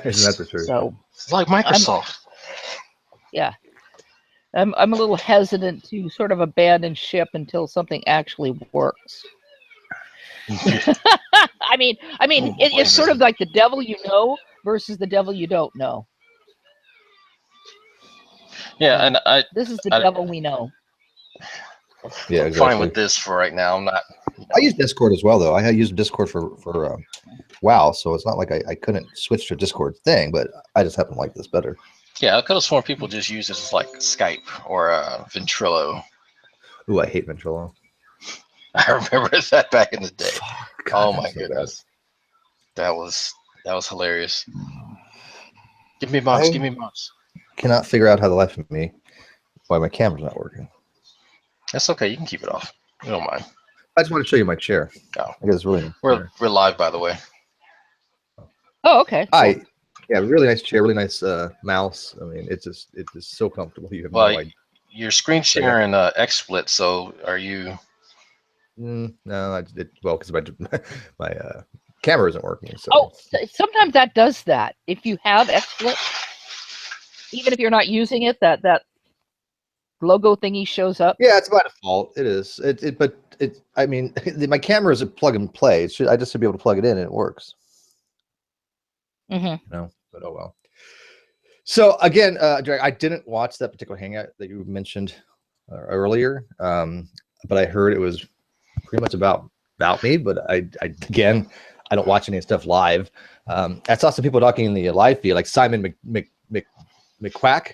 Isn't that the truth? So It's like Microsoft. yeah, I'm a little hesitant to sort of abandon ship until something actually works. I mean, it's sort of like the devil you know versus the devil you don't know. Yeah, and This is the I devil we know. Yeah, I'm exactly. fine with this for right now. I'm not. I use Discord as well, though. I use Discord for WoW, so it's not like I couldn't switch to a Discord thing, but I just happen to like this better. Yeah, I could have sworn people just use this as like Skype or Ventrilo. Ooh, I hate Ventrilo. I remember that back in the day. God, Oh my so goodness, that was hilarious. Give me mouse. Give me mouse. Cannot figure out how the life of me why my camera's not working. That's okay. You can keep it off. You don't mind. I just want to show you my chair. Oh. I guess it's really. We're live, by the way. Oh, okay. Cool. Yeah, really nice chair, really nice mouse. I mean, it's just so comfortable. You have no idea. You're screen sharing XSplit, so are you? No, because my camera isn't working. So. Oh, sometimes that does that. If you have XSplit, even if you're not using it, that logo thingy shows up. Yeah, it's by default. It is. I mean, my camera is a plug and play. I just should be able to plug it in and it works. Mm-hmm. No, but oh well. So again, I didn't watch that particular hangout that you mentioned earlier, but I heard it was pretty much about me. But I don't watch any stuff live. I saw some people talking in the live feed, like Simon McQuack.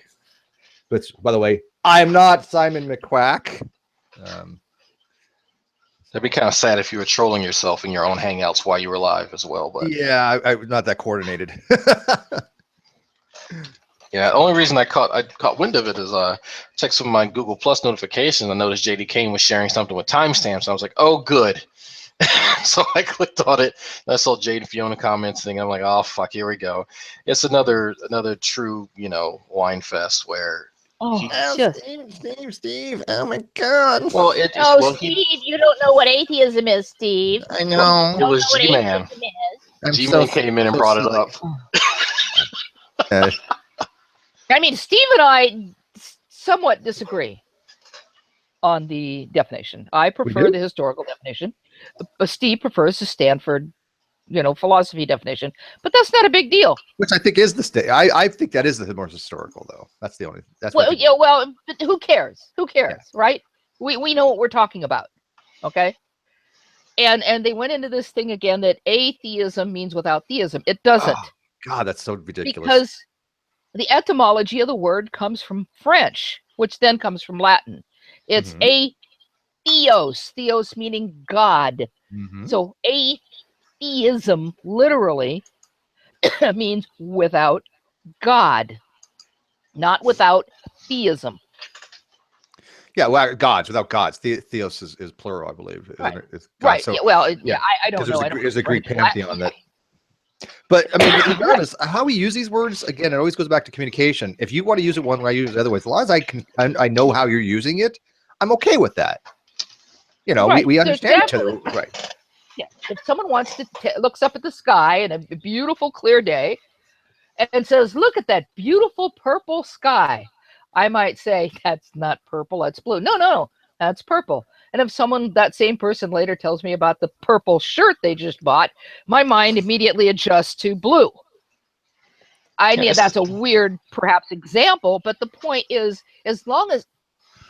Which, by the way, I'm not Simon McQuack. That'd be kind of sad if you were trolling yourself in your own hangouts while you were live as well. But yeah, I'm not that coordinated. Yeah, the only reason I caught wind of it is I checked some of my Google Plus notifications. I noticed JD Kane was sharing something with timestamps. I was like, oh, good. So I clicked on it. And I saw Jade and Fiona comments thing. I'm like, oh fuck, here we go. It's another true, wine fest where. Steve! Oh my God! Well, Steve, you don't know what atheism is, Steve. I know. It was G-Man. G-Man came in and brought it up. I mean, Steve and I somewhat disagree on the definition. I prefer the historical definition. Steve prefers the Stanford, philosophy definition. But that's not a big deal. Which I think is I think that is the more historical, though. That's the only. That's but who cares? Who cares, right? We know what we're talking about, okay? And they went into this thing again that atheism means without theism. It doesn't. Oh, God, that's so ridiculous. Because the etymology of the word comes from French, which then comes from Latin. It's theos meaning God. Mm-hmm. So atheism literally means without God, not without theism. Yeah, well, gods without gods. Theos is plural, I believe. Right. It's right. So, yeah, I don't know. There's a Greek pantheon that. But I mean, regardless, how we use these words again, it always goes back to communication. If you want to use it one way, I use it the other way. As long as I know how you're using it, I'm okay with that. Right. We understand each other, right? Yeah. If someone wants to looks up at the sky in a beautiful, clear day, and says, "Look at that beautiful purple sky," I might say, "That's not purple. That's blue." No, that's purple. And if that same person later tells me about the purple shirt they just bought, my mind immediately adjusts to blue. I mean, that's a weird, perhaps, example, but the point is, as long as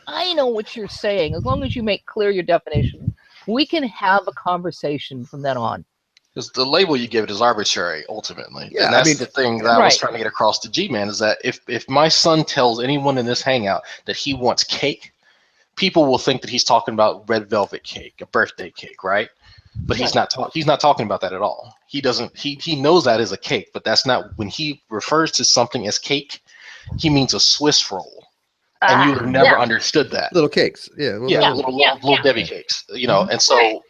I know what you're saying, as long as you make clear your definition, we can have a conversation from then on. Because the label you give it is arbitrary, ultimately. Yeah, and that's the thing that I was trying to get across to G-Man, is that if my son tells anyone in this hangout that he wants cake, people will think that he's talking about red velvet cake, a birthday cake, right? But he's not talking about that at all. He doesn't. He knows that is a cake, but that's not when he refers to something as cake. He means a Swiss roll, and you would have never understood that. Little cakes, little Debbie cakes, And so,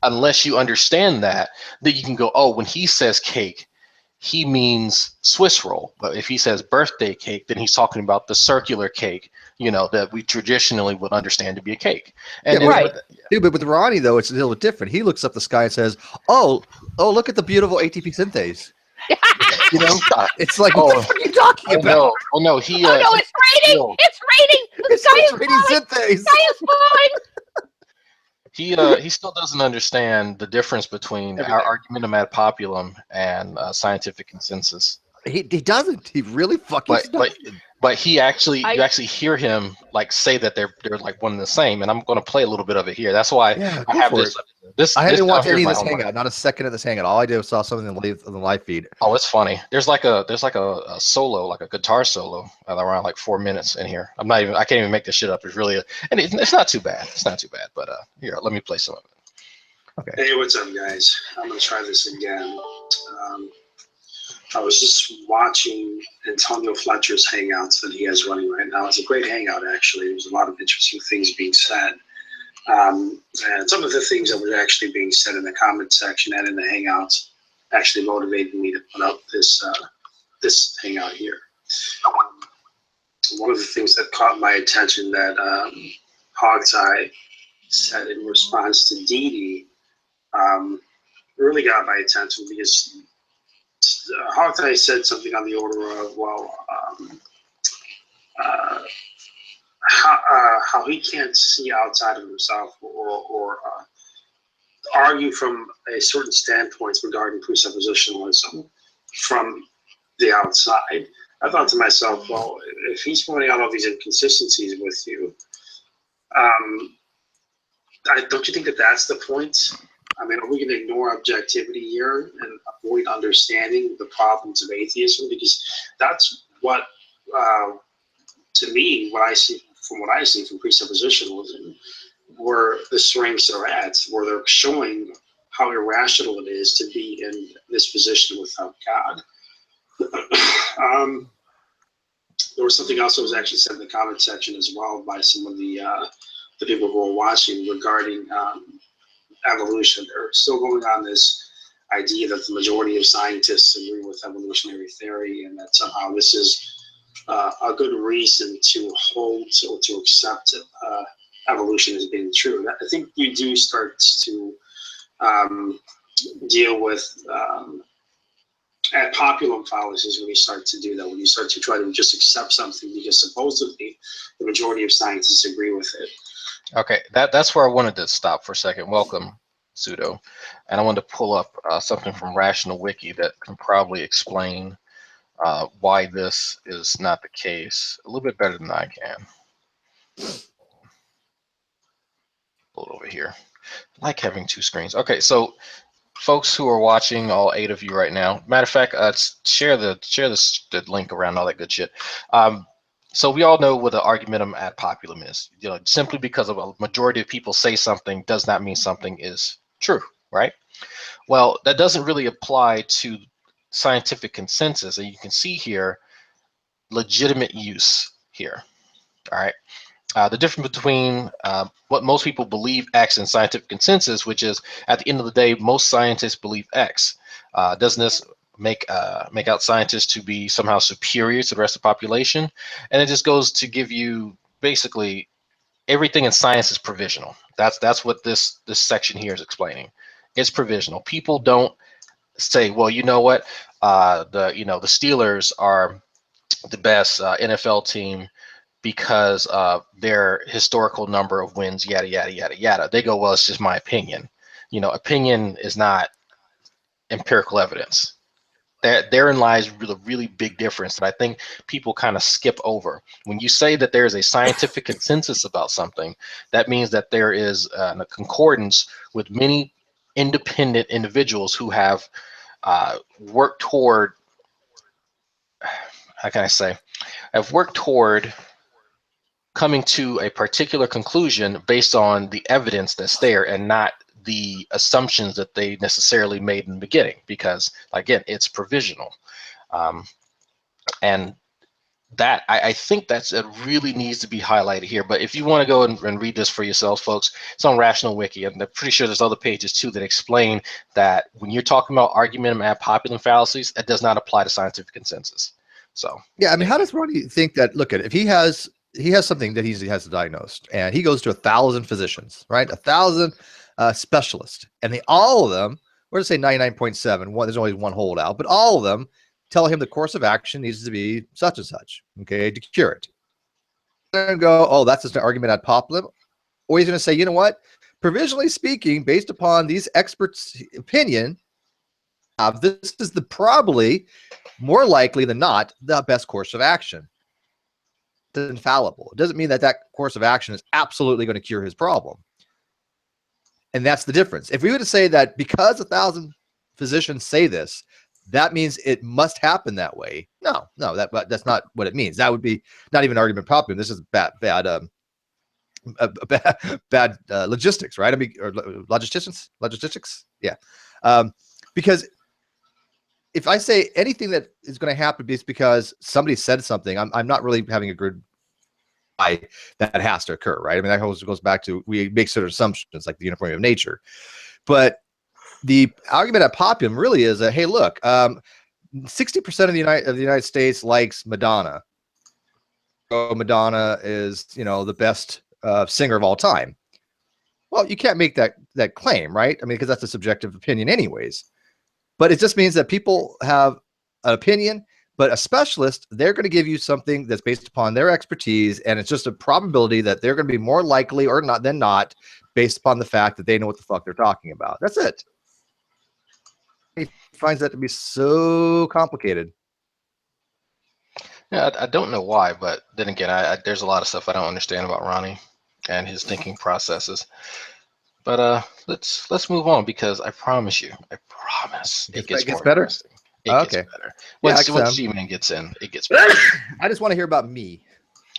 unless you understand that you can go, oh, when he says cake, he means Swiss roll. But if he says birthday cake, then he's talking about the circular cake, that we traditionally would understand to be a cake. And but with Ronnie, though, it's a little different. He looks up the sky and says, oh, look at the beautiful ATP synthase. You know, it's like, Oh, what the fuck are you talking oh about? no, oh no, he. Oh no, it's raining! Yo. It's raining! The It's sky is raining falling! synthase. The sky is falling! He still doesn't understand the difference between our Everything. argumentum ad populum and scientific consensus. He doesn't. He really fucking But he actually, you I- actually hear him like say that they're like one and the same, and I'm going to play a little bit of it here. That's why Yeah, I go have for this. it. This I this haven't down watched here is any of my this homework. hangout. Not a second of this hangout. All I did was saw something on the live feed. Oh, it's funny. There's like a solo, like a guitar solo, around like 4 minutes in here. I can't even make this shit up. It's really, and it's not too bad. It's not too bad. But here, let me play some of it. Okay. Hey, what's up, guys? I'm gonna try this again. I was just watching Antonio Fletcher's hangouts that he has running right now. It's a great hangout, actually. There's a lot of interesting things being said. And some of the things that were actually being said in the comment section and in the hangouts actually motivated me to put up this hangout here. One of the things that caught my attention that Hogtie said in response to Dee Dee really got my attention because Hogtie said something on the order of, well, how he can't see outside of himself or argue from a certain standpoint regarding presuppositionalism from the outside. I thought to myself, well, if he's pointing out all these inconsistencies with you, don't you think that that's the point? I mean, are we going to ignore objectivity here and avoid understanding the problems of atheism? Because that's what, to me, what I see from presuppositionalism, where the strengths are at, where they're showing how irrational it is to be in this position without God. There was something else that was actually said in the comment section as well by some of the people who were watching regarding evolution. They're still going on this idea that the majority of scientists agree with evolutionary theory and that somehow this is a good reason to hold or to accept evolution as being true. I think you do start to deal with ad populum fallacies when you start to do that, when you start to try to just accept something because supposedly the majority of scientists agree with it. Okay, that's where I wanted to stop for a second. Welcome, Pseudo. And I wanted to pull up something from Rational Wiki that can probably explain why this is not the case a little bit better than I can. Pull it over here. I like having two screens. Okay, so folks who are watching, all 8 of you right now, matter of fact, share the link around, all that good shit. So we all know what the argumentum ad populum is. You know, simply because of a majority of people say something does not mean something is true, right? Well, that doesn't really apply to scientific consensus, and you can see here legitimate use here. All right. The difference between what most people believe X and scientific consensus, which is at the end of the day, most scientists believe X. Doesn't this make out scientists to be somehow superior to the rest of the population? And it just goes to give you basically everything in science is provisional. That's what this section here is explaining. It's provisional. People don't say, well, you know what, the Steelers are the best NFL team because their historical number of wins, yada, yada, yada, yada. They go, well, it's just my opinion. You know, opinion is not empirical evidence. Therein lies the really big difference that I think people kind of skip over. When you say that there is a scientific consensus about something, that means that there is a concordance with many independent individuals who have worked toward, how can I say, have worked toward coming to a particular conclusion based on the evidence that's there and not the assumptions that they necessarily made in the beginning, because again, it's provisional. And that I think it really needs to be highlighted here. But if you want to go and read this for yourselves, folks, it's on Rational Wiki, and I'm pretty sure there's other pages too that explain that when you're talking about argumentum ad populum fallacies, it does not apply to scientific consensus. So yeah, I mean, how does Ronnie think that? Look at if he has something that he has diagnosed, and he goes to 1,000 physicians, right? 1,000 specialists, and all of them or to say 99.7, there's always one holdout, but all of them tell him the course of action needs to be such and such, okay, to cure it. And go, oh, that's just an argument ad populum. Or he's going to say, you know what? Provisionally speaking, based upon these experts' opinion, this is the probably more likely than not the best course of action. It's infallible. It doesn't mean that that course of action is absolutely going to cure his problem. And that's the difference. If we were to say that because 1,000 physicians say this, that means it must happen that way. No, that's not what it means. That would be not even argument popular. This is bad logistics, right? I mean, or logistics. Yeah. Because if I say anything that is going to happen is because somebody said something, I'm not really having a good why that has to occur, right? I mean, that goes back to, we make certain assumptions like the uniformity of nature. But the argument at populum really is that, hey, look, 60% of the United States likes Madonna. So Madonna is, the best singer of all time. Well, you can't make that claim, right? I mean, because that's a subjective opinion anyways. But it just means that people have an opinion, but a specialist, they're going to give you something that's based upon their expertise, and it's just a probability that they're going to be more likely or not than not based upon the fact that they know what the fuck they're talking about. That's it. He finds that to be so complicated. Yeah, I don't know why, but then again, there's a lot of stuff I don't understand about Ronnie and his thinking processes. But let's move on, because I promise you, it gets better. It gets better. Once G-Man gets in, it gets better. I just want to hear about me.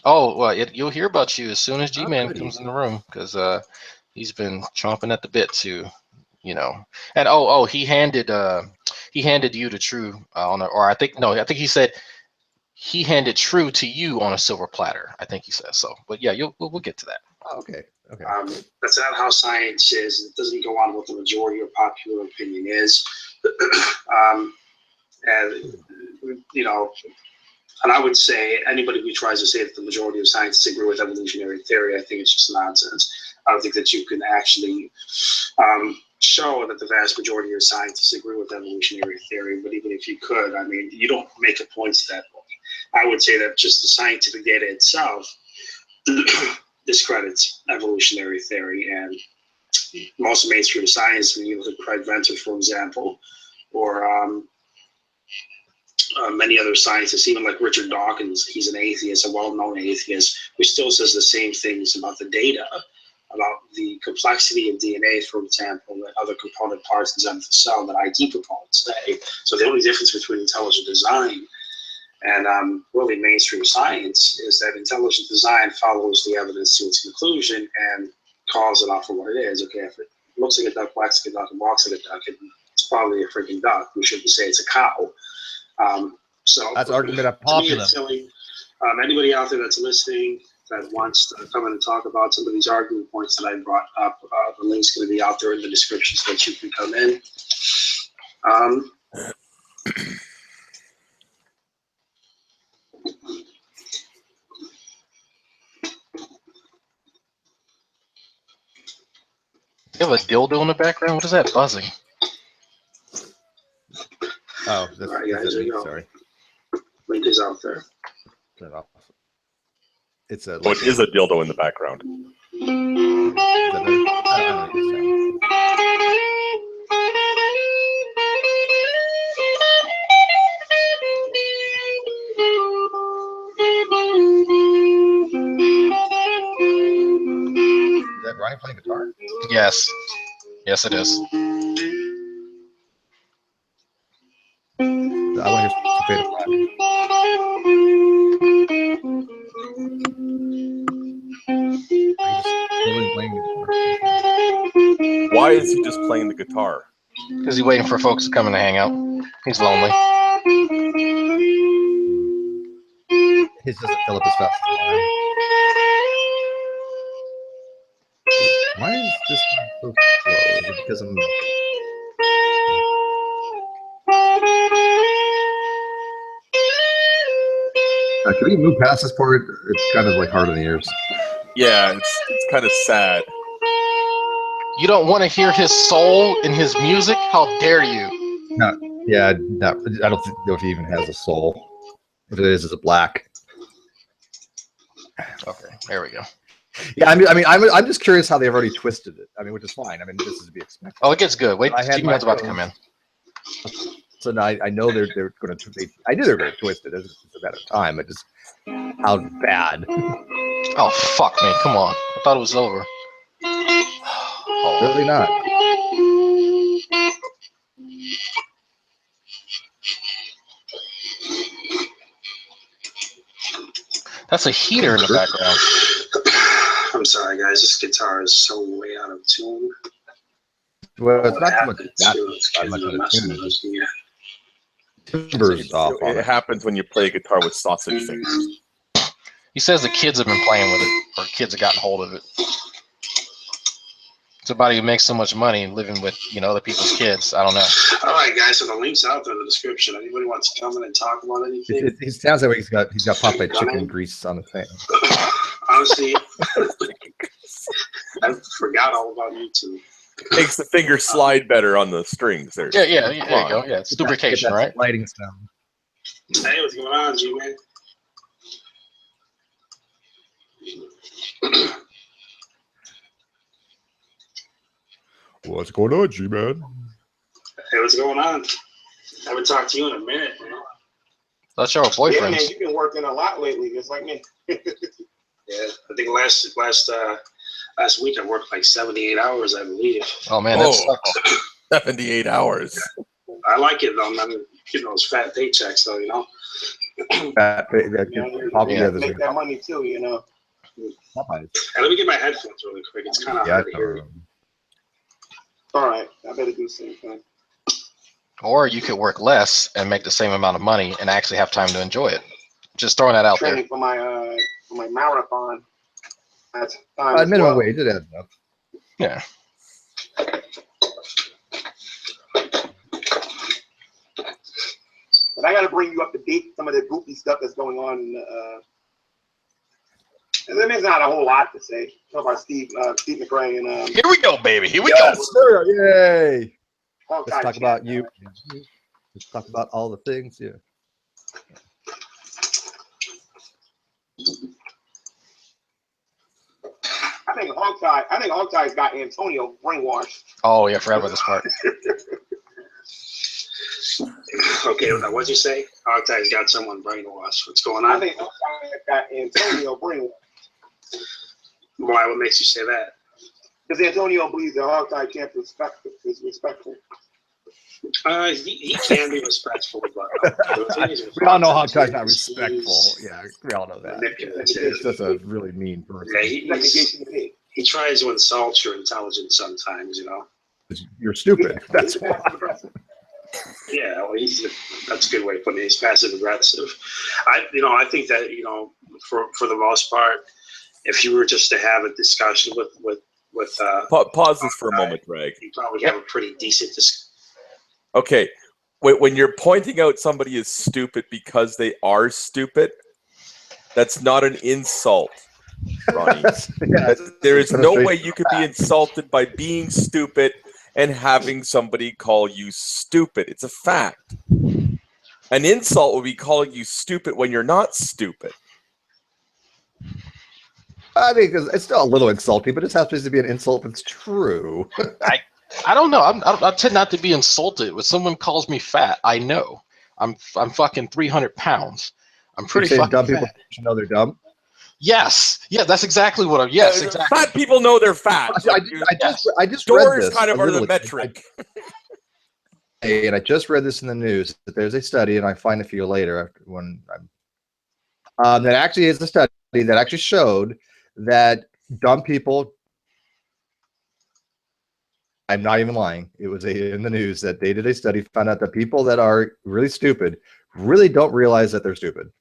Oh, well, you'll hear about you as soon as G-Man comes in the room, because he's been chomping at the bit to, And he handed you to True I think he said he handed True to you on a silver platter. I think he says so. But yeah, we'll get to that. Oh, okay. That's not how science is. It doesn't go on what the majority or popular opinion is. And I would say anybody who tries to say that the majority of scientists agree with evolutionary theory, I think it's just nonsense. I don't think that you can actually show that the vast majority of scientists agree with evolutionary theory. But even if you could, I mean, you don't make a point to that point. I would say that just the scientific data itself discredits evolutionary theory, and most mainstream science, when you look at Craig Venter, for example, or many other scientists, even like Richard Dawkins, he's an atheist, a well-known atheist, who still says the same things about the data, about the complexity of DNA, for example, and other component parts inside the cell that IT proponents say. So the only difference between intelligent design and really mainstream science is that intelligent design follows the evidence to its conclusion and calls it out for what it is. Okay, if it looks like a duck, quacks like a duck, and walks like a duck, it's probably a freaking duck. We shouldn't say it's a cow. So that's argument of popular. Silly. Anybody out there that's listening that wants to come in and talk about some of these argument points that I brought up, the link's going to be out there in the description so that you can come in. You have a dildo in the background? What is that buzzing? Oh, that's right, guys, there you go. Sorry. Link is out there. Turn it off. It's a. So it is a dildo in the background. Is that Ronnie playing guitar? Yes. Yes, it is. I want to hear some Fade of Black. Why is he just playing the guitar? Because he's waiting for folks to come in to hang out. He's lonely. His doesn't fill up as fast as mine. Why is this so slow? Is it because I'm... Can we move past this part? It's kind of like hard on the ears. Yeah, it's kind of sad. You don't want to hear his soul in his music? How dare you? No, yeah, no, I don't know if he even has a soul. If it is, it's a black. Okay, there we go. Yeah, I'm just curious how they've already twisted it. I mean, which is fine. I mean, this is to be expected. Oh, it gets good. Wait, I had G-Man's my about to come in. So now I know they're going to. I knew they were going to twist it. It's a matter of time. It just how bad. Oh, fuck me. Come on. I thought it was over. Oh. Really not. That's a heater in the background. I'm sorry, guys. This guitar is so way out of tune. Well, it's not so much It's that getting much a of a mess tune. with us, yeah. Timbers off on It it. happens when you play guitar with sausage fingers. He says the kids have been playing with it, or kids have gotten hold of it. Somebody who makes so much money living with, other people's kids. I don't know. All right, guys. So the link's out there in the description. Anybody wants to come in and talk about anything? It sounds like he's got Popeye chicken grease on the thing. Honestly, I forgot all about YouTube. Makes the finger slide better on the strings. There. Yeah, there you go. Yeah, it's lubrication, right? Lighting sound. Hey, what's going on, G-Man? What's going on, G-Man? Hey, what's going on? I haven't talked to you in a minute, man. That's your Yeah, boyfriend. man, you've been working a lot lately, just like me. Yeah, I think last week I worked like 78 hours, I believe. Oh man, that sucks. 78 hours. I like it though. I'm getting those fat paychecks though, Make that money too, Popeyes. Hey, let me get my headphones really quick. It's kind of hard to hear. All right, I better do the same thing. Or you could work less and make the same amount of money and actually have time to enjoy it. Just throwing that out there. Training for my marathon. That's Minimum wage, it adds up. Yeah. But I got to bring you up to date some of the goofy stuff that's going on. And there's not a whole lot to say. Talk about Steve McRae and Here we go, baby. Here we Yes, go. sir. Yay. Hawkeye Let's talk chat. about you. Let's talk about all the things. Yeah. I think Hawkeye's got Antonio brainwashed. Oh yeah, I forgot about this part. Okay, what'd you say? Hogtie's got someone brainwashed. What's going I on? think Hawkeye's got Antonio brainwashed. Why? What makes you say that? Because Antonio believes that Hawkeye can't is respectful. He can be respectful, but We all know Hawkeye's not respectful. Yeah, we all know that. Manipulative. It's just a really mean person. Yeah, He he tries to insult your intelligence sometimes, You're stupid. That's why. Yeah, well, that's a good way of putting it. He's passive aggressive. I think that for the most part, if you were just to have a discussion with Pause this for a moment, Greg. you probably have a pretty decent discussion. Okay, when you're pointing out somebody is stupid because they are stupid, that's not an insult, Ronnie. There is no way you could be insulted by being stupid and having somebody call you stupid. It's a fact. An insult would be calling you stupid when you're not stupid. I think it's still a little insulting, but it happens to be an insult that's true. I don't know. I tend not to be insulted when someone calls me fat. I know. I'm fucking 300 pounds. I'm pretty fucking dumb people fat. should know they're dumb. Yes. Yeah, that's exactly what I'm. Yes, exactly. Fat people know they're fat. I just read Doors this. kind of are the literally. metric. And I just read this in the news that there's a study, and I find it for you later when I'm. That actually is a study that actually showed that dumb people. I'm not even lying. It was in the news that they did a study, found out that people that are really stupid really don't realize that they're stupid.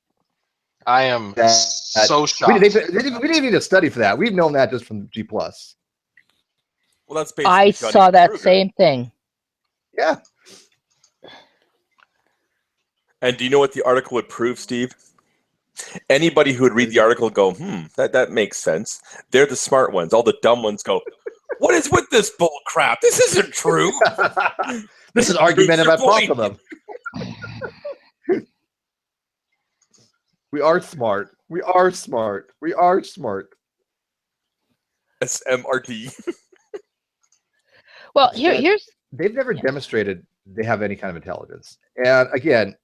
I am so shocked. We didn't need a study for that. We've known that just from G+. Well, that's basically I saw that same thing. Yeah. And do you know what the article would prove, Steve? Anybody who would read the article go, that makes sense. They're the smart ones. All the dumb ones go, What is with this bull crap? This isn't true. This is argument Proves your about both of point. them. We are smart. We are smart. We are smart. SMRT. Well, But here's they've never demonstrated they have any kind of intelligence. And again,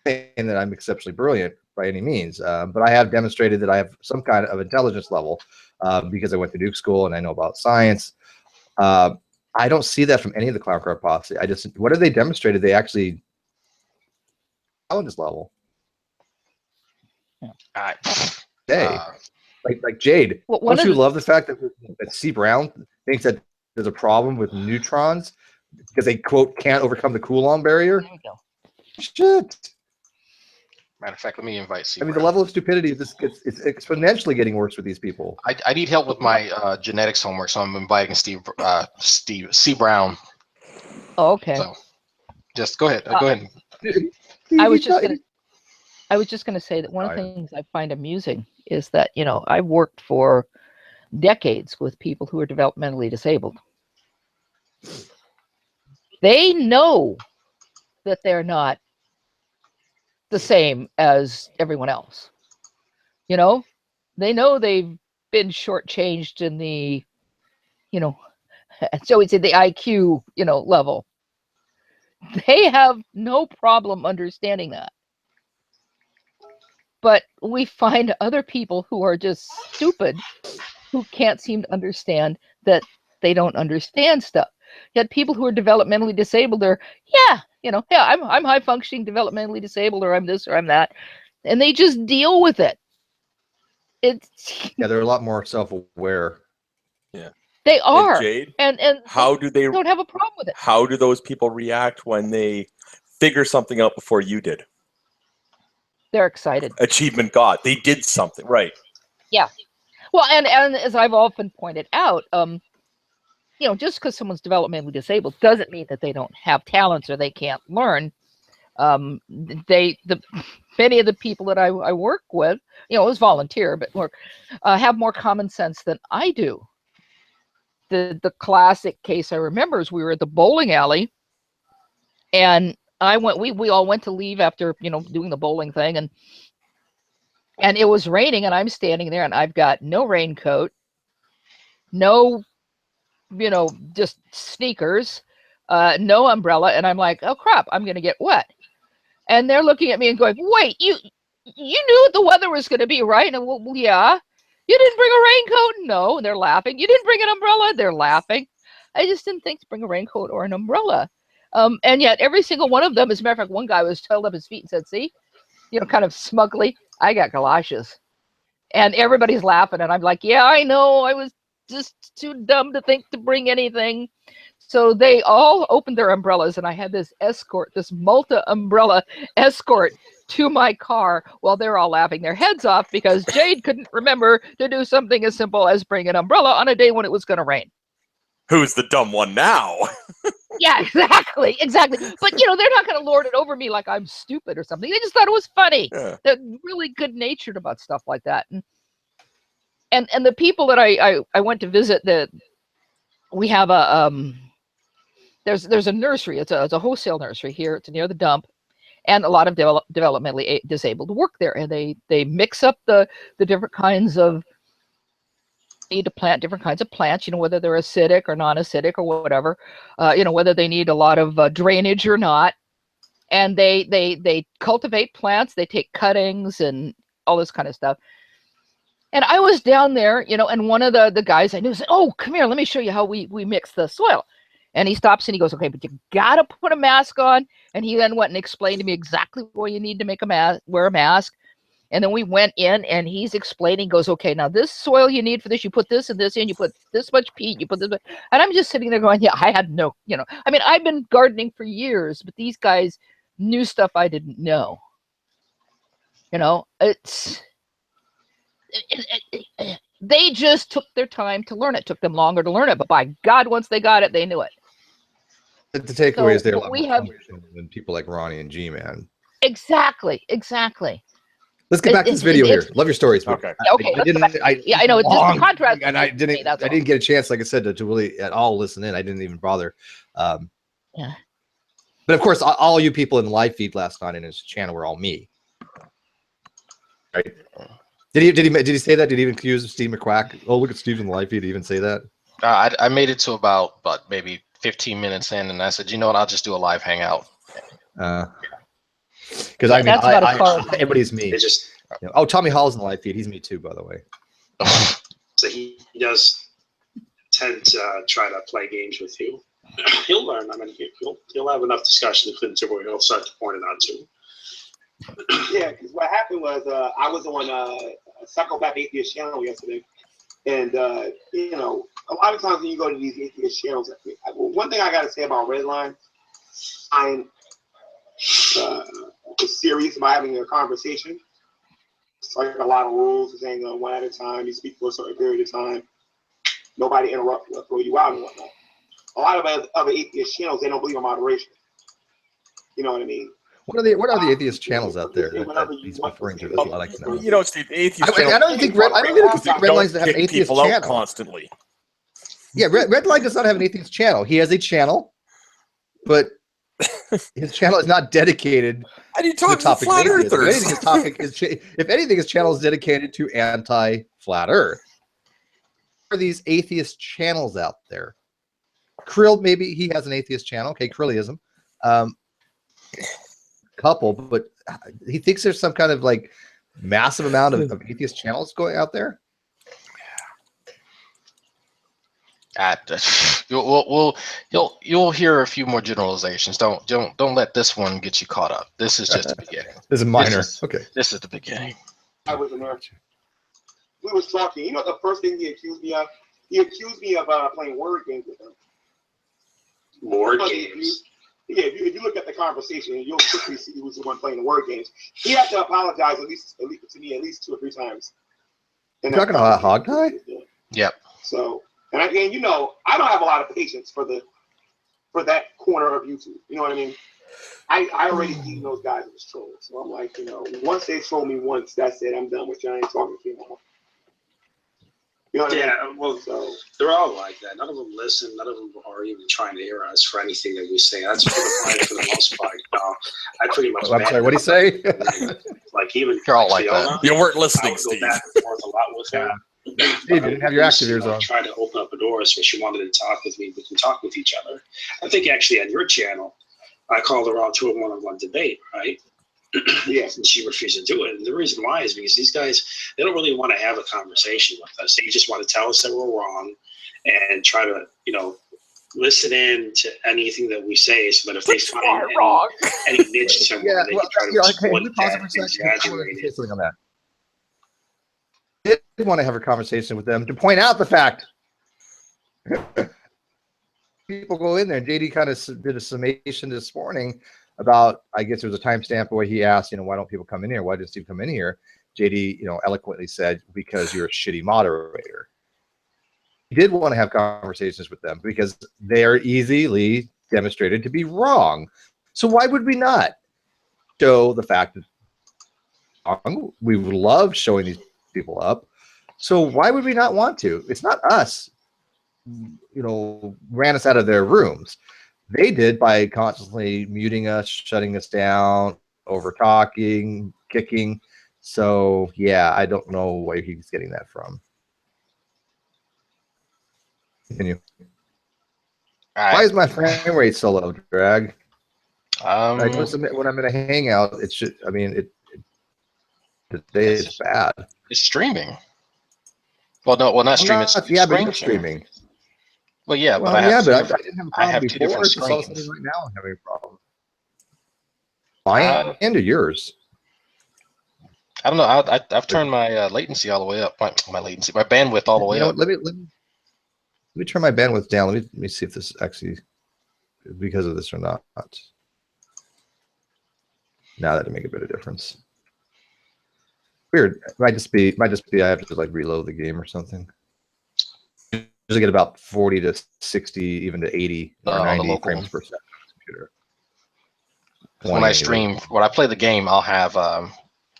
saying that I'm exceptionally brilliant by any means, but I have demonstrated that I have some kind of intelligence level because I went to Duke School and I know about science. I don't see that from any of the Clown Car Posse. What have they demonstrated? They actually intelligence level. Like Jade. Well, don't you love the fact that C. Brown thinks that there's a problem with neutrons because they quote can't overcome the Coulomb barrier? There we go. Shit. Matter of fact, let me invite C. I mean, the level of stupidity is it's exponentially getting worse with these people. I need help with my genetics homework, so I'm inviting Steve C. Brown. Oh, okay. So, just go ahead. Go ahead. I was just going to say that one of the things I find amusing is that, you know, I've worked for decades with people who are developmentally disabled. They know that they're not the same as everyone else. You know, they know they've been shortchanged in the, you know, so it's in the IQ, you know, level. They have no problem understanding that. But we find other people who are just stupid, who can't seem to understand that they don't understand stuff. Yet people who are developmentally disabled are, I'm high functioning, developmentally disabled, or I'm this or I'm that, and they just deal with it. They're a lot more self-aware. Yeah, they are. And Jade, and how do they don't have a problem with it? How do those people react when they figure something out before you did? They're excited. Achievement got. They did something, right? Yeah. Well, and as I've often pointed out, you know, just because someone's developmentally disabled doesn't mean that they don't have talents or they can't learn. Many of the people that I work with, you know, it was volunteer, but work, have more common sense than I do. The classic case I remember is we were at the bowling alley, and we all went to leave after, you know, doing the bowling thing, and it was raining, and I'm standing there, and I've got no raincoat, no, you know, just sneakers, no umbrella, and I'm like, oh crap, I'm gonna get wet. And they're looking at me and going, wait, you knew the weather was gonna be right? And well, yeah. You didn't bring a raincoat? No. And they're laughing. You didn't bring an umbrella? They're laughing. I just didn't think to bring a raincoat or an umbrella. And yet every single one of them, as a matter of fact, one guy was held up his feet and said, see, you know, kind of smugly, I got galoshes. And everybody's laughing. And I'm like, yeah, I know. I was just too dumb to think to bring anything. So they all opened their umbrellas, and I had this escort, this Malta umbrella escort to my car while they're all laughing their heads off because Jade couldn't remember to do something as simple as bring an umbrella on a day when it was going to rain. Who's the dumb one now? Yeah, exactly. But, you know, they're not going to lord it over me like I'm stupid or something. They just thought it was funny. Yeah. They're really good-natured about stuff like that. And the people that I went to visit, we have a there's a nursery. It's a wholesale nursery here. It's near the dump, and a lot of developmentally disabled work there. And they mix up the different kinds of, need to plant different kinds of plants. You know, whether they're acidic or non-acidic or whatever. You know, whether they need a lot of drainage or not. And they cultivate plants. They take cuttings and all this kind of stuff. And I was down there, you know, and one of the guys I knew said, "Oh, come here, let me show you how we mix the soil." And he stops and he goes, "Okay, but you gotta put a mask on." And he then went and explained to me exactly what you need to make wear a mask. And then we went in and he's explaining, goes, "Okay, now this soil you need for this, you put this and this in, you put this much peat, you put this much." And I'm just sitting there going, yeah, I had no, you know, I mean, I've been gardening for years, but these guys knew stuff I didn't know. You know, they just took their time to learn it. It took them longer to learn it, but by God, once they got it, they knew it. The takeaway is they're a lot more than people like Ronnie and G-Man. Exactly. Let's get back to this video here. Love your stories. but Okay. Yeah, okay, I didn't. Yeah, I know, it's just long- the contrast and I to me, didn't. that's I all. didn't get a chance, like I said, to really at all listen in. I didn't even bother. Yeah. But of course, all you people in the live feed last night in his channel were all me. Right? Did he say that? Did he even accuse Steve McQuack? Oh, look at Steve in the live feed. Did he even say that? I made it to about maybe 15 minutes in, and I said, you know what? I'll just do a live hangout. Because I mean, that's about as far as everybody's me. They just You know, oh, Tommy Hall's in the live feed. He's me too, by the way. so he does tend to try to play games with you. He'll learn. I mean, he'll have enough discussion to where he'll start to point it out too. Yeah, because what happened was I was on Psychopath Atheist channel yesterday, and you know, a lot of times when you go to these atheist channels, one thing I got to say about Redline, I'm serious about having a conversation. It's like a lot of rules. It's ain't going one at a time. You speak for a certain period of time. Nobody interrupt you or throw you out and whatnot. A lot of other atheist channels, they don't believe in moderation. You know what I mean? What are the atheist channels out there that he's referring to? That's what I like to know. You know, Steve, atheist I channel. don't think Redline's have an kick atheist people out channel. constantly. Yeah, Redline does not have an atheist channel. He has a channel, but his channel is not dedicated And you to talk the to topic of flat atheism. earthers. If anything, his channel is dedicated to anti-flat Earth. Are these atheist channels out there? Krill, maybe he has an atheist channel. Okay, Krillism. Couple, but he thinks there's some kind of like massive amount of atheist channels going out there. You'll hear a few more generalizations. Don't let this one get you caught up. This is just the beginning. This is minor. Okay. This is the beginning. I was in there. We was talking. You know the first thing he accused me of? He accused me of playing word games with him. Word games. If you look at the conversation, you'll quickly see who's the one playing the word games. He had to apologize at least to me at least 2 or 3 times. You're talking about Hog Tie? Yep. So, and again, you know, I don't have a lot of patience for that corner of YouTube. You know what I mean? I already deem those guys as trolls. So I'm like, you know, once they troll me once, that's it. I'm done with you. I ain't talking to you no more. You know what I mean? Well, so they're all like that. None of them listen. None of them are even trying to hear us for anything that we say. That's for the most part. I pretty much. I'm sorry. What do you say? Like even You're all like Fiona, that. You weren't I listening, would go Steve. back and forth a lot with her. Steve, you didn't have your active ears on. Try to open up a door so she wanted to talk with me. We can talk with each other. I think actually on your channel, I called her out to a one-on-one debate, right? Yes, and she refused to do it. And the reason why is because these guys, they don't really want to have a conversation with us. They just want to tell us that we're wrong and try to, you know, listen in to anything that we say so that if they find any niche somewhere, they can try to exploit that and exaggerate it. Something on that. I did want to have a conversation with them to point out the fact people go in there. JD kind of did a summation this morning about, I guess there was a timestamp where he asked, you know, why don't people come in here? Why did Steve come in here? JD, you know, eloquently said, because you're a shitty moderator. He did want to have conversations with them because they are easily demonstrated to be wrong. So why would we not show the fact that we would love showing these people up? So why would we not want to? It's not us, you know, ran us out of their rooms. They did by constantly muting us, shutting us down, over talking, kicking. So yeah, I don't know where he's getting that from. Continue. Why is my frame rate so low, Drag? I notice when I'm in a hangout, it should. I mean, today is bad. It's streaming. Well, no, well, not streaming. Yeah, but you're streaming. Well, yeah, well, but I didn't have a problem I have before. two different Just all of a screens. sudden right now, I'm having a problem. Mine and yours. I don't know. I've turned my latency all the way up. My latency, my bandwidth all the way up. Let me turn my bandwidth down. Let me see if this is actually because of this or not. Now that didn't make a bit of difference. Weird. It might just be I have to like reload the game or something. Usually get about 40 to 60, even to 80 or 90 frames per second on the computer. When I stream, when I play the game, I'll have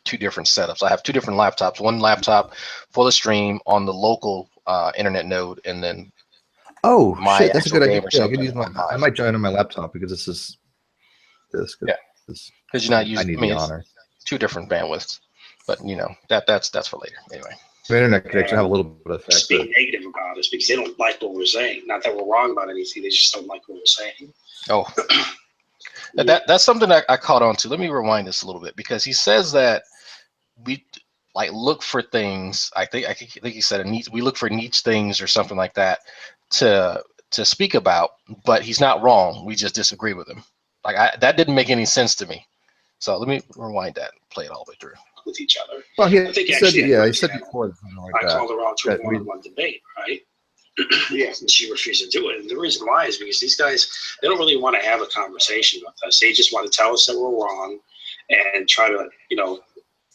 two different setups. I have two different laptops. One laptop for the stream on the local internet node, and then my shit, that's a actual good game idea. or Yeah, I something could use my. on I Hive. might join on my laptop because this is this. Yeah. Because you're not using. I need I mean, the it's honor. two different bandwidths, but you know that's for later. Anyway, My internet connection have a little bit of effect. Speak negative about us because they don't like what we're saying. Not that we're wrong about anything, they just don't like what we're saying. oh, that's something I caught on to. Let me rewind this a little bit because he says that we like look for things. I think he said we look for niche things or something like that to speak about, but he's not wrong. We just disagree with him. Like that didn't make any sense to me. So let me rewind that and play it all the way through. With each other. Well, I think he said, actually, yeah, he said before something like I that. called her out to a that we- one-on-one debate, right? Yes, and she refused to do it. And the reason why is because these guys, they don't really want to have a conversation with us. They just want to tell us that we're wrong and try to,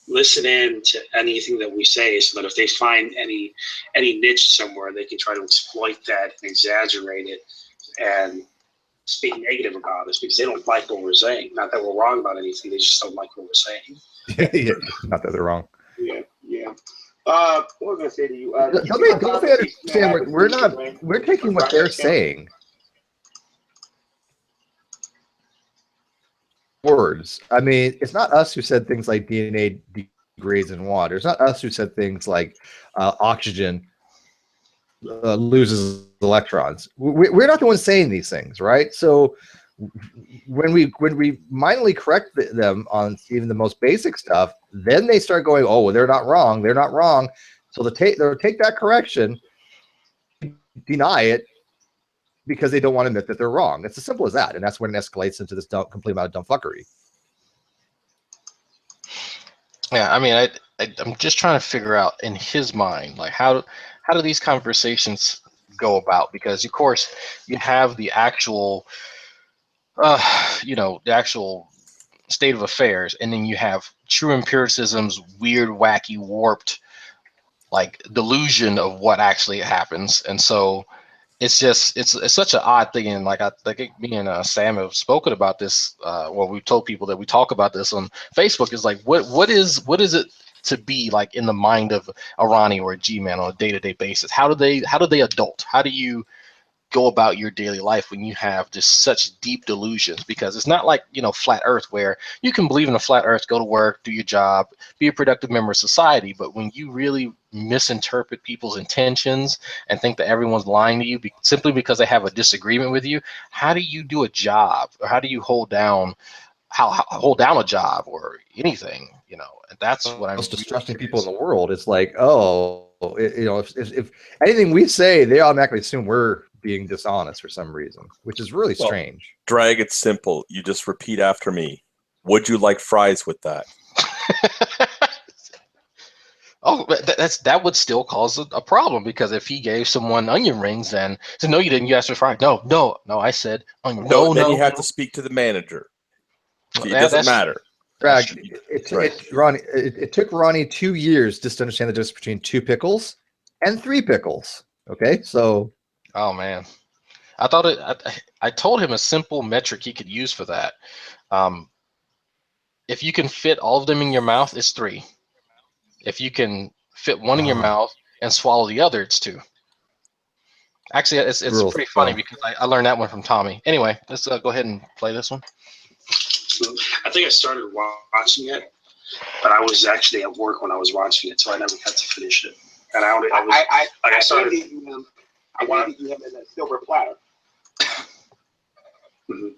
listen in to anything that we say so that if they find any niche somewhere, they can try to exploit that and exaggerate it and speak negative about us because they don't like what we're saying. Not that we're wrong about anything, they just don't like what we're saying. Yeah, not that they're wrong. Yeah. What was I going to say to you? Don't they understand? We're taking what they're saying. Words. I mean, it's not us who said things like DNA degrades in water. It's not us who said things like oxygen loses electrons. We're not the ones saying these things, right? So when we mindly correct them on even the most basic stuff, then they start going, oh, well, they're not wrong. They're not wrong. So they'll take that correction, deny it, because they don't want to admit that they're wrong. It's as simple as that. And that's when it escalates into this complete amount of dumb fuckery. Yeah, I mean, I'm just trying to figure out in his mind, like how do these conversations go about? Because of course you have the actual, the actual state of affairs, and then you have true empiricism's weird, wacky, warped, like delusion of what actually happens, and so it's just it's such an odd thing. And like I think me and Sam have spoken about this. Well, we told people that we talk about this on Facebook. Is like what is it to be like in the mind of a Ronnie or a G-Man on a day-to-day basis? How do they adult? How do you go about your daily life when you have just such deep delusions? Because it's not like flat earth, where you can believe in a flat earth, go to work, do your job, be a productive member of society, but when you really misinterpret people's intentions and think that everyone's lying to you simply because they have a disagreement with you, how do you do a job, or how do you hold down a job or anything? And that's what I'm most distrusting people in the world. It's like, if anything we say, they automatically assume we're being dishonest for some reason, which is really strange. Drag it simple. You just repeat after me. Would you like fries with that? Oh, that would still cause a problem, because if he gave someone onion rings, then so no, you didn't. You asked for fries. No, I said onion. No, then you have to speak to the manager. It doesn't matter. Drag, it took Ronnie 2 years just to understand the difference between 2 pickles and 3 pickles. Okay, so. Oh man, I told him a simple metric he could use for that. If you can fit all of them in your mouth, it's 3. If you can fit one in your mouth and swallow the other, it's 2. Actually, it's pretty funny because I learned that one from Tommy. Anyway, let's go ahead and play this one. I think I started watching it, but I was actually at work when I was watching it, so I never got to finish it. And I started. I wanted you have in a silver platter. Mm-hmm.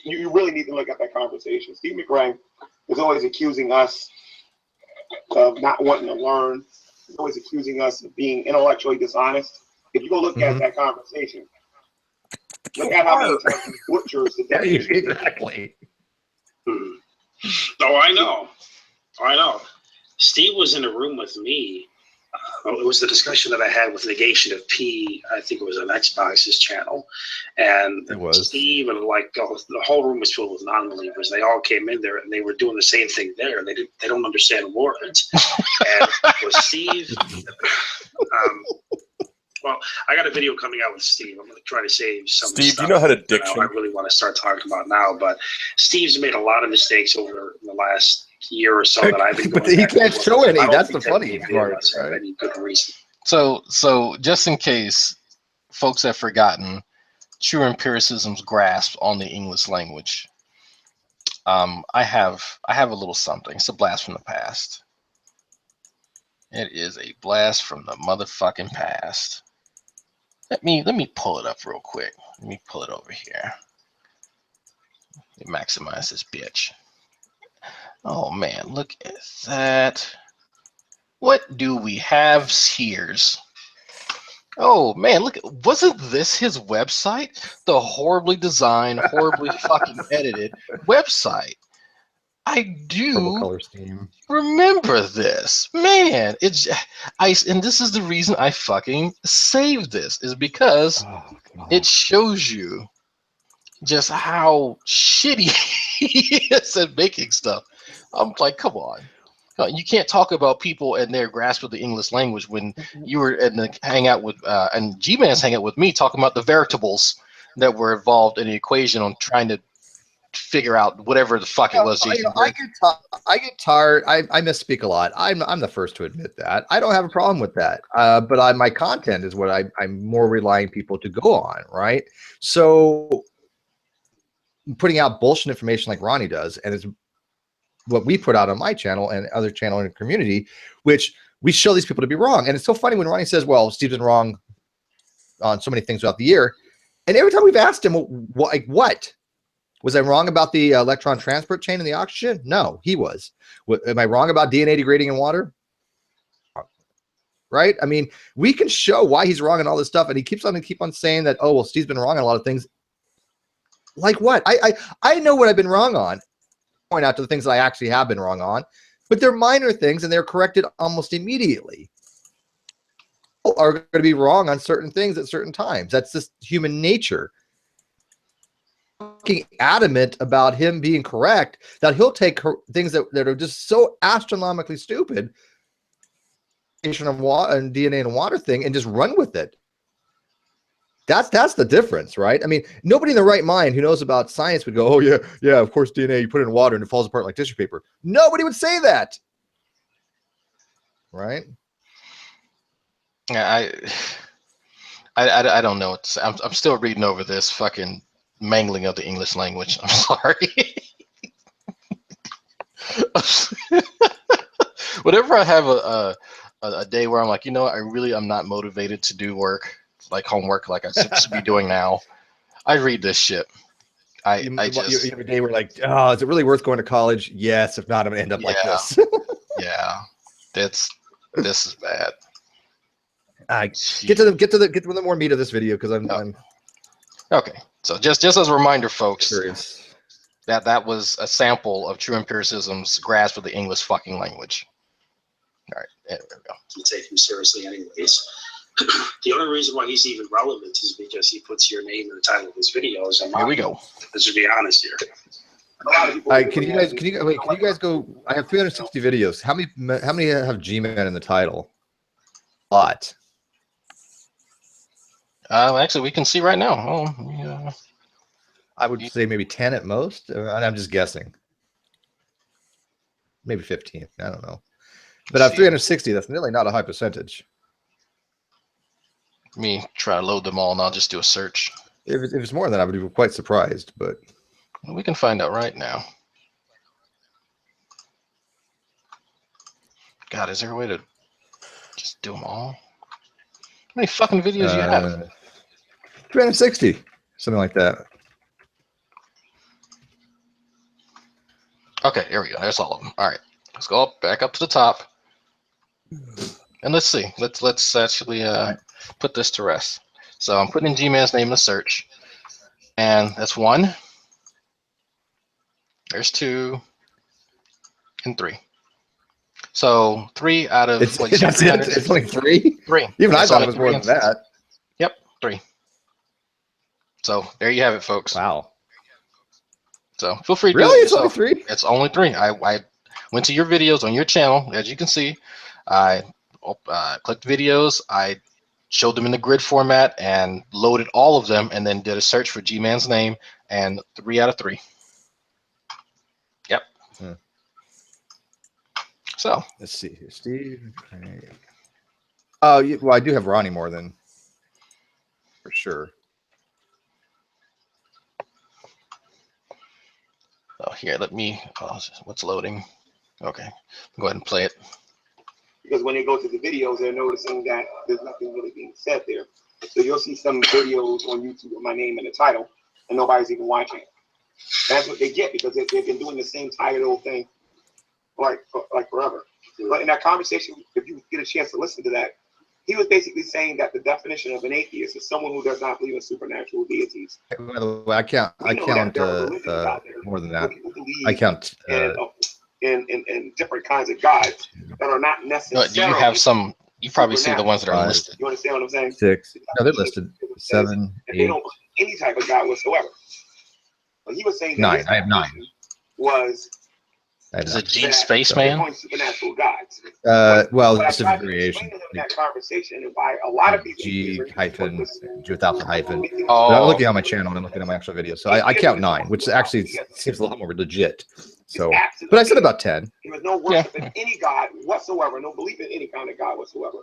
You really need to look at that conversation. Steve McRae is always accusing us of not wanting to learn. He's always accusing us of being intellectually dishonest. If you go look at that conversation, look at how many times he butchers the definition. Exactly. Oh, I know. Steve was in a room with me. It was the discussion that I had with Negation of P. I think it was on Xbox's channel, and it was Steve and the whole room was filled with non-believers. They all came in there and they were doing the same thing there. They don't understand words. And with Steve, well, I got a video coming out with Steve. I'm going to try to save some. Steve, stuff do you know how to diction? I really want to start talking about now, but Steve's made a lot of mistakes over the last year or so that I've been going But he back can't and show forth. any. I don't That's the think that funny any of part, us have right? any good reason. So just in case folks have forgotten, True Empiricism's grasp on the English language. I have a little something. It's a blast from the past. It is a blast from the motherfucking past. Let me pull it up real quick. Let me pull it over here. Let me maximize this bitch. Oh man, look at that. What do we have here? Oh man, look, wasn't this his website? The horribly designed, horribly fucking edited website. I Purple do color scheme. remember this. Man, and this is the reason I fucking saved this, is because Oh, God. it shows you just how shitty he is at making stuff. I'm like, come on. You can't talk about people and their grasp of the English language when you were in the hangout with and G-Man's hangout with me talking about the variables that were involved in the equation on trying to figure out whatever the fuck it was. Jason, I get tired. I misspeak a lot. I'm the first to admit that. I don't have a problem with that. But my content is what I'm more relying people to go on, right? So putting out bullshit information like Ronnie does, and it's what we put out on my channel and other channel in the community, which we show these people to be wrong. And it's so funny when Ronnie says, well, Steve's been wrong on so many things throughout the year. And every time we've asked him, what was I wrong about the electron transport chain and the oxygen? No, he was. Am I wrong about DNA degrading in water? Right? I mean, we can show why he's wrong on all this stuff, and he keep on saying that, oh, well, Steve's been wrong on a lot of things. Like what? I know what I've been wrong on. Point out to the things that I actually have been wrong on, but they're minor things and they're corrected almost immediately. People are going to be wrong on certain things at certain times. That's just human nature. Fucking adamant about him being correct that he'll take things that are just so astronomically stupid, of water and DNA and water thing, and just run with it. That's the difference, right? I mean, nobody in the right mind who knows about science would go, oh yeah, of course DNA, you put it in water and it falls apart like tissue paper. Nobody would say that, right? Yeah, I don't know. I'm still reading over this fucking mangling of the English language. I'm sorry. Whenever I have a day where I'm like, you know what, I'm not motivated to do work, like homework, like I should be doing now, I read this shit. You have a day where like, oh, is it really worth going to college? Yes. If not, I'm gonna end up like this. Yeah, this is bad. Get to the more meat of this video because I'm okay. So just as a reminder, folks, curious. that was a sample of True Empiricism's grasp of the English fucking language. All right, there we go. You take him seriously anyways. The only reason why he's even relevant is because he puts your name in the title of his videos. Here we go. Let's just be honest here. Can you guys go? I have 360 videos. How many have G-Man in the title? A lot. Actually, we can see right now. Oh, yeah. I would say maybe 10 at most. I'm just guessing. Maybe 15. I don't know. But at 360, that's nearly not a high percentage. Let me try to load them all, and I'll just do a search. If it's more than that, I would be quite surprised. But we can find out right now. God, is there a way to just do them all? How many fucking videos you have? 360, something like that. Okay, here we go. There's all of them. All right, let's go back up to the top, and let's see. Let's actually put this to rest. So I'm putting in G-Man's name in the search, and that's 1. There's 2, and 3. So 3 out of It's only 3. 3. Even I thought it was more than that. Yep, 3. So there you have it, folks. Wow. So feel free to really? do it It's only 3? It's only 3. I went to your videos on your channel, as you can see. I clicked videos. I showed them in the grid format and loaded all of them, and then did a search for G-Man's name, and 3 out of 3. Yep. So let's see here, Steve. Okay. Oh, well, I do have Ronnie more than for sure. oh, here, let me. What's loading? Okay, go ahead and play it. Because when they go to the videos, they're noticing that there's nothing really being said there. So you'll see some videos on YouTube with my name in the title, and nobody's even watching it. That's what they get because they've been doing the same title thing like forever. But in that conversation, if you get a chance to listen to that, he was basically saying that the definition of an atheist is someone who does not believe in supernatural deities. By the way, I count more than that. I count in different kinds of gods that are not necessarily. Do you have some? You probably see the ones that are listed. You understand what I'm saying? 6. No, they're listed. 7, 8. They don't believe any type of God whatsoever. But he was saying that 9. I have 9. Was is it Gene Spaceman? Supernatural gods. Well, it's a variation. That conversation and why a lot of these G hyphen G without the hyphen. Oh, But I'm looking at my channel and I'm looking at my actual video, so I count 9, which actually seems a little more legit. So, but I said about 10. There was no worship in any god whatsoever, no belief in any kind of god whatsoever.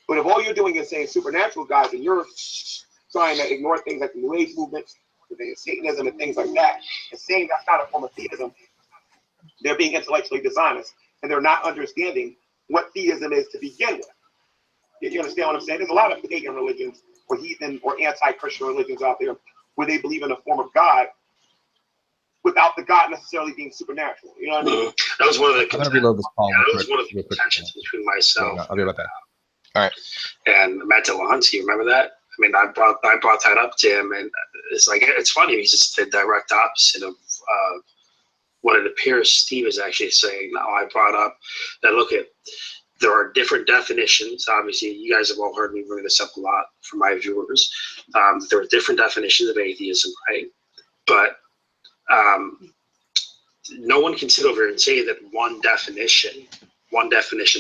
But if all you're doing is saying supernatural gods, and you're trying to ignore things like the New Age movement, Satanism, and things like that, and saying that's not a form of theism, they're being intellectually dishonest, and they're not understanding what theism is to begin with. You understand what I'm saying? There's a lot of pagan religions or heathen or anti-Christian religions out there where they believe in a form of God without the God necessarily being supernatural. You know what I mean? That was one of the. I'm gonna reload this call. That was one of the contentions between myself. I'll be right back. All right. And Matt DeLonte, you remember that? I mean, I brought that up to him, and it's like it's funny. He's just the direct opposite of what it appears Steve is actually saying. Now, I brought up that there are different definitions. Obviously, you guys have all heard me bring this up a lot for my viewers. There are different definitions of atheism, right? But no one can sit over here and say that one definition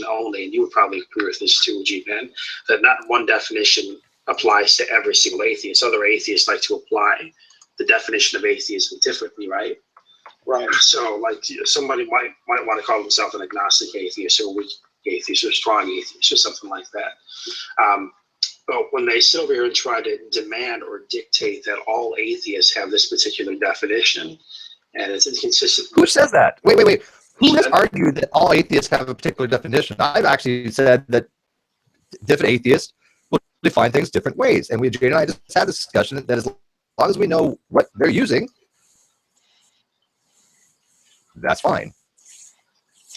only, and you would probably agree with this too, G-Man, that not one definition applies to every single atheist. Other atheists like to apply the definition of atheism differently, right? Right. So, like, somebody might want to call himself an agnostic atheist or a weak atheist or a strong atheist or something like that. But when they sit over here and try to demand or dictate that all atheists have this particular definition, and it's inconsistent. Who says that? Wait. Who has argued that all atheists have a particular definition? I've actually said that different atheists will define things different ways. And Jane and I just had this discussion that as long as we know what they're using, that's fine.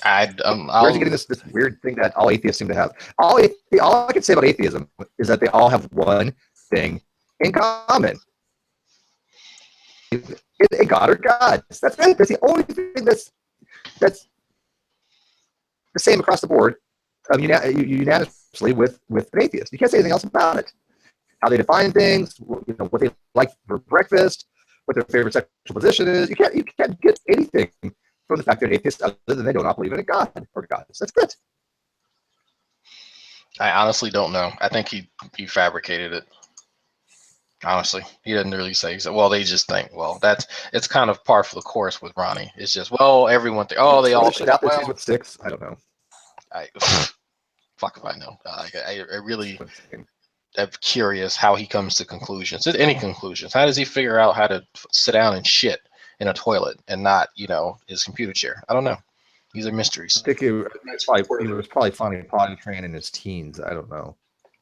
Where's he getting this weird thing that all atheists seem to have? All I can say about atheism is that they all have one thing in common. A god or gods. That's it. That's the only thing that's the same across the board, unanimously with an atheist. You can't say anything else about it. How they define things, what they like for breakfast, what their favorite sexual position is. You can't get anything from the fact that atheists other than they do not believe in a god or gods. That's it. I honestly don't know. I think he fabricated it. Honestly, he didn't really say. Well, they just think. Well, it's kind of par for the course with Ronnie. It's just everyone think. Oh, they all think. Out there with 6. I don't know. Fuck if I know. I really am curious how he comes to conclusions. Any conclusions? How does he figure out how to sit down and shit in a toilet and not, his computer chair? I don't know. These are mysteries. I think he was probably finding potty train in his teens. I don't know.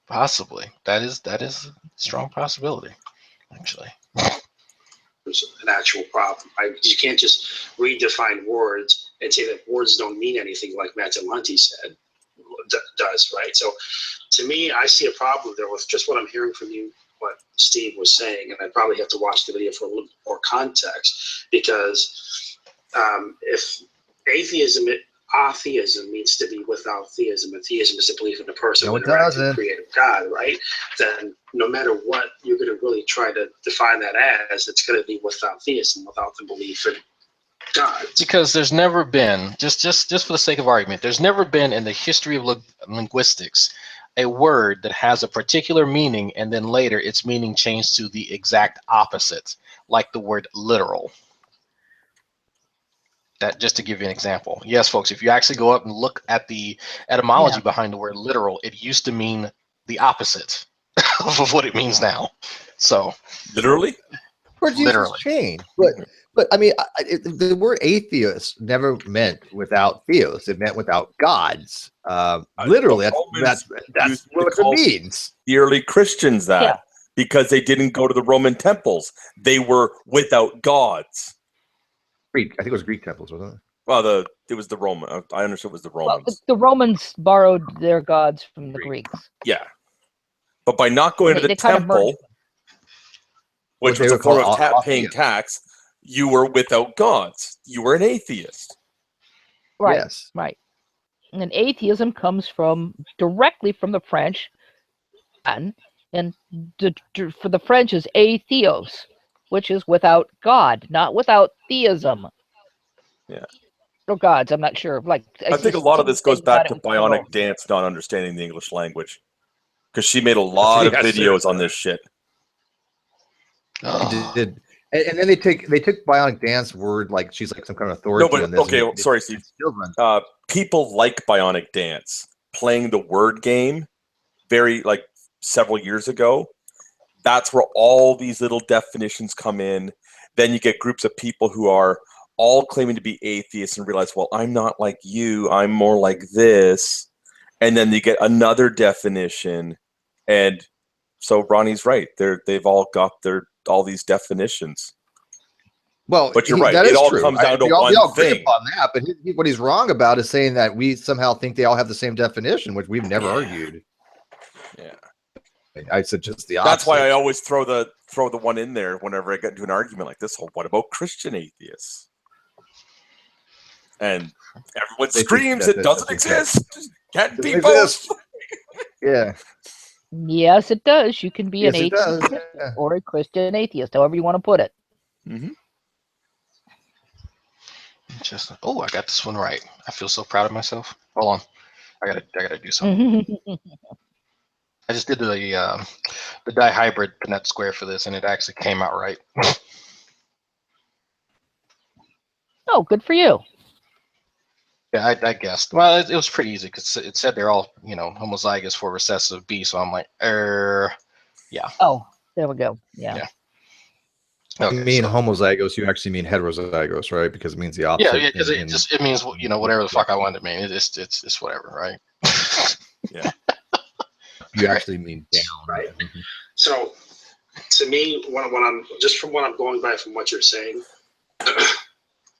Possibly. That is a strong possibility, actually. There's an actual problem. You can't just redefine words and say that words don't mean anything, like Matt DeLonte said does, right? So, to me, I see a problem there with just what I'm hearing from you, what Steve was saying, and I probably have to watch the video for a little more context, because if atheism means to be without theism, and theism is a belief in a person no, it doesn't. Creative God, right? Then no matter what you're going to really try to define that as, it's going to be without theism, without the belief in God. Because there's never been, just for the sake of argument, there's never been in the history of linguistics a word that has a particular meaning and then later its meaning changed to the exact opposite, like the word literal. That just to give you an example. Yes, folks, if you actually go up and look at the etymology behind the word literal, it used to mean the opposite of what it means now. So Literally? Words literally. change, but I mean, the word atheist never meant without theos. It meant without gods. Literally, that's what it means. The early Christians Yeah. because they didn't go to the Roman temples. They were without gods. Greek, I think it was Greek temples, wasn't it? Well, it was the Roman. I understood it was the Romans. Well, the Romans borrowed their gods from the Greeks. Yeah, but by not going to the They kind of temple, merged them. which was a form of paying tax, you were without gods. You were an atheist. Right. Yes. Right. And atheism comes directly from the French, and for the French is atheos, which is without God, not without theism. Yeah. Or gods, I'm not sure. Like I think a lot of this goes back to Bionic Dance not understanding the English language, because she made a lot of videos on this shit. Did. And then they took Bionic Dance word like she's like some kind of authority on this. Okay, sorry, Steve. People like Bionic Dance playing the word game several years ago. That's where all these little definitions come in. Then you get groups of people who are all claiming to be atheists and realize, well, I'm not like you, I'm more like this. And then you get another definition. And so Ronnie's right. They've all got all these definitions. Well, but you're right. It all comes down to one thing. On that, but what he's wrong about is saying that we somehow think they all have the same definition, which we've never argued. Yeah, I said just the opposite. That's why I always throw the one in there whenever I get into an argument like this. Well, what about Christian atheists? And everyone screams it doesn't exist. Can't be both. Yeah. Yes, it does. You can be an atheist or a Christian atheist, however you want to put it. Mm-hmm. I got this one right. I feel so proud of myself. Hold on, I gotta do something. I just did the dihybrid Punnett square for this, and it actually came out right. Oh, good for you. Yeah, I guessed. Well, it was pretty easy because it said they're all, homozygous for recessive B. So I'm like, yeah. Oh, there we go. Yeah. Okay, you mean homozygous, you actually mean heterozygous, right? Because it means the opposite. Yeah, because it means whatever the fuck I want to mean. It's whatever, right? Yeah. You actually mean down, right? So, to me, what I'm going by from what you're saying,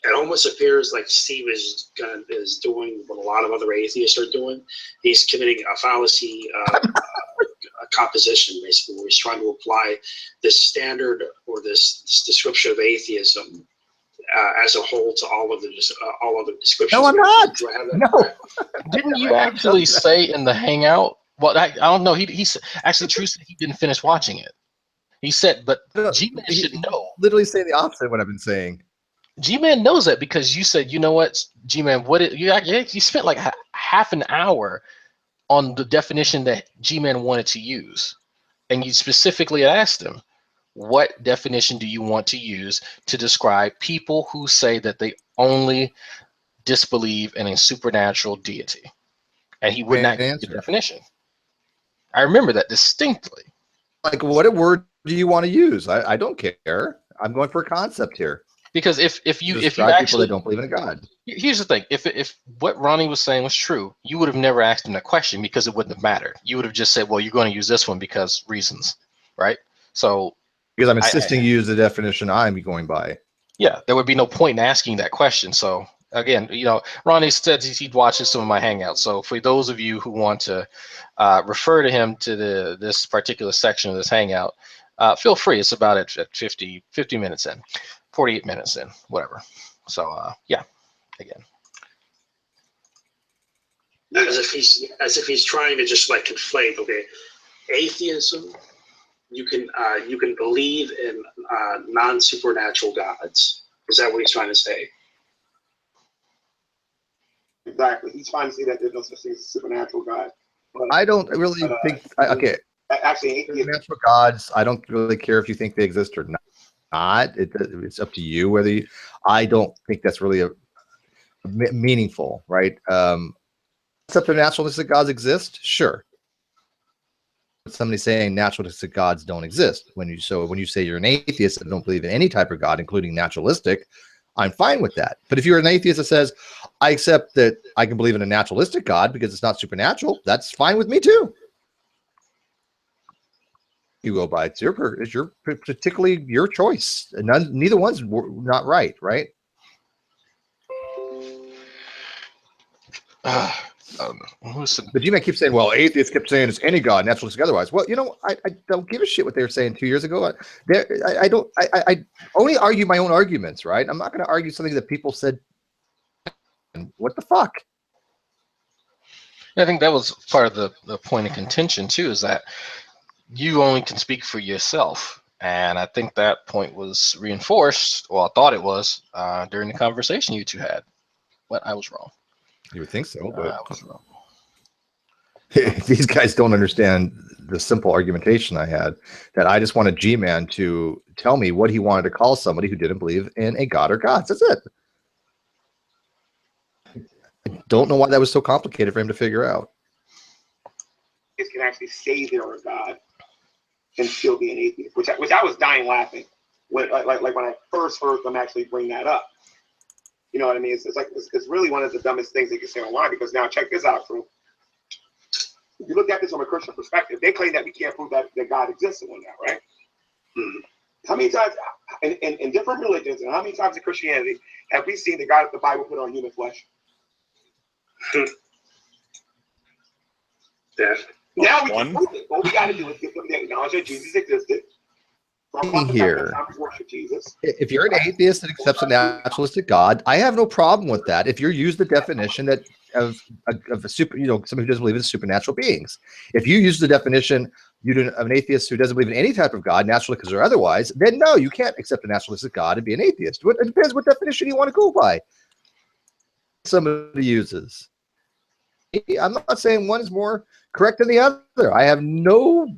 it almost appears like Steve is doing what a lot of other atheists are doing. He's committing a fallacy, a composition, basically, where he's trying to apply this standard or this description of atheism as a whole to all of the descriptions. No, I'm not. No. Didn't you actually say in the hangout? Well, I don't know. He actually True said he didn't finish watching it. He said, but G-Man should know. Literally say the opposite of what I've been saying. G-Man knows that because you said, you know what, G-Man, you spent like half an hour on the definition that G-Man wanted to use. And you specifically asked him, what definition do you want to use to describe people who say that they only disbelieve in a supernatural deity? And he would not give the definition. I remember that distinctly. Like, what word do you want to use? I don't care. I'm going for a concept here. Because if you actually actually people that don't believe in a God. Here's the thing: if what Ronnie was saying was true, you would have never asked him that question because it wouldn't have mattered. You would have just said, "Well, you're going to use this one because reasons," right? So because I'm insisting you use the definition I'm going by. Yeah, there would be no point in asking that question. So again, Ronnie said he watches some of my hangouts. So for those of you who want to refer to him to this particular section of this hangout, feel free. It's about at 50 minutes in. 48 minutes in, whatever. So yeah, again. As if he's trying to just like conflate, okay, atheism, you can believe in non-supernatural gods. Is that what he's trying to say? Exactly. He's trying to say that there's no such thing as a supernatural God. But, I don't really think okay. Actually, supernatural gods, I don't really care if you think they exist or not. It's up to you whether I don't think that's really meaningful, right? Except the naturalistic gods exist, sure. Somebody saying naturalistic gods don't exist. When you say you're an atheist and don't believe in any type of god, including naturalistic, I'm fine with that. But if you're an atheist that says, I accept that I can believe in a naturalistic god because it's not supernatural, that's fine with me too. You go by, it's your particularly your choice. And neither one's not right, right? But you may keep saying, well, atheists kept saying it's any god, naturalistic otherwise. Well, I don't give a shit what they were saying 2 years ago. I only argue my own arguments, right? I'm not going to argue something that people said. What the fuck? I think that was part of the point of contention too, is that you only can speak for yourself. And I think that point was reinforced, well, I thought it was, during the conversation you two had. But I was wrong. You would think so, but I was wrong. These guys don't understand the simple argumentation I had, that I just wanted G-Man to tell me what he wanted to call somebody who didn't believe in a god or gods. That's it. I don't know why that was so complicated for him to figure out. It can actually say they're a god and still be an atheist, which I was dying laughing when like when I first heard them actually bring that up. You know what I mean? It's really one of the dumbest things they can say online, because now check this out, crew. If you look at this from a Christian perspective, they claim that we can't prove that God exists in one now, right? How many times in different religions and how many times in Christianity have we seen the God of the Bible put on human flesh? Now we can prove it. All we got to do is get them to acknowledge that Jesus existed. Here, if you're an atheist that accepts a naturalistic God, I have no problem with that. If you use the definition that of a super, somebody who doesn't believe in supernatural beings, if you use the definition of an atheist who doesn't believe in any type of God, naturalistic or otherwise, then no, you can't accept a naturalistic God and be an atheist. It depends what definition you want to go by. Somebody uses. I'm not saying one is more correct than the other. I have no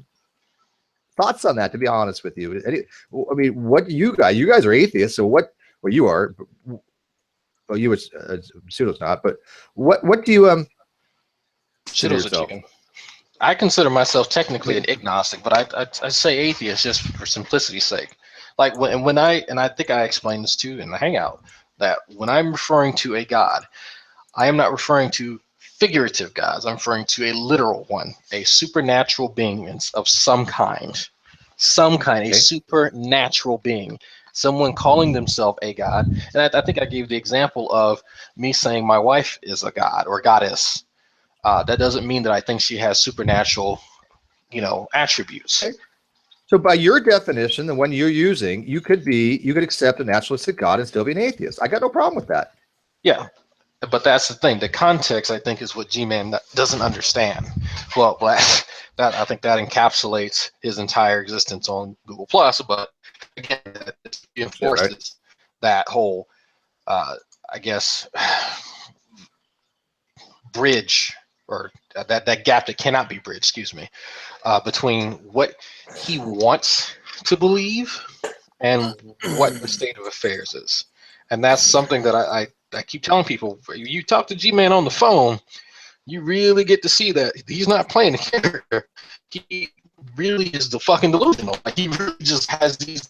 thoughts on that, to be honest with you. I mean, what do you guys are atheists, so what? Well, you are. Well, you was Pseudo's not, but what do you Pseudo's a chicken. I consider myself technically an agnostic, but I say atheist just for simplicity's sake. Like when I think I explained this too in the hangout, that when I'm referring to a god, I am not referring to figurative gods. I'm referring to a literal one, a supernatural being of some kind, a supernatural being, someone calling themselves a god. And I think I gave the example of me saying my wife is a god or goddess. That doesn't mean that I think she has supernatural, attributes. Okay. So by your definition, the one you're using, you could accept a naturalistic God and still be an atheist. I got no problem with that. Yeah. But that's the thing. The context, I think, is what G-Man doesn't understand. Well, that I think that encapsulates his entire existence on Google Plus. But again, it reinforces that whole, I guess, bridge, or that gap that cannot be bridged. Excuse me, between what he wants to believe and what the state of affairs is, and that's something that I keep telling people. You talk to G-Man on the phone, you really get to see that he's not playing a character. He really is the fucking delusional. Like, he really just has these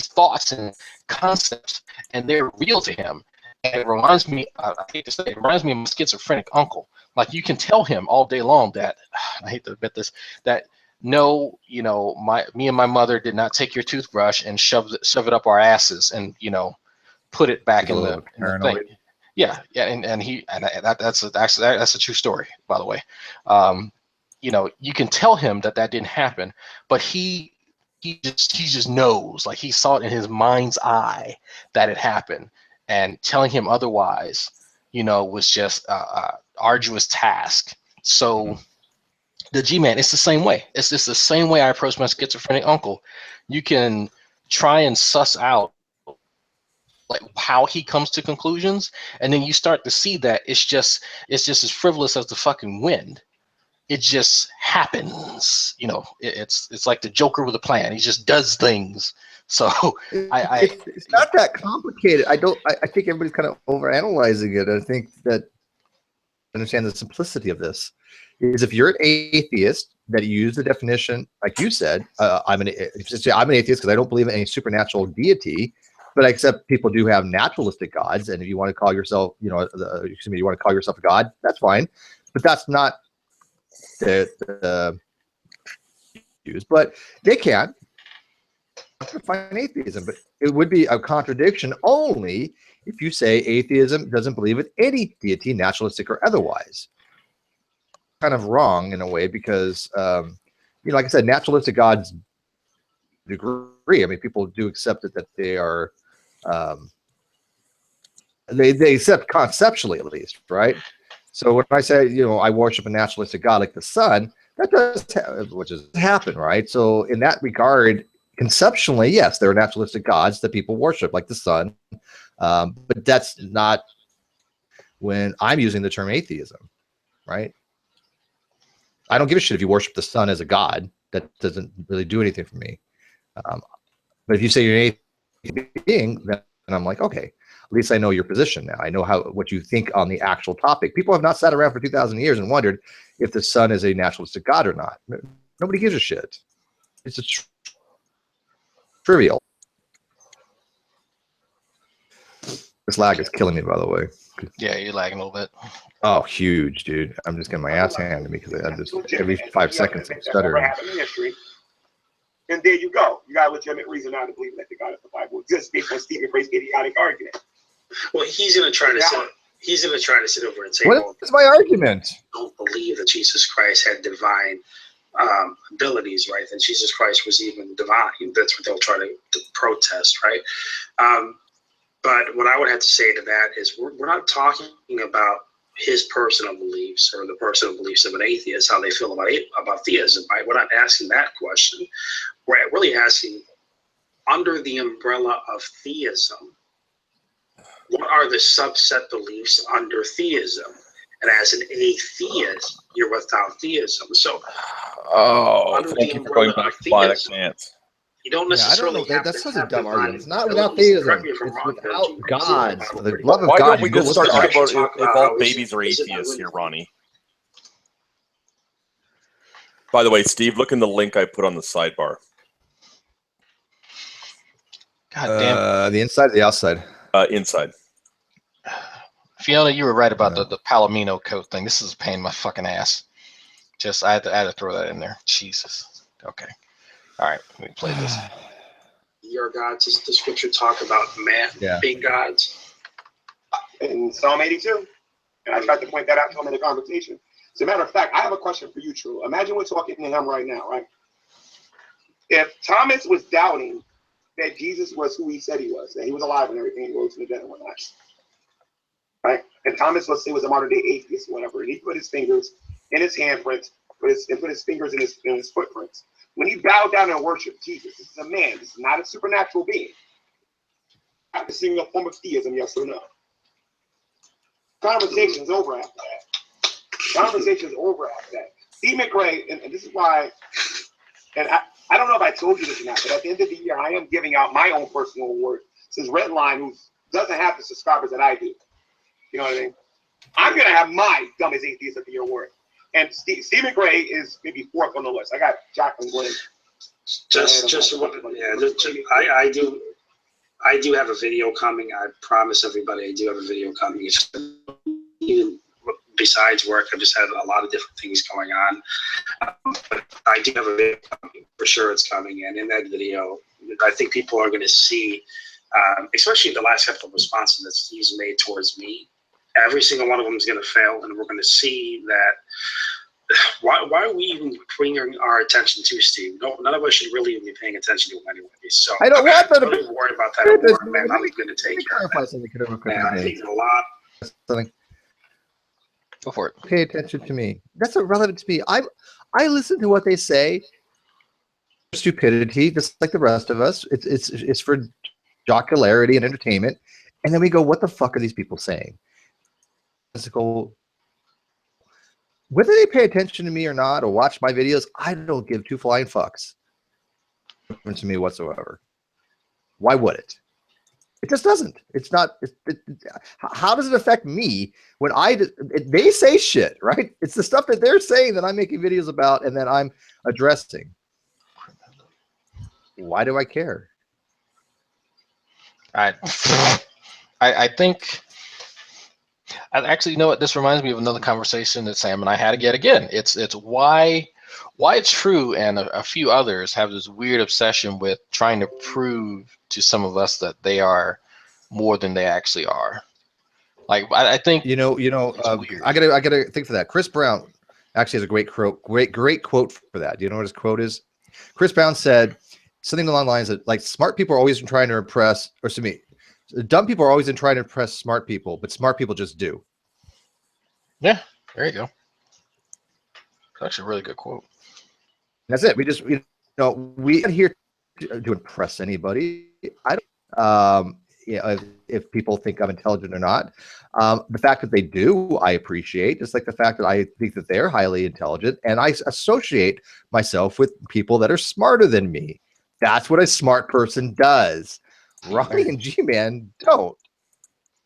thoughts and concepts, and they're real to him. And it reminds me, I hate to say it reminds me of my schizophrenic uncle. Like, you can tell him all day long that, I hate to admit this, that no, me and my mother did not take your toothbrush and shove it up our asses and, put it back in the thing. Yeah, and that's a true story, by the way. You can tell him that didn't happen, but he just knows, like, he saw it in his mind's eye that it happened, and telling him otherwise, was just a arduous task. So the G-Man, it's the same way. It's just the same way I approach my schizophrenic uncle. You can try and suss out like how he comes to conclusions, and then you start to see that it's just as frivolous as the fucking wind. It just happens. You know, it's like the Joker with a plan. He just does things. So it's not that complicated. I think everybody's kind of overanalyzing it. I think that understand the simplicity of this is if you're an atheist that you use the definition, like you said, I'm an atheist because I don't believe in any supernatural deity, but I accept people do have naturalistic gods. And if you want to call yourself, you want to call yourself a god, that's fine. But that's not the use. But they can define atheism, but it would be a contradiction only if you say atheism doesn't believe in any deity, naturalistic or otherwise. Kind of wrong in a way because, like I said, naturalistic gods degree. I mean, people do accept it that they are, they accept conceptually at least, right? So when I say, I worship a naturalistic god like the sun, that does, which has happened, right? So in that regard, conceptually, yes, there are naturalistic gods that people worship like the sun. But that's not when I'm using the term atheism, right? I don't give a shit if you worship the sun as a god. That doesn't really do anything for me. But if you say you're an atheist being, then I'm like, okay, at least I know your position now. I know what you think on the actual topic. People have not sat around for 2,000 years and wondered if the sun is a naturalistic god or not. Nobody gives a shit. It's a trivial. This lag is killing me, by the way. Yeah, you're lagging a little bit. Oh, huge, dude. I'm just getting my ass handed to me because I just every 5 seconds I'm stuttering. And there you go. You got a legitimate reason not to believe that the God of the Bible exists based on Stephen Gray's idiotic argument. Well, he's gonna try to sit over and say, "What is my argument? Don't believe that Jesus Christ had divine abilities, right? That Jesus Christ was even divine. That's what they'll try to protest, right? But what I would have to say to that is we're not talking about his personal beliefs or the personal beliefs of an atheist, how they feel about theism, right? We're not asking that question. We're really asking, under the umbrella of theism, what are the subset beliefs under theism? And as an atheist, you're without theism. So, thank you for going back to Planet Chance. You don't necessarily have that's to such a dumb divine argument. It's not without theism. It's without gods. For the love of Why God, don't we just start talking about if all babies are atheists here, Ronnie? By the way, Steve, look in the link I put on the sidebar. God damn. The inside or the outside? Inside. Fiona, you were right about the Palomino coat thing. This is a pain in my fucking ass. I had to throw that in there. Jesus. Okay. All right, let me play this. Your gods, does the scripture talk about being gods? In Psalm 82. And I tried to point that out to him in the conversation. As a matter of fact, I have a question for you, True. Imagine we're talking to him right now, right? If Thomas was doubting that Jesus was who he said he was, that he was alive and everything, he rose from the dead and whatnot, right? And Thomas, let's say, was a modern day atheist or whatever, and he put his fingers in his handprints, put his fingers in his footprints. When he bowed down and worshiped Jesus, this is a man, this is not a supernatural being. After seeing a form of theism, yes or no? Conversation's over after that. Conversation's over after that. Steve McRae, and this is why, and I don't know if I told you this or not, but at the end of the year, I am giving out my own personal award. This is Redline, who doesn't have the subscribers that I do. You know what I mean? I'm going to have my Dumbest Atheist of the Year award. And Steve McRae is maybe fourth on the list. I got Jacqueline Glenn. I do have a video coming. I promise everybody I do have a video coming. Even besides work, I've just had a lot of different things going on. But I do have a video coming. For sure it's coming. And in that video, I think people are going to see, especially the last couple of responses that Steve's made towards me, every single one of them is going to fail. And we're going to see that why are we even bringing our attention to Steve? No, none of us should really even be paying attention to him anyway. So I don't want that. Don't even worry about that award, man. I'm going to take care of that. Man, I think a lot. Go for it. Pay attention to me. That's irrelevant to me. I listen to what they say. Stupidity, just like the rest of us. It's for jocularity and entertainment. And then we go, what the fuck are these people saying? Physical. whether they pay attention to me or not, or watch my videos, I don't give two flying fucks to me whatsoever. Why would it? It just doesn't. It's not. How does it affect me when they say shit, right? It's the stuff that they're saying that I'm making videos about and that I'm addressing. Why do I care? I think. Actually, you know what? This reminds me of another conversation that Sam and I had yet again. It's why it's true, and a few others have this weird obsession with trying to prove to some of us that they are more than they actually are. Like I think I gotta think for that. Chris Brown actually has a great quote for that. Do you know what his quote is? Chris Brown said something along the lines of like, smart people are always trying to impress, or to me, dumb people are always trying to impress smart people, but smart people just do. Yeah, there you go. It's actually a really good quote. That's it. We're not here to impress anybody. I don't. If people think I'm intelligent or not. The fact that they do, I appreciate. Just like the fact that I think that they're highly intelligent, and I associate myself with people that are smarter than me. That's what a smart person does. Ronnie and G-Man don't.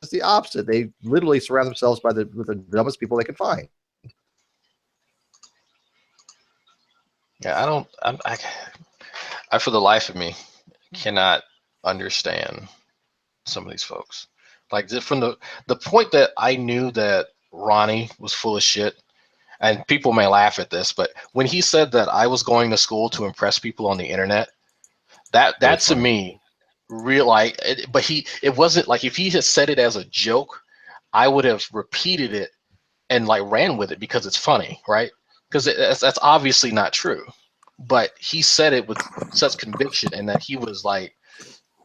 It's the opposite. They literally surround themselves with the dumbest people they can find. Yeah, I for the life of me cannot understand some of these folks. Like from the point that I knew that Ronnie was full of shit, and people may laugh at this, but when he said that I was going to school to impress people on the internet, that to me, but it wasn't like, if he had said it as a joke, I would have repeated it and like ran with it because it's funny, right? Because that's obviously not true. But he said it with such conviction, and that he was like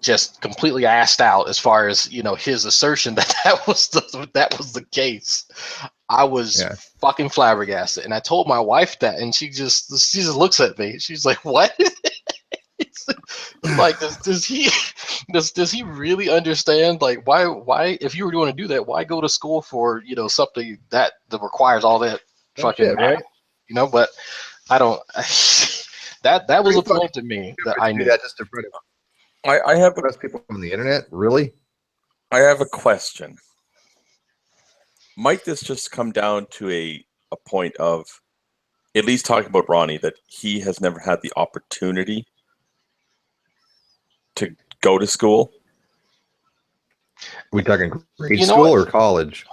just completely assed out as far as his assertion that was the case. I was fucking flabbergasted, and I told my wife that, and she just looks at me. She's like, "What?" Like, does he really understand? Like, why if you were going to do that, why go to school for something that requires all that fucking shit, right? But I don't. That was a point to me that I knew. That just to I have impress people on the internet. Really? I have a question. Might this just come down to a point of, at least talking about Ronnie, that he has never had the opportunity to go to school? Are we talking grade school or college?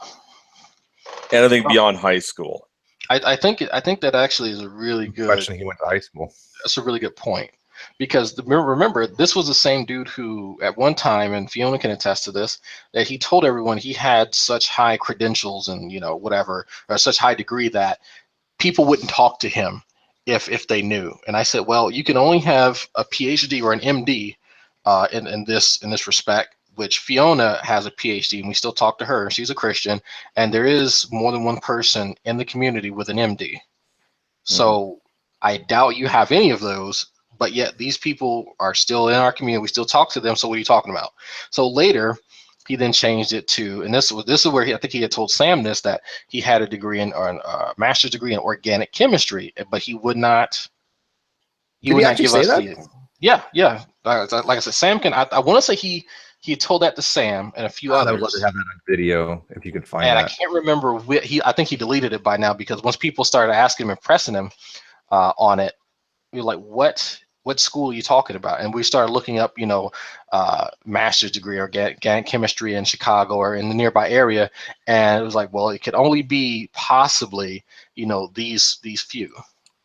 Anything beyond high school. I think that actually is a really good question. He went to high school. That's a really good point, because remember, this was the same dude who at one time, and Fiona can attest to this, that he told everyone he had such high credentials and whatever, or such high degree that people wouldn't talk to him if they knew. And I said, well, you can only have a PhD or an MD in this respect, which Fiona has a PhD, and we still talk to her. She's a Christian, and there is more than one person in the community with an MD. So I doubt you have any of those, but yet these people are still in our community. We still talk to them. So what are you talking about? So later, he then changed it to, and this is where I think he had told Sam this, that he had a degree or a master's degree in organic chemistry, but he would not. Did he actually say that? Yeah. Like I said, Sam can. I want to say he told that to Sam and a few others. I would love to have that on video if you can find and that. I can't remember. I think he deleted it by now, because once people started asking him and pressing him on it, we were like, what school are you talking about? And we started looking up, master's degree organic chemistry in Chicago or in the nearby area, and it was like, well, it could only be possibly, these few.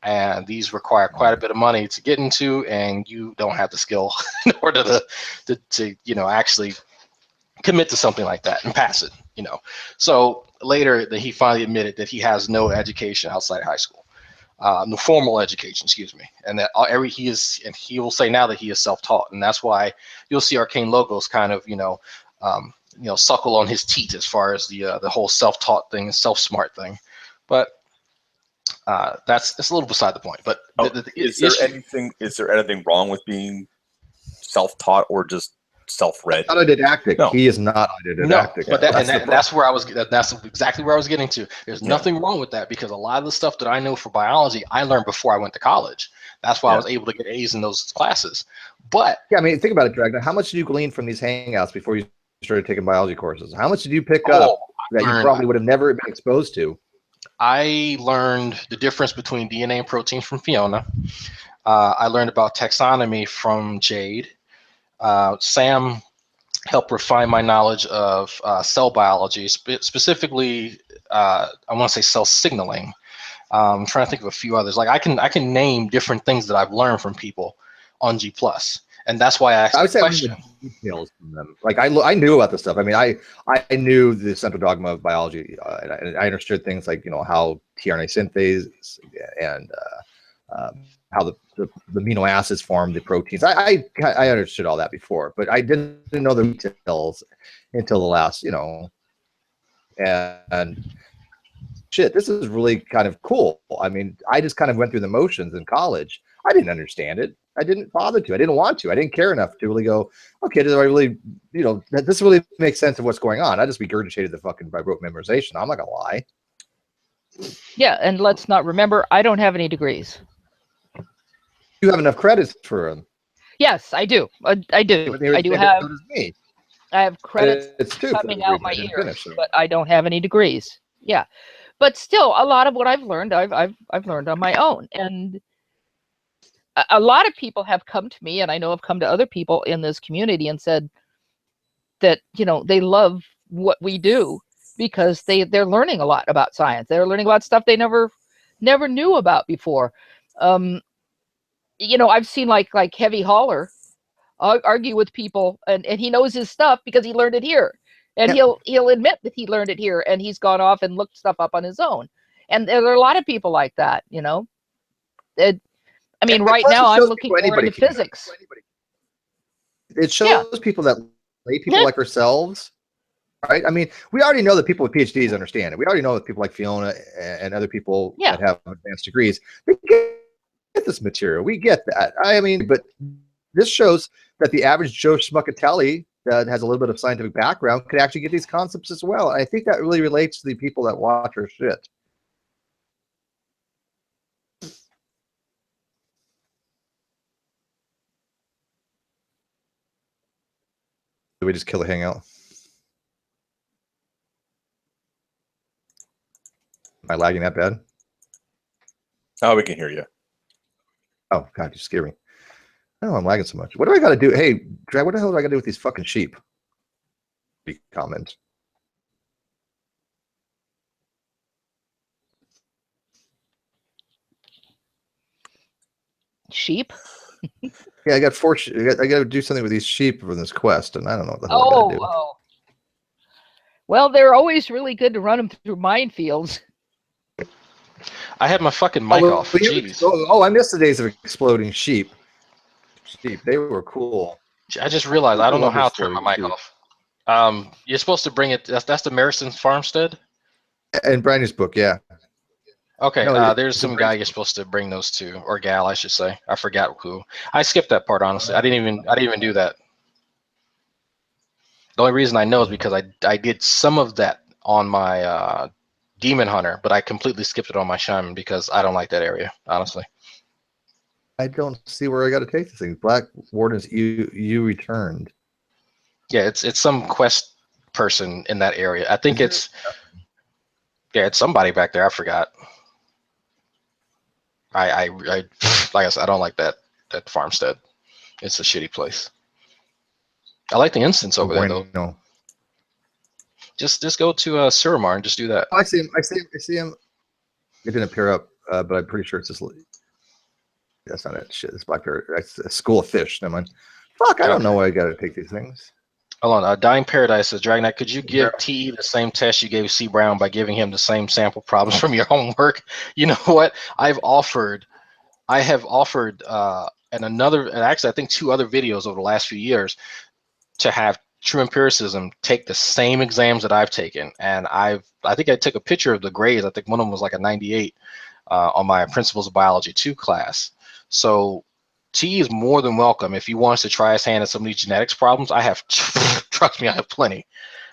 And these require quite a bit of money to get into, and you don't have the skill in order to actually commit to something like that and pass it. So later, that he finally admitted that he has no education outside high school, no formal education, excuse me, and that he will say now that he is self-taught, and that's why you'll see Arcane Logos kind of suckle on his teeth as far as the whole self-taught thing, self-smart thing, but. It's a little beside the point, but is there anything wrong with being self-taught, or just self-read. Autodidactic. No. He is not No, autodidactic. but that's where I was. That's exactly where I was getting to. There's Yeah. nothing wrong with that because a lot of the stuff that I know for biology, I learned before I went to college. That's why I Yeah. was able to get A's in those classes. But Yeah, I mean, think about it, Dragna. How much did you glean from these hangouts before you started taking biology courses? How much did you pick up that you probably would have never been exposed to? I learned the difference between DNA and proteins from Fiona. I learned about taxonomy from Jade. Sam helped refine my knowledge of cell biology, specifically, I want to say cell signaling. I'm trying to think of a few others. Like I can name different things that I've learned from people on G+. And that's why I asked would the say question. The details from them. Like I knew about this stuff. I mean, I knew the central dogma of biology, and I understood things like how tRNA synthase and how the amino acids form the proteins. I understood all that before, but I didn't know the details until the last, and shit, this is really kind of cool. I mean, I just kind of went through the motions in college. I didn't understand it. I didn't bother to. I didn't want to. I didn't care enough to really go, okay, do I really, this really makes sense of what's going on? I just regurgitated the fucking by rote memorization. I'm not going to lie. Yeah, and let's not remember, I don't have any degrees. You have enough credits for them. Yes, I do. I do. I do have. So does me. I have credits It's too coming out my ear, finish, so. but I don't have any degrees. Yeah, but still, a lot of what I've learned, I've learned on my own, and a lot of people have come to me, and I know have come to other people in this community and said that they love what we do because they're learning a lot about science. They're learning about stuff they never knew about before. I've seen like Heavy Hauler argue with people, and he knows his stuff because he learned it here, and Yep. he'll admit that he learned it here, and he's gone off and looked stuff up on his own. And there are a lot of people like that. I mean, right now I'm looking more into physics. It shows people that lay people like ourselves, right? I mean, we already know that people with PhDs understand it. We already know that people like Fiona and other people that have advanced degrees, they get this material. We get that. I mean, but this shows that the average Joe Schmuckatelli that has a little bit of scientific background could actually get these concepts as well. And I think that really relates to the people that watch our shit. Did we just kill the hangout? Am I lagging that bad? Oh, we can hear you. Oh, God, you scare me. Oh, I'm lagging so much. What do I got to do? Hey, Drag, what the hell do I got to do with these fucking sheep? Comment. Sheep? Yeah, I got 4. I got to do something with these sheep for this quest, and I don't know what the hell I got to do. Oh. Well, they're always really good to run them through minefields. I had my fucking mic off. Jeez. I missed the days of exploding sheep. They were cool. I just realized I don't know how to turn my mic off. You're supposed to bring it. That's the Marison's farmstead. And Brandy's book, yeah. Okay, there's some guy you're supposed to bring those to, or gal, I should say. I forgot who. I skipped that part, honestly. I didn't even do that. The only reason I know is because I did some of that on my Demon Hunter, but I completely skipped it on my Shaman because I don't like that area, honestly. I don't see where I got to take this thing. Black Wardens, you returned. Yeah, it's some quest person in that area. I think it's somebody back there. I forgot. I like I said, I don't like that farmstead. It's a shitty place. I like the instance over there though. No. Just go to Suramar and just do that. Oh, I see him. I see him. It didn't appear up, but I'm pretty sure it's just. That's not it. Shit, it's Black Bear. It's a school of fish. Never mind. Fuck, I don't know why I got to take these things. Hold on. Dying Paradise says, Dragonknight, could you give TE the same test you gave C. Brown by giving him the same sample problems from your homework? You know what? I have offered, and actually I think 2 other videos over the last few years to have True Empiricism take the same exams that I've taken. And I think I took a picture of the grades. I think one of them was like a 98 on my Principles of Biology 2 class. So T is more than welcome if he wants to try his hand at some of these genetics problems. I have, trust me, I have plenty.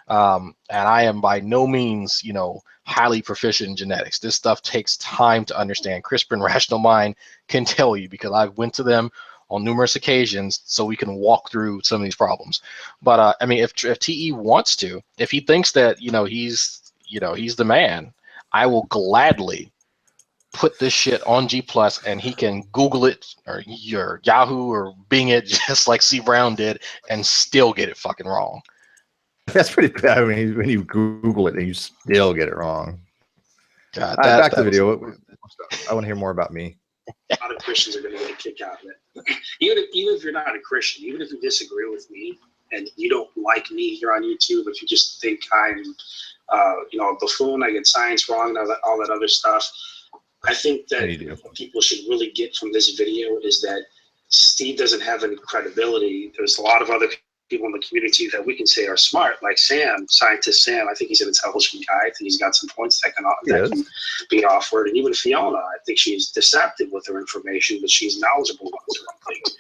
And I am by no means, you know, highly proficient in genetics. This stuff takes time to understand. CRISPR and Rational Mind can tell you, because I went to them on numerous occasions so we can walk through some of these problems. But I mean, if TE wants to, if he thinks that, he's the man, I will gladly put this shit on G Plus, and he can Google it or Yahoo or Bing it just like C Brown did, and still get it fucking wrong. That's pretty bad when you Google it and you still get it wrong. God, back to the video. I want to hear more about me. A lot of Christians are going to get a kick out of it. Even if you're not a Christian, even if you disagree with me and you don't like me here on YouTube, if you just think I'm, a buffoon, I get science wrong, and all that other stuff, I think that what people should really get from this video is that Steve doesn't have any credibility. There's a lot of other people in the community that we can say are smart, like Sam, scientist Sam. I think he's an intelligent guy. I think he's got some points that can be offered. And even Fiona, I think she's deceptive with her information, but she's knowledgeable about certain things.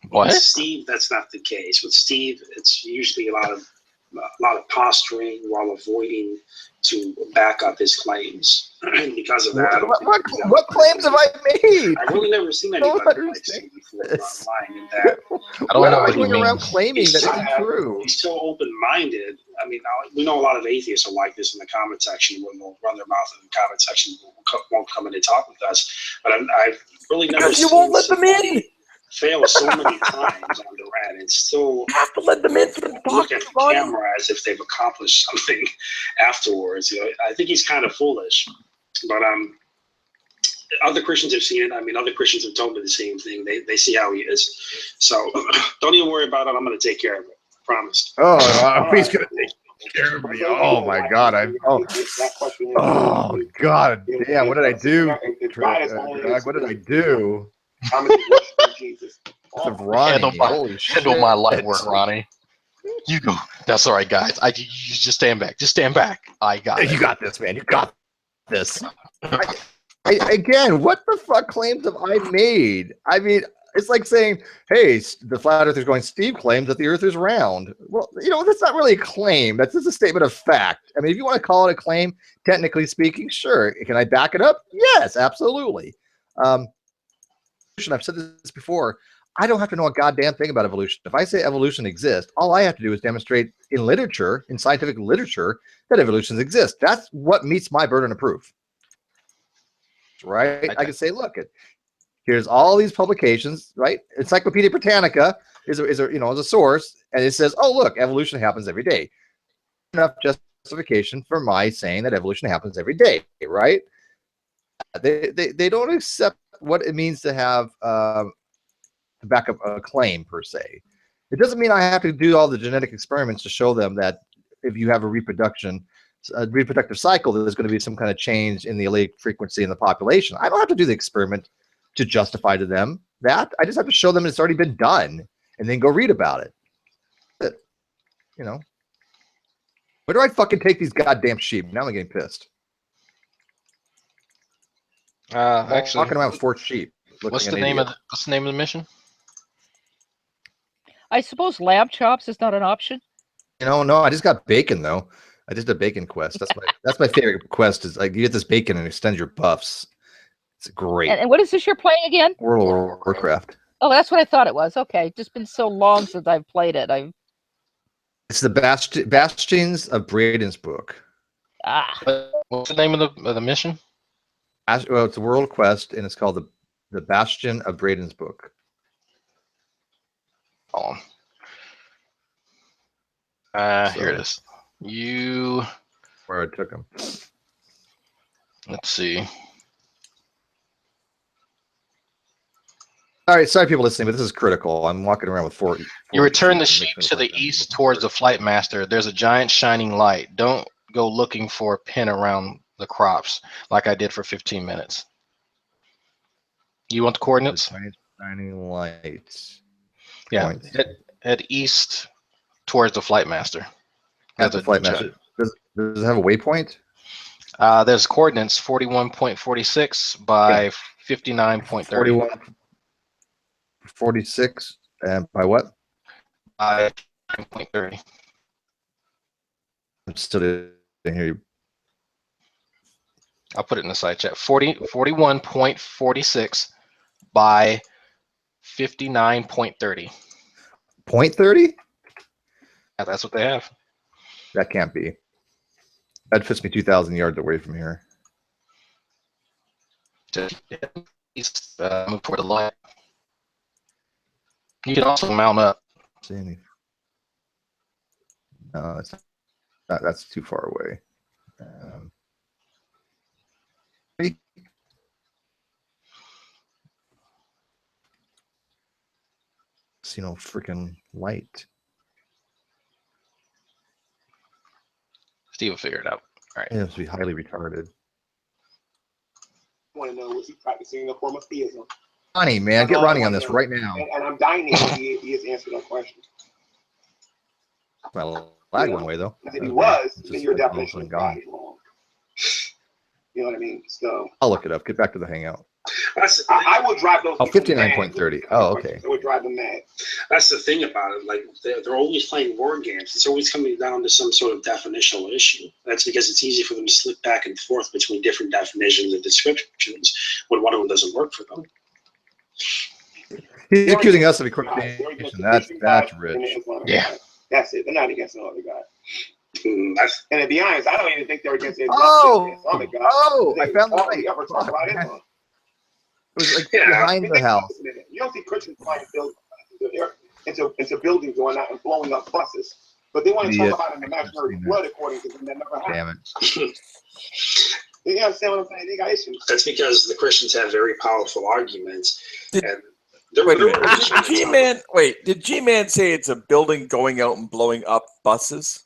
What? With Steve, that's not the case. With Steve, it's usually a lot of posturing while avoiding to back up his claims. Because of that, what claims have I made? I've really never seen anybody like Steve before lying in that. I don't know what going you around mean. claiming that it's true. He's so open-minded. I mean, we know a lot of atheists are like this in the comment section when they'll run their mouth in the comment section, won't come in and talk with us. But I've really never seen you won't let them in. Fail so many times on Durant and still You have to let them in for the look at the camera as if they've accomplished something afterwards. I think he's kind of foolish. But other Christians have seen it. I mean, other Christians have told me the same thing. They see how he is. So don't even worry about it. I'm going to take care of it. I promise. Oh, he's going to take care of me. Oh my God! Oh God! Damn! What did I do? What did I do? Ronnie, Handle my light work, Ronnie. You go. That's all right, guys. You just stand back. Just stand back. I got it. You got this, man. You got this. Again, what the fuck claims have I made? I mean, it's like saying, hey, the flat earther's going, Steve claims that the earth is round. Well, that's not really a claim. That's just a statement of fact. I mean, if you want to call it a claim, technically speaking, sure. Can I back it up? Yes, absolutely. I've said this before. I don't have to know a goddamn thing about evolution. If I say evolution exists, all I have to do is demonstrate in literature, in scientific literature, that evolutions exist. That's what meets my burden of proof. Right? I can say, look, here's all these publications, right? Encyclopedia Britannica is a source, and it says, oh, look, evolution happens every day. Enough justification for my saying that evolution happens every day, right? They don't accept what it means to have to back up a claim per se. It doesn't mean I have to do all the genetic experiments to show them that if you have a reproductive cycle, there's going to be some kind of change in the allelic frequency in the population. I don't have to do the experiment to justify to them that. I just have to show them it's already been done and then go read about it. Where do I fucking take these goddamn sheep? Now I'm getting pissed. Actually, walking around with 4 sheep. What's the name of the mission? I suppose lamb chops is not an option. No, I just got bacon though. I just did a bacon quest. That's my favorite quest. Is like you get this bacon and extend your buffs. It's great. And what is this you're playing again? World of Warcraft. Oh, that's what I thought it was. Okay, just been so long since I've played it. It's the Bastions of Braden's book. What's the name of the mission? Well, it's a world quest, and it's called the Bastion of Braden's book. Oh. Here it is. Where I took him. Let's see. All right, sorry people listening, but this is critical. I'm walking around with 4. You return the sheep to the east towards the flight master. There's a giant shining light. Don't go looking for a pin around the crops like I did for 15 minutes. You want the coordinates? Shining lights. Yeah, head east towards the flight master. At the flight master. Does it have a waypoint? There's coordinates 41.46 by 59.30. 46, and by what? By 9.30. I still didn't hear you. I'll put it in the side chat. 41.46 by 59.30. 0.30? Yeah, that's what they have. That can't be. That fits me 2,000 yards away from here. Just move toward the light. You can also mount up. See any? No, it's not, that's too far away. See no freaking light. Steve will figure it out. All right. It must be highly retarded. I want to know, was he practicing a form of theism? Ronnie, man, get Ronnie on this right now. And I'm dying to hear he has answered that question. My lag went away though. If he was, It's then just your like all of a definition sudden of gone. God is wrong. You know what I mean? So I'll look it up. Get back to the hangout. I would drive those. Oh, people 59.30. mad. Oh, okay. I would drive them mad. That's the thing about it. Like they're always playing war games. It's always coming down to some sort of definitional issue. That's because it's easy for them to slip back and forth between different definitions and descriptions when one of them doesn't work for them. He's accusing us of equivocation. That's rich. Yeah. That's it. They're not against no other God. And to be honest, I don't even think they're against the Islamic God. I found the hardly light. ever talk about Islam. It was like Yeah. behind the house. You don't see Christians trying to build into buildings going out and blowing up buses, but they want to talk about an imaginary flood according to them that never happened. Damn it. You understand what I'm saying? They got issues. That's because the Christians have very powerful arguments. Did- And Wait a minute. Did G-Man say it's a building going out and blowing up buses?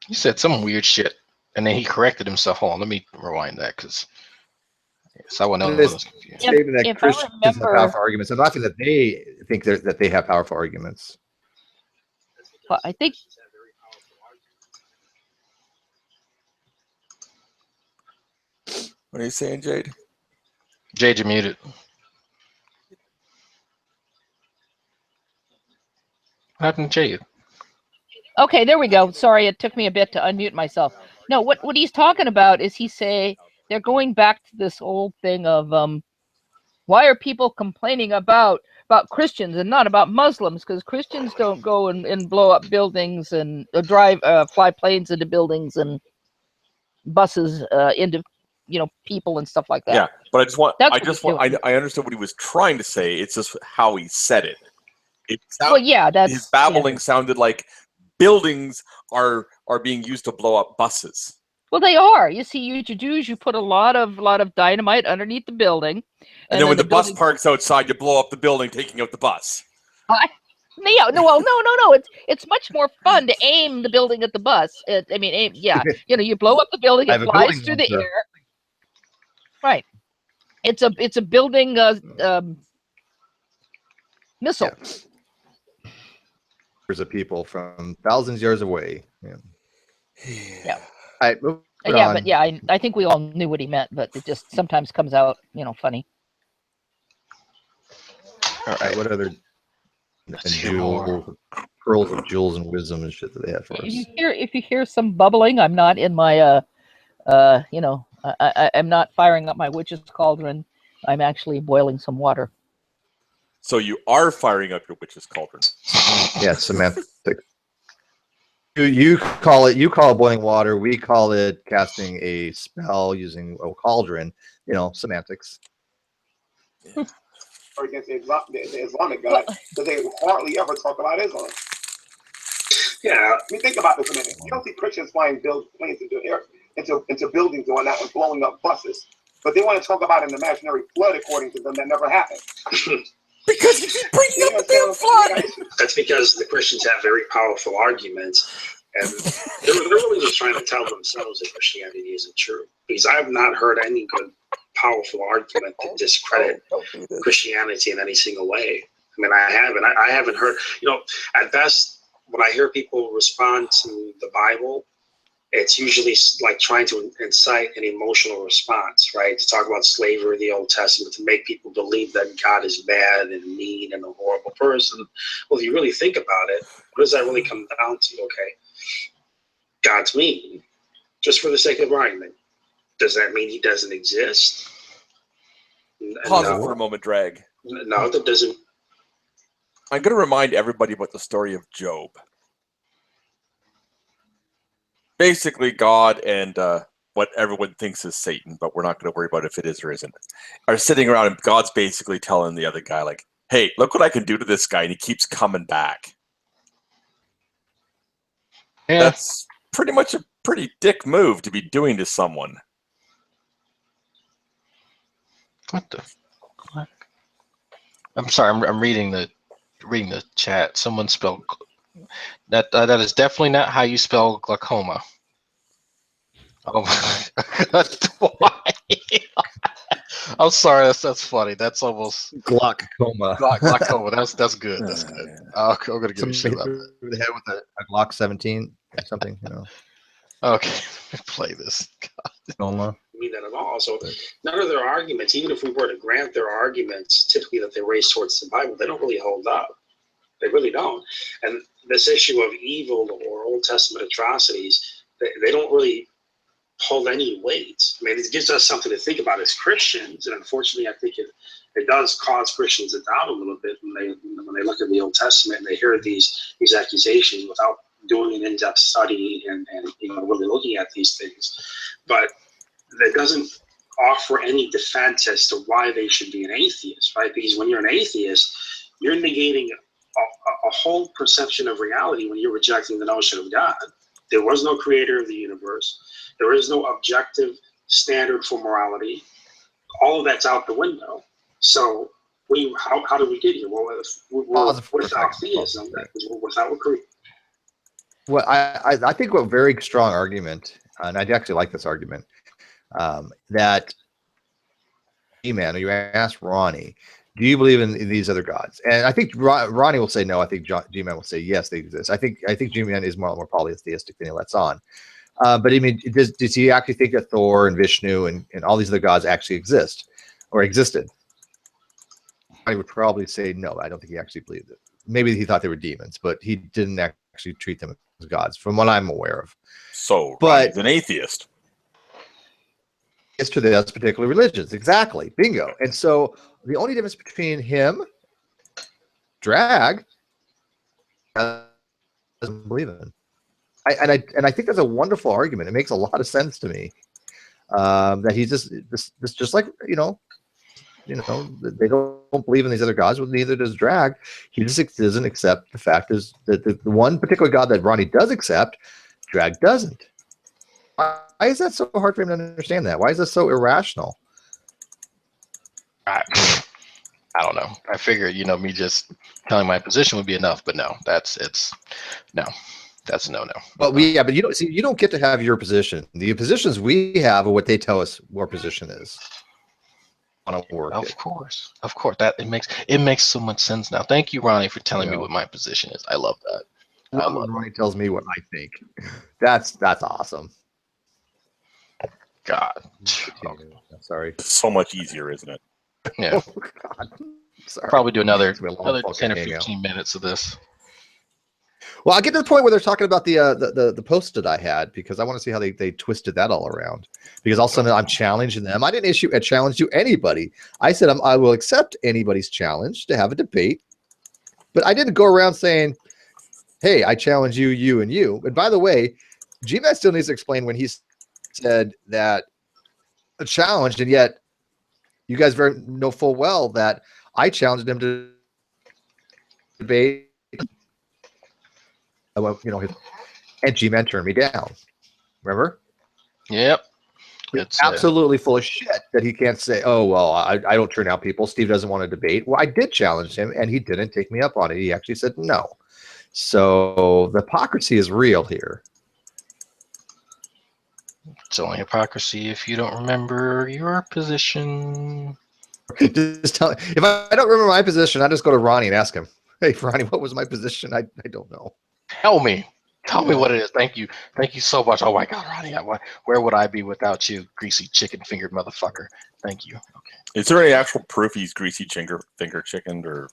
He said some weird shit, and then he corrected himself. Hold on, let me rewind that because I wouldn't know. This Was confused. statement that if I Christians remember- have powerful arguments. I'm not saying that they think that they have powerful arguments. Well, I think What are you saying, Jade? Jade, you're muted. What happened to Jade? okay, there we go. Sorry, it took me a bit to unmute myself. No, what he's talking about is they're going back to this old thing of why are people complaining about Christians and not about Muslims? Because Christians don't go and blow up buildings and fly planes into buildings and buses into people and stuff like that. Yeah, but I understood what he was trying to say. It's just how he said it. Well, yeah, that's his babbling sounded like buildings are being used to blow up buses. Well, they are. You see, you Jews, you put a lot of dynamite underneath the building, And then when the bus parks outside, you blow up the building, taking out the bus. No. It's much more fun to aim the building at the bus. You blow up the building, it flies through the air. Right. It's a building missile. Yeah. There's a people from thousands of years away. Yeah. All right, moving Yeah, on. but yeah, I think we all knew what he meant, but it just sometimes comes out, funny. All right, what other pearls of jewels and wisdom and shit that they have for us? If you hear some bubbling, I'm not in my I'm not firing up my witch's cauldron. I'm actually boiling some water. So you are firing up your witch's cauldron. Yeah, semantics. You call it boiling water. We call it casting a spell using a cauldron. Semantics. Or against the Islamic God, because they hardly ever talk about Islam. Yeah. I mean, think about this a minute. You don't see Christians flying planes into buildings going out and blowing up buses, but they want to talk about an imaginary flood according to them that never happened. Because you keep bringing up the damn flood. That's because the Christians have very powerful arguments, and they're really just trying to tell themselves that Christianity isn't true. Because I have not heard any good, powerful argument to discredit Christianity in any single way. I mean, I haven't heard. At best, when I hear people respond to the Bible it's usually like trying to incite an emotional response, right? To talk about slavery in the Old Testament, to make people believe that God is bad and mean and a horrible person. Well, if you really think about it, what does that really come down to? Okay, God's mean, just for the sake of argument. Does that mean he doesn't exist? Pause it No. for a moment, Drag. No, that doesn't. I'm going to remind everybody about the story of Job. Basically, God and what everyone thinks is Satan, but we're not going to worry about if it is or isn't, are sitting around, and God's basically telling the other guy, like, hey, look what I can do to this guy, and he keeps coming back. Yeah. That's pretty much a pretty dick move to be doing to someone. What the fuck? I'm sorry. I'm reading the chat. Someone spelled that. That is definitely not how you spell glaucoma. Oh my God! Why? I'm sorry. That's funny. That's almost Glaucoma. glaucoma. That's good. That's good. I'm gonna give you shit about that. The head with a Glock 17 or something, you know. Okay, play this. Glaucoma. Mean that at all. So none of their arguments, even if we were to grant their arguments, typically that they raise towards the Bible, they don't really hold up. They really don't. And this issue of evil or Old Testament atrocities, they don't really hold any weight. I mean, it gives us something to think about as Christians, and unfortunately, I think it does cause Christians to doubt a little bit when they look at the Old Testament and they hear these accusations without doing an in-depth study and really looking at these things. But that doesn't offer any defense as to why they should be an atheist, right? Because when you're an atheist, you're negating a whole perception of reality when you're rejecting the notion of God. There was no creator of the universe. There is no objective standard for morality. All of that's out the window. So how do we get here? Well, we're without theism, without creation. Well, I think a very strong argument, and I actually like this argument, that G-Man, you asked Ronnie, do you believe in these other gods? And I think Ronnie will say no. I think G-Man will say yes, they exist. I think G-Man is more polytheistic than he lets on. But I mean, does he actually think that Thor and Vishnu and all these other gods actually exist or existed? I would probably say no. I don't think he actually believed it. Maybe he thought they were demons, but he didn't actually treat them as gods, from what I'm aware of. So, but he's an atheist. It's to those particular religions, exactly. Bingo. And so the only difference between him, Drag, doesn't believe in. I think that's a wonderful argument. It makes a lot of sense to me. That he's just like they don't believe in these other gods, but neither does Drag. He just doesn't accept the fact is that the one particular god that Ronnie does accept, Drag doesn't. Why is that so hard for him to understand that? Why is that so irrational? I don't know. I figured, me just telling my position would be enough, but no, that's no. That's a no-no. But but you don't get to have your position. The positions we have are what they tell us our position is. On a work. Of course. That it makes so much sense now. Thank you, Ronnie, for telling me what my position is. I love that. Ronnie tells me what I think. That's awesome. God. Sorry. It's so much easier, isn't it? Yeah. Oh, God. Sorry. Probably do another 10 or hangout. 15 minutes of this. Well, I'll get to the point where they're talking about the post that I had, because I want to see how they twisted that all around. Because all of a sudden I'm challenging them. I didn't issue a challenge to anybody. I said I will accept anybody's challenge to have a debate. But I didn't go around saying, hey, I challenge you, you, and you. And by the way, G-Man still needs to explain when he said that a challenge, and yet you guys know full well that I challenged him to debate. And G-Man turned me down. Remember? Yep. It's absolutely full of shit that he can't say, oh, well, I don't turn out people. Steve doesn't want to debate. Well, I did challenge him, and he didn't take me up on it. He actually said no. So the hypocrisy is real here. It's only hypocrisy if you don't remember your position. Just tell, if I don't remember my position, I just go to Ronnie and ask him, hey, Ronnie, what was my position? I don't know. Tell me. Tell me what it is. Thank you so much. Oh my God, Ronnie, where would I be without you, greasy chicken fingered motherfucker? Thank you. Okay. Is there any actual proof he's greasy finger chicken or?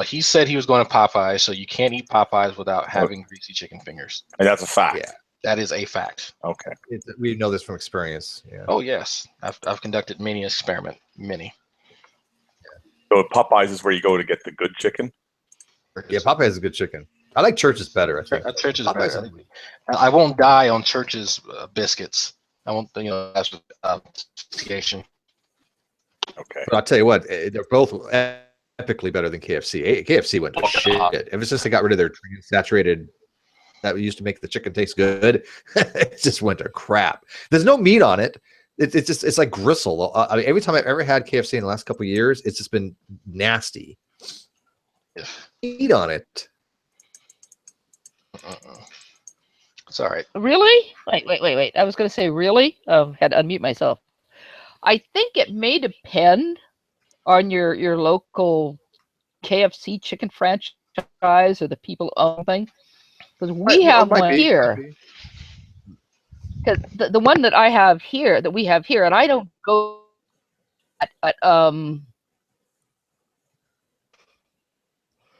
He said he was going to Popeyes, so you can't eat Popeyes without having greasy chicken fingers. And that's a fact. Yeah. That is a fact. Okay. We know this from experience. Yeah. Oh yes, I've conducted many experiment, many. So Popeyes is where you go to get the good chicken. Yeah, Popeyes is a good chicken. I like Church's better. I think Church's Popeyes better. I won't die on Church's biscuits. I won't. That's investigation. Okay. But I'll tell you what, they're both epically better than KFC. KFC went to shit. Ever since they got rid of their saturated that used to make the chicken taste good, it just went to crap. There's no meat on it. It's like gristle. I mean, every time I've ever had KFC in the last couple of years, it's just been nasty. Meat on it. It's all right. Really? Wait. I was going to say really. Had to unmute myself. I think it may depend on your local KFC chicken franchise or the people own thing. Because we have one here. Because the one that I have here, that we have here, and I don't go at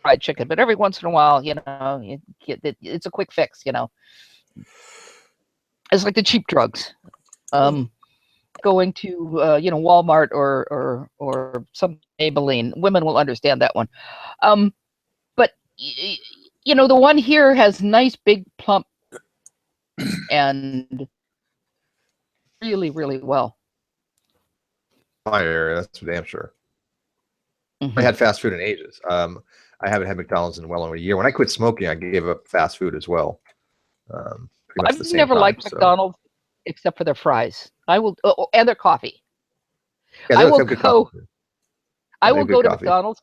fried chicken, but every once in a while, you get it's a quick fix, It's like the cheap drugs. Going to Walmart or some Maybelline, women will understand that one. But the one here has nice big plump and really, really well. My area, that's for damn sure. Mm-hmm. I had fast food in ages. I haven't had McDonald's in well over a year. When I quit smoking, I gave up fast food as well. I've never liked McDonald's except for their fries. I will, and their coffee. Yeah, I will go to coffee. McDonald's,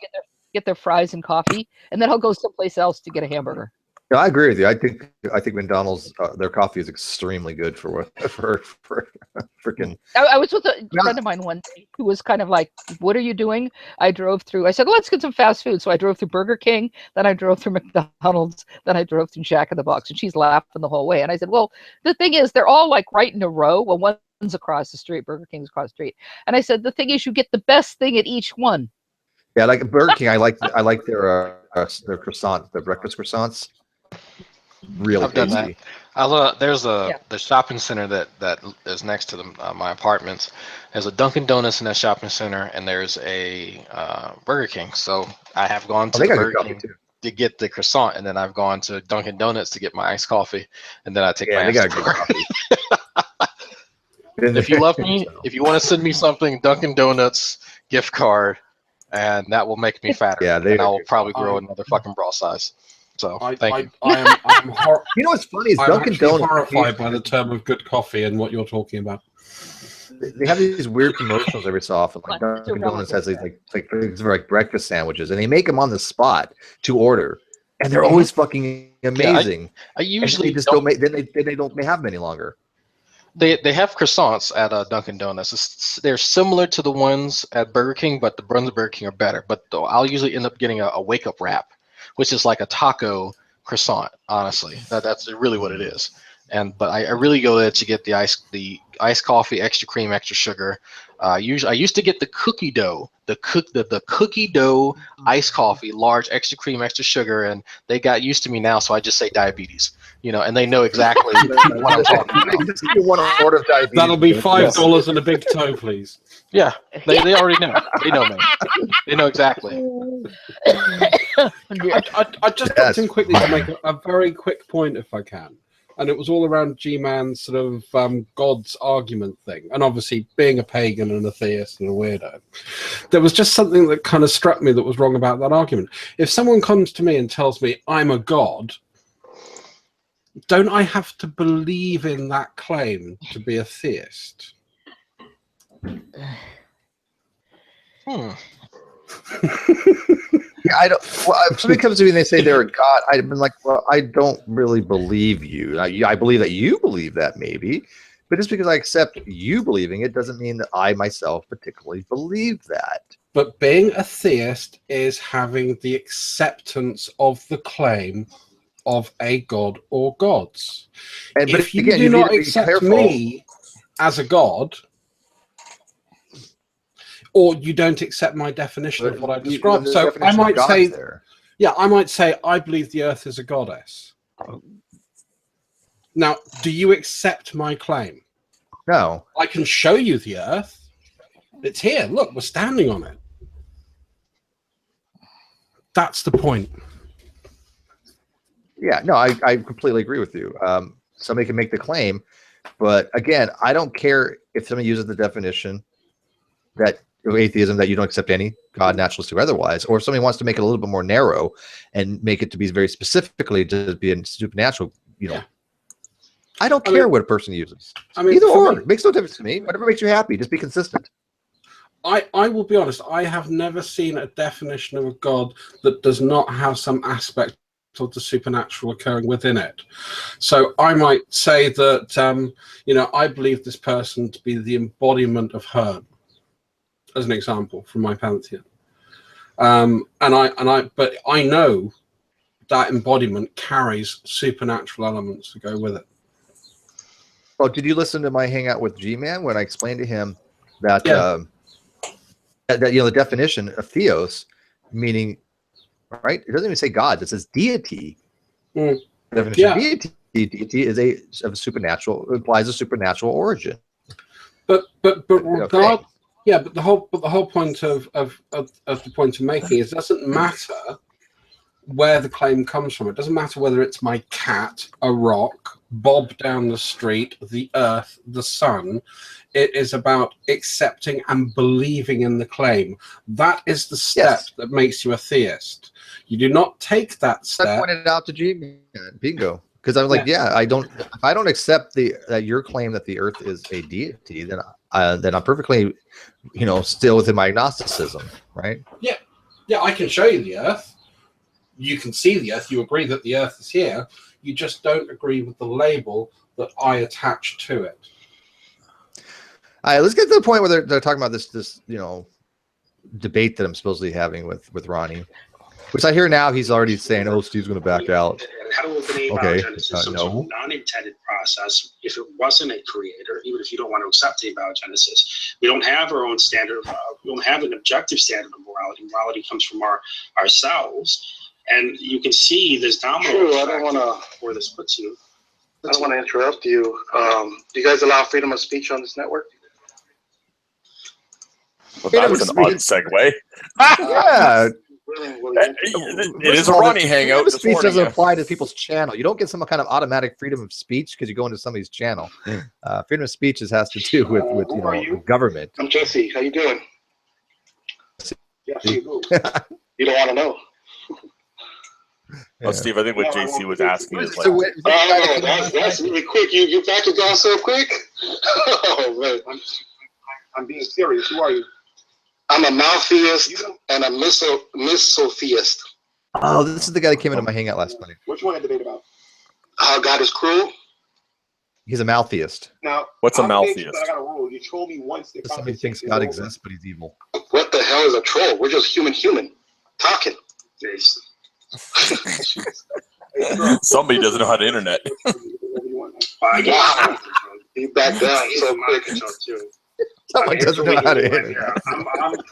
get their fries and coffee, and then I'll go someplace else to get a hamburger. No, I agree with you. I think McDonald's their coffee is extremely good for freaking. I was with a friend of mine one day who was kind of like, "What are you doing?" I drove through. I said, "Let's get some fast food." So I drove through Burger King, then I drove through McDonald's, then I drove through Jack in the Box, and she's laughing the whole way. And I said, "Well, the thing is, they're all like right in a row. Well, one's across the street, Burger King's across the street." And I said, "The thing is, you get the best thing at each one." Yeah, like Burger King, I like their croissants, their breakfast croissants. Really I've done tasty. that. There's the shopping center that is next to my apartments. There's a Dunkin' Donuts in that shopping center, and there's a Burger King. So I have gone to Burger King to get the croissant, and then I've gone to Dunkin' Donuts to get my iced coffee, and then I take my iced coffee. If you love me, if you want to send me something, Dunkin' Donuts gift card, and that will make me fatter. Yeah, and I will probably grow another fucking bra size. So thank you. I'm you know what's funny is Dunkin' Donuts horrified by the term of good coffee and what you're talking about. They have these weird commercials every so often. Like Dunkin' Donuts has these like breakfast sandwiches, and they make them on the spot to order, and they're always fucking amazing. Yeah, I usually just don't make. Then they don't have them any longer. They have croissants at Dunkin' Donuts. They're similar to the ones at Burger King, but the ones at Burger King are better. But I'll usually end up getting a wake up wrap, which is like a taco croissant. Honestly, that's really what it is. But I really go there to get the iced coffee, extra cream, extra sugar. I used to get the cookie dough, the cookie dough iced coffee, large, extra cream, extra sugar, and they got used to me now, so I just say diabetes, and they know exactly what I'm talking about. Just give one order of diabetes. That'll be $5 and a big toe, please. Yeah, they already know. They know me. They know exactly. I just dropped in quickly to make a very quick point, if I can. And it was all around G-Man's sort of God's argument thing. And obviously, being a pagan and a theist and a weirdo, there was just something that kind of struck me that was wrong about that argument. If someone comes to me and tells me I'm a god, don't I have to believe in that claim to be a theist? Yeah, I don't. Well, if somebody comes to me and they say they're a god, I've been like, well, I don't really believe you. I believe that you believe that maybe, but just because I accept you believing it doesn't mean that I myself particularly believe that. But being a theist is having the acceptance of the claim of a god or gods. But if you again, do you need not to be accept careful. me as a god, or you don't accept my definition of what I described, so I might say, I might say, I believe the Earth is a goddess. Now, do you accept my claim? No. I can show you the Earth. It's here. Look, we're standing on it. That's the point. Yeah, no, I completely agree with you. Somebody can make the claim, but again, I don't care if somebody uses the definition that of atheism that you don't accept any God, naturalist, or otherwise, or if somebody wants to make it a little bit more narrow and make it to be very specifically to be a supernatural, I don't care what a person uses. Either or, it makes no difference to me. Whatever makes you happy, just be consistent. I will be honest, I have never seen a definition of a God that does not have some aspect of the supernatural occurring within it. So I might say that, I believe this person to be the embodiment of Herm, as an example, from my pantheon. But I know that embodiment carries supernatural elements to go with it. Well, did you listen to my hangout with G-Man when I explained to him that that the definition of theos, meaning, right? It doesn't even say gods; it says deity. The definition of deity is a supernatural, implies a supernatural origin. But regard, but the whole point of the point I'm making is it doesn't matter where the claim comes from. It doesn't matter whether it's my cat, a rock, Bob down the street, the earth, the sun. It is about accepting and believing in the claim. That is the step that makes you a theist. You do not take that step. I pointed out to G-Man, bingo. Because I was like, if I don't accept that your claim that the earth is a deity, then I'm perfectly, still within my agnosticism, right? Yeah, I can show you the earth. You can see the earth. You agree that the earth is here. You just don't agree with the label that I attach to it. All right, let's get to the point where they're talking about this debate that I'm supposedly having with Ronnie, which I hear now he's already saying, "Oh, Steve's going to back out." How to open abiogenesis, some sort of non-intended process. If it wasn't a creator, even if you don't want to accept abiogenesis, we don't have our own standard. We don't have an objective standard of morality. Morality comes from ourselves, and you can see this domino effect. I don't want to where this puts you. I don't want to interrupt you. Do you guys allow freedom of speech on this network? Well, that was an odd segue. Yeah. It is a Ronnie hangout. Freedom of speech doesn't apply to people's channel. You don't get some kind of automatic freedom of speech because you go into somebody's channel. Freedom of speech has to do with government. I'm Jesse. How you doing? You don't want to know. Well, Steve, I think what JC was asking is like, that's really quick. You backed it down so quick. Oh man, I'm being serious. Who are you? I'm a maltheist and a misotheist. Oh, this is the guy that came into my hangout last Monday. Which one I debate about? How God is cruel. He's a maltheist. Now, what's a maltheist? I got a rule. You told me once. Somebody thinks God exists, but he's evil. What the hell is a troll? We're just human talking. Somebody doesn't know how to internet. Wow. You back down so quick. Someone doesn't know how to internet. I'm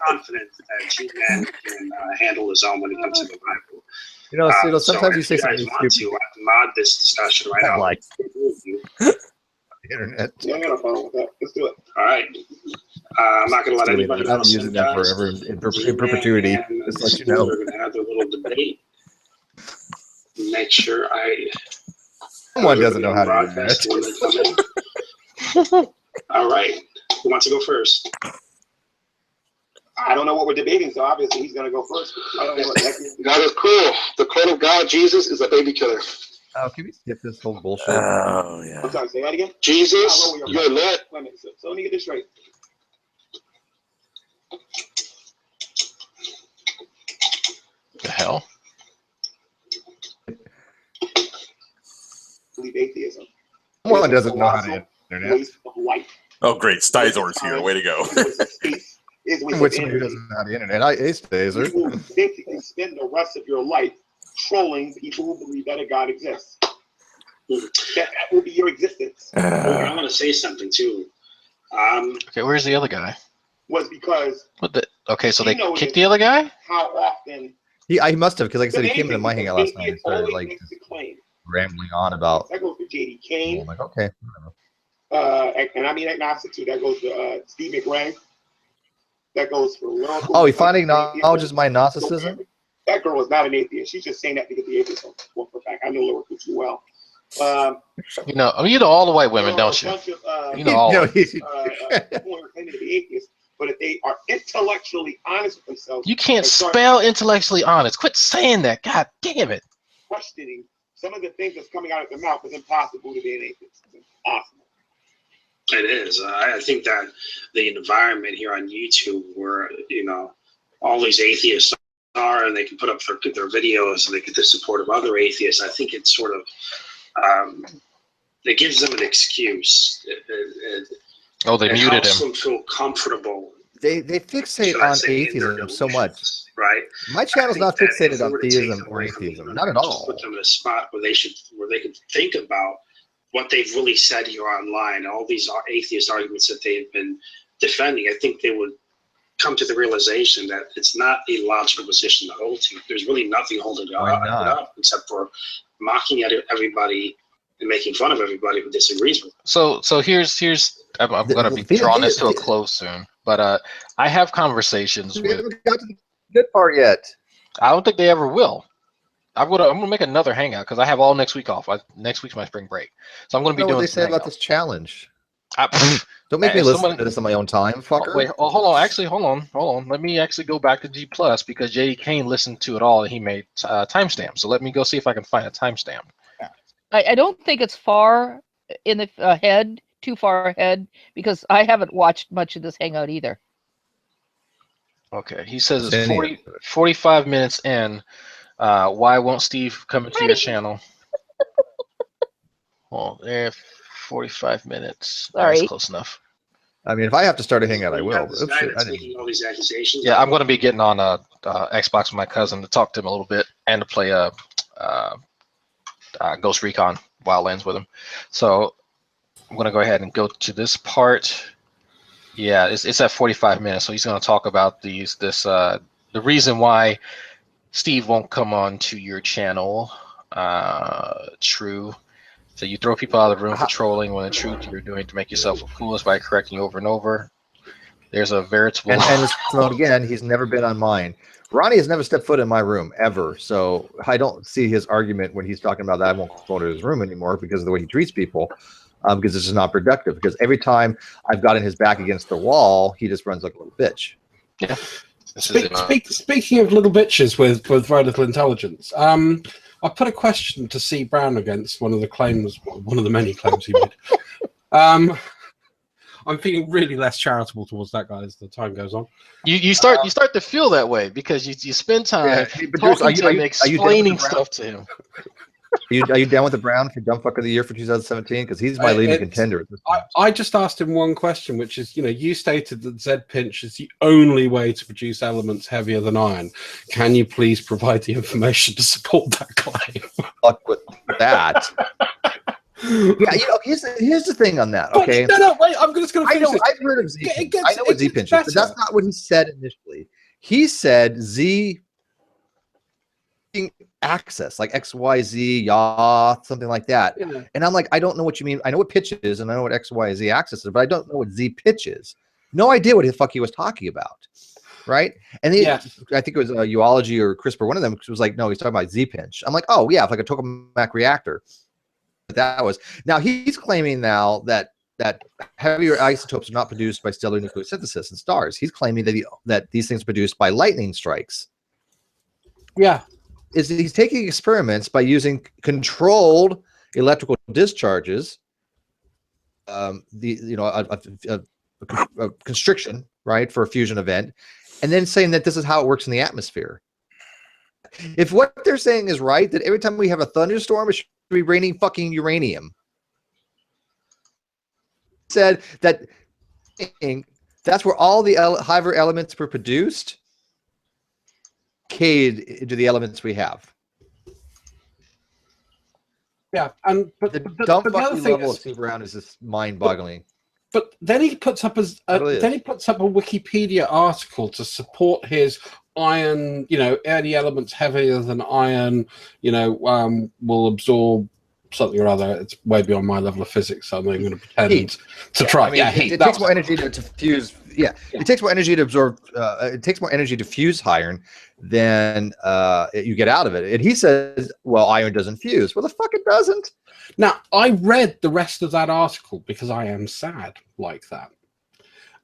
confident that G-Man can handle his own when it comes to the Bible. Sometimes you say something stupid. I can mod this discussion right now. Like the internet. Yeah, I got a problem with that. Let's do it. All right. I'm not going to let anybody I'm else using that forever in perpetuity. Just let you know. We're going to have their little debate. Make sure someone doesn't know how to internet. All right. Who wants to go first? I don't know what we're debating, so obviously he's going to go first. I don't know what God is cruel. The clone of God, Jesus, is a baby killer. Oh, can we skip this whole bullshit? Oh, yeah. I'm sorry, say that again. Jesus, you're Lord. Wait a minute. So let me get this straight. The hell? Believe atheism. Someone doesn't know how to internet. Oh, great. Stizor's here. Way to go. Which somebody who doesn't know how to internet. Hey, Stazer. You will basically spend the rest of your life trolling people who believe that a God exists. That will be your existence. Well, I want to say something too. Okay, where's the other guy? Was because okay, so they noticed kicked the other guy? how often He must have, because like I said, he came into my anything, hangout last night it and started always like makes a claim. rambling on about. That goes to J.D. Kane. I'm like, okay. Whatever. And I mean agnostic too. That goes to Steve McRae. That goes for Lyrical. Oh, he finally acknowledges my Gnosticism? That girl is not an atheist. She's just saying that to get the atheist on for fact. I know Lyrical too well. You know all the white women, don't you? You know all of them. Who are claiming to be atheists, but if they are intellectually honest with themselves, You can't spell intellectually honest. Quit saying that. God damn it. Questioning some of the things that's coming out of their mouth is impossible to be an atheist. It's impossible. It is. I think that the environment here on YouTube, where all these atheists are, and they can put up their videos and they get the support of other atheists. I think it's sort of it gives them an excuse. They muted helps him. them feel comfortable. They fixate on atheism so much. Right. My channel's not fixated on theism or atheism, not at all. Put them in a spot where they could think about what they've really said here online, all these atheist arguments that they've been defending. I think they would come to the realization that it's not a logical position to hold to. There's really nothing holding it up except for mocking at everybody and making fun of everybody who disagrees with them. So here's I'm going to be drawing this to a close soon, but I have conversations We with. haven't got to the good part yet. I don't think they ever will. I'm gonna make another hangout because I have all next week off. Next week's my spring break, so I'm gonna be doing. What they say about this challenge? Don't Don't make me listen to this on my own time, fucker. Wait, hold on. Actually, hold on. Let me actually go back to G Plus because J.D. Kane listened to it all and he made timestamps. So let me go see if I can find a timestamp. I don't think it's far in the ahead, too far ahead, because I haven't watched much of this hangout either. Okay, he says it's 45 minutes in. Why won't Steve come into your channel? Well, there, 45 minutes. Sorry. That's close enough. I mean, if I have to start a hangout, I will. This guy that's making all these accusations. Yeah, I'm going to be getting on Xbox with my cousin to talk to him a little bit and to play Ghost Recon Wildlands with him. So I'm going to go ahead and go to this part. Yeah, it's at 45 minutes. So he's going to talk about the reason why Steve won't come on to your channel. True. So you throw people out of the room for trolling when in truth you're doing to make yourself look foolish by correcting you over and over. There's a veritable. And so again, he's never been on mine. Ronnie has never stepped foot in my room ever, so I don't see his argument when he's talking about that I won't go to his room anymore because of the way he treats people. Because this is not productive. Because every time I've gotten his back against the wall, he just runs like a little bitch. Yeah. Speaking of little bitches with very little intelligence, I put a question to C. Brown against one of the many claims he made. I'm feeling really less charitable towards that guy as the time goes on. You start to feel that way because you spend time talking to him, explaining stuff to him. Are you down with the Brown for Dumb Fuck of the Year for 2017? Because he's my leading contender. I just asked him one question, which is, you stated that Z pinch is the only way to produce elements heavier than iron. Can you please provide the information to support that claim? Fuck with that. Yeah, here's the thing on that. Okay. No, wait. I'm just going to finish this. I've heard of Z. I know what Z pinch is, but that's not what he said initially. He said Z access, like XYZ, yaw, something like that. Yeah. And I'm like, I don't know what you mean. I know what pitch is, and I know what XYZ access is, but I don't know what Z pitch is. No idea what the fuck he was talking about. Right? And I think it was Uology or CRISPR, one of them was like, no, he's talking about Z pinch. I'm like, oh yeah, it's like a tokamak reactor. That was now he's claiming now that heavier isotopes are not produced by stellar nucleosynthesis in stars. He's claiming that these things are produced by lightning strikes. Yeah. He's taking experiments by using controlled electrical discharges, a constriction, right, for a fusion event, and then saying that this is how it works in the atmosphere. If what they're saying is right, that every time we have a thunderstorm, it should be raining fucking uranium. Said that that's where all the higher elements were produced. Into the elements we have. Yeah, and The dumb fucking level of C. Brown is just mind-boggling. But then he puts up a Wikipedia article to support his iron, any elements heavier than iron, will absorb something or other. It's way beyond my level of physics, so I'm not going to pretend to try. It takes more energy to fuse. It takes more energy to absorb. It takes more energy to fuse iron than you get out of it. And he says, "Well, iron doesn't fuse." Well, the fuck it doesn't. Now, I read the rest of that article because I am sad like that.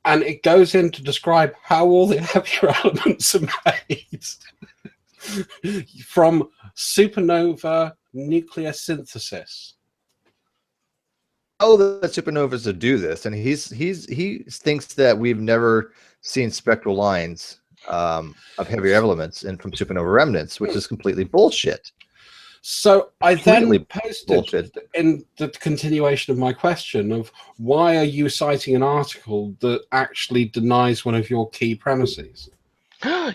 And it goes in to describe how all the heavier elements are made from supernova nuclear synthesis. Oh, that supernovas to do this, and he thinks that we've never seen spectral lines of heavier elements and from supernova remnants, which is completely bullshit. So I then posted in the continuation of my question of why are you citing an article that actually denies one of your key premises?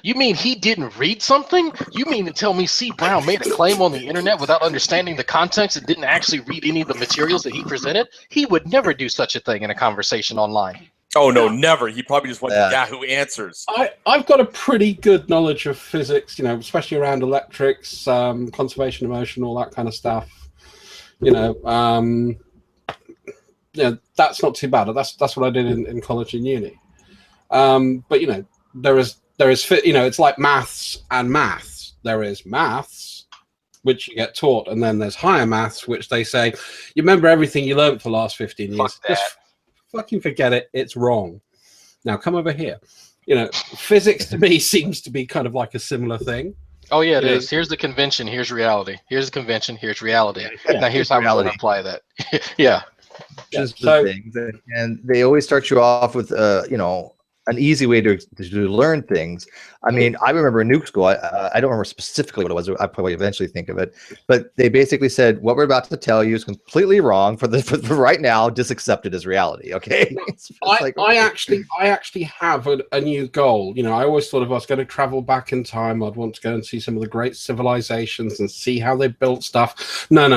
You mean he didn't read something? You mean to tell me C. Brown made a claim on the internet without understanding the context and didn't actually read any of the materials that he presented? He would never do such a thing in a conversation online. Oh, no, never. He probably just went to Yahoo Answers. I've got a pretty good knowledge of physics, especially around electrics, conservation of motion, all that kind of stuff. That's not too bad. That's what I did in college and uni. But there is it's like maths and maths. There is maths, which you get taught, and then there's higher maths, which they say you remember everything you learned for the last 15 years. Just fucking forget it. It's wrong. Now come over here. Physics to me seems to be kind of like a similar thing. Oh yeah, it is. Here's the convention. Here's reality. Here's the convention. Here's reality. Now here's how we're going to apply that. Just the things, and they always start you off with an easy way to learn things. I mean, I remember in nuke school, I don't remember specifically what it was. I probably eventually think of it, but they basically said, what we're about to tell you is completely wrong for right now, just accept it as reality. Okay. I actually have a new goal. I always thought if I was going to travel back in time, I'd want to go and see some of the great civilizations and see how they built stuff. No. I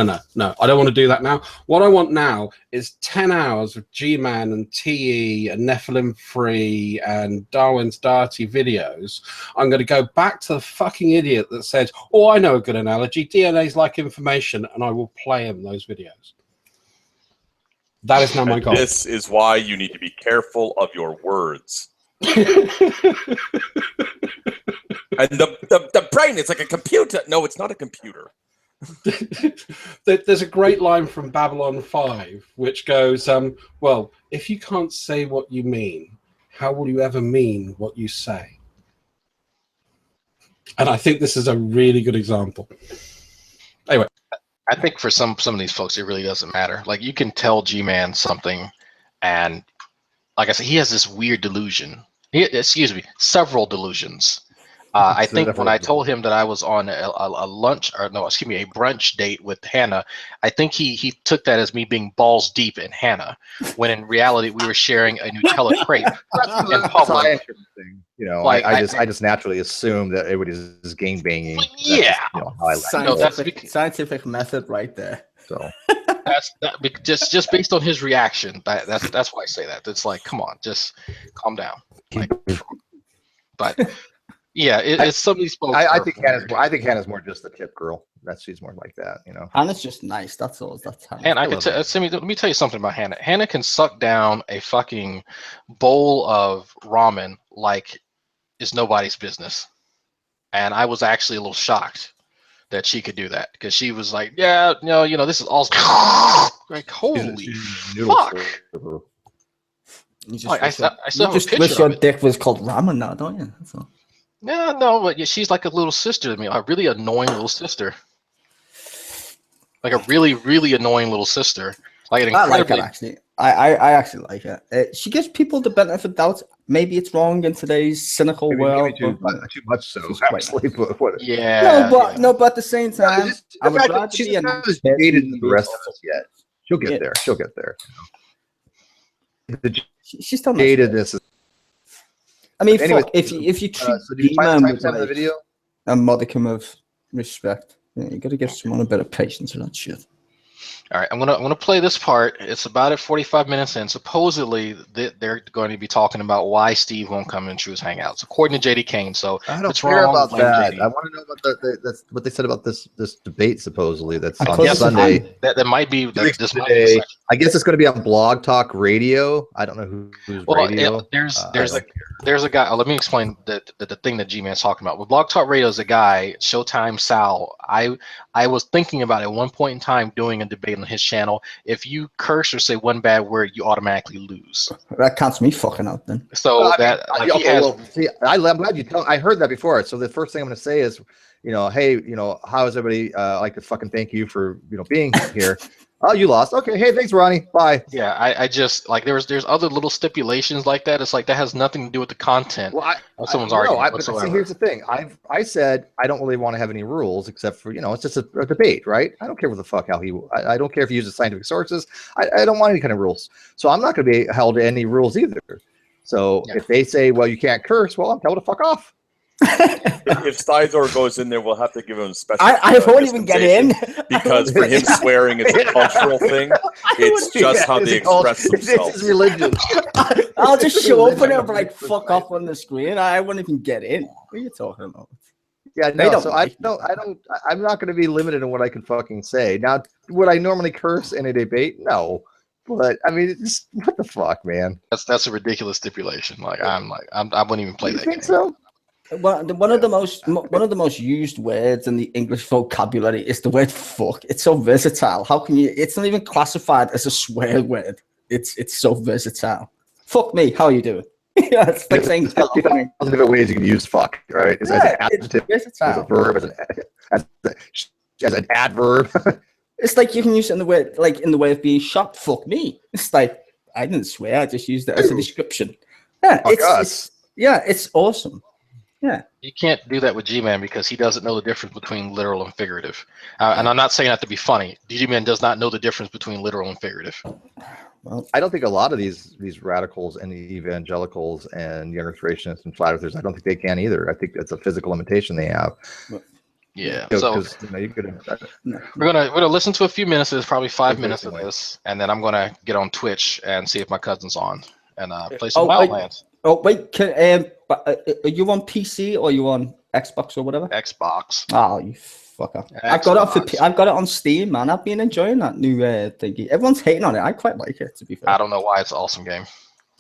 don't want to do that now. What I want now is 10 hours of G-Man and TE and Nephilim Free and Darwin's Darty videos. I'm going to go back to the fucking idiot that said, "Oh, I know a good analogy. DNA's like information," and I will play him those videos. That is now my goal. This is why you need to be careful of your words. And the brain is like a computer. No, it's not a computer. There's a great line from Babylon 5 which goes, well, if you can't say what you mean, how will you ever mean what you say? And I think this is a really good example. Anyway, I think for some of these folks, it really doesn't matter. Like, you can tell G-Man something, and like I said, he has this weird delusion. Several delusions. I think when I told him that I was on a brunch date with Hannah, I think he took that as me being balls deep in Hannah, when in reality we were sharing a Nutella crepe in public. I just naturally assume that everybody's gang banging. Yeah, scientific method right there. So just based on his reaction. That's why I say that. It's like, come on, just calm down. But. Yeah, it's some of these folks. I think Hannah's more just the tip girl. She's more like that, Hannah's just nice. That's all. That's Hannah. And let me tell you something about Hannah. Hannah can suck down a fucking bowl of ramen like it's nobody's business. And I was actually a little shocked that she could do that, because she was like, "Yeah, no, this is all like holy fuck." You just wish your dick was called ramen now, don't you? That's all. No, but she's like a little sister to me, a really annoying little sister. Like a really, really annoying little sister. Like an incredibly... I like it, actually. I actually like it. She gives people the benefit of doubt. Maybe it's wrong in today's cynical world. Too much so, actually. Yeah. But at the same time, I would rather she's be a not as jaded as the rest of us yet. She'll get there. She'll get there. She's still jadedness. I mean, anyway, if you treat G-Man with the video? A modicum of respect, you got to give someone a bit of patience for that shit. All right, I'm gonna play this part. It's about at 45 minutes in. Supposedly, they're going to be talking about why Steve won't come and choose Hangouts, according to JD Kane. So I don't it's care wrong. about Blame that. JD. I want to know about that's what they said about this debate supposedly that's on Because Sunday. That might be that this might be the Today. section. I guess it's going to be on Blog Talk Radio. I don't know who's Well, radio. there's a guy. Let me explain the thing that G-Man's talking about. With Blog Talk Radio is a guy, Showtime Sal. I was thinking about at one point in time doing a debate on his channel. If you curse or say one bad word, you automatically lose. That counts me fucking out then. So I'm glad you tell. I heard that before. So the first thing I'm going to say is, hey, how is everybody? I'd like to fucking thank you for being here. Oh, you lost. Okay. Hey, thanks, Ronnie. Bye. Yeah, I just like there's other little stipulations like that. It's like that has nothing to do with the content of someone's argument whatsoever. See, here's the thing. I said I don't really want to have any rules except for it's just a debate, right? I don't care what the fuck I don't care if he uses scientific sources. I don't want any kind of rules. So I'm not going to be held to any rules either. So if they say, well, you can't curse, well, I'm telling to fuck off. If Stizor goes in there, we'll have to give him special. I won't even get in because for him swearing is a cultural thing. It's just how they express themselves. It's religion. I'll just show up and it'll be like fuck off on the screen. I won't even get in. What are you talking about? Yeah, no. So I'm not going to be limited in what I can fucking say. Now, would I normally curse in a debate? No. But I mean, what the fuck, man? That's a ridiculous stipulation. I wouldn't even play that game. So? Well, one of the most used words in the English vocabulary is the word "fuck." It's so versatile. How can you? It's not even classified as a swear word. It's so versatile. Fuck me. How are you doing? Yeah, it's like saying hello. Different ways you can use "fuck," right? As an adjective, as a verb, as an adverb. It's like you can use it in the way, in the way of being shocked. Fuck me. It's like I didn't swear. I just used it as a description. Yeah, it's awesome. Yeah, you can't do that with G-Man because he doesn't know the difference between literal and figurative. And I'm not saying that to be funny. G-Man does not know the difference between literal and figurative. Well, I don't think a lot of these radicals and the evangelicals and the restorationist and flat earthers, I don't think they can either. I think it's a physical limitation they have. Yeah. So we're gonna listen to a few minutes. There's probably 5 minutes of this, and then I'm gonna get on Twitch and see if my cousin's on and play some Wildlands. Oh wait, are you on PC or are you on Xbox or whatever? Xbox. Oh, you fucker! I've got it on Steam, man. I've been enjoying that new thingy. Everyone's hating on it. I quite like it, to be fair. I don't know why it's an awesome game.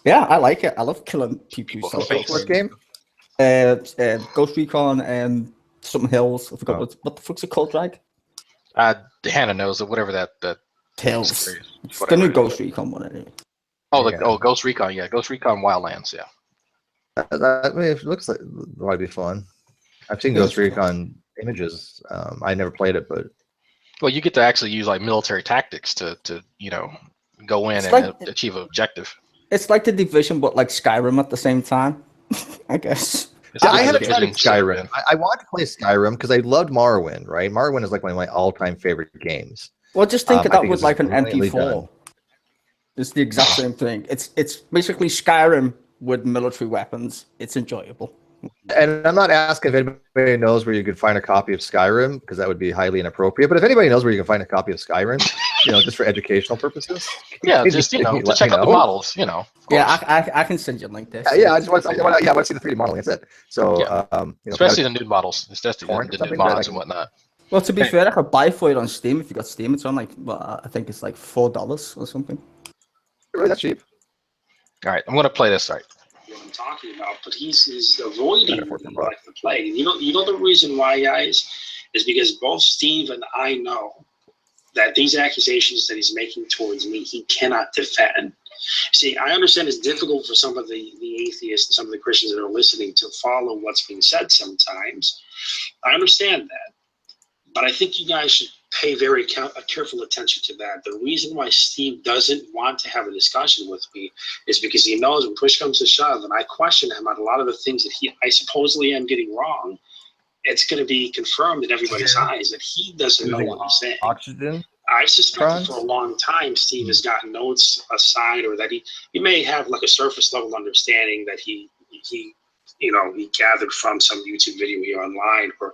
Yeah, I like it. I love killing people. What game? Ghost Recon and something Hills. I forgot what the fuck's it called, Drag? Hannah knows it. Whatever that Hills. It's the new Ghost Recon one, anyway. Ghost Recon, yeah, Ghost Recon Wildlands, yeah. I mean, it looks like it might be fun. I've seen Ghost Recon images. I never played it, but you get to actually use like military tactics to go in and achieve an objective. It's like the Division, but like Skyrim at the same time, I guess. I haven't tried Skyrim. I wanted to play Skyrim because I loved Morrowind. Right, Morrowind is like one of my all-time favorite games. Well, just think of that with like an MP4. It's the exact same thing. It's basically Skyrim with military weapons. It's enjoyable. And I'm not asking if anybody knows where you could find a copy of Skyrim, because that would be highly inappropriate. But if anybody knows where you can find a copy of Skyrim, just for educational purposes, just to check out the models, Yeah, I can send you a link there. I want to see the 3D modeling. That's it. So, especially the nude models. It's just the nude models and whatnot. Well, to be fair, I could buy for it on Steam if you got Steam. It's on I think it's like $4 or something. Really, that's cheap. All right, I'm going to play this. Right. What I'm talking about, but he's avoiding like the plague. You know the reason why, guys, is because both Steve and I know that these accusations that he's making towards me, he cannot defend. See, I understand it's difficult for some of the atheists and some of the Christians that are listening to follow what's being said sometimes. I understand that. But I think you guys should pay very careful attention to that. The reason why Steve doesn't want to have a discussion with me is because he knows when push comes to shove and I question him on a lot of the things that I supposedly am getting wrong, it's going to be confirmed in everybody's eyes that he doesn't know what he's saying. Oxygen? I suspect for a long time Steve has gotten notes aside, or that he may have like a surface level understanding that he he gathered from some YouTube video here online or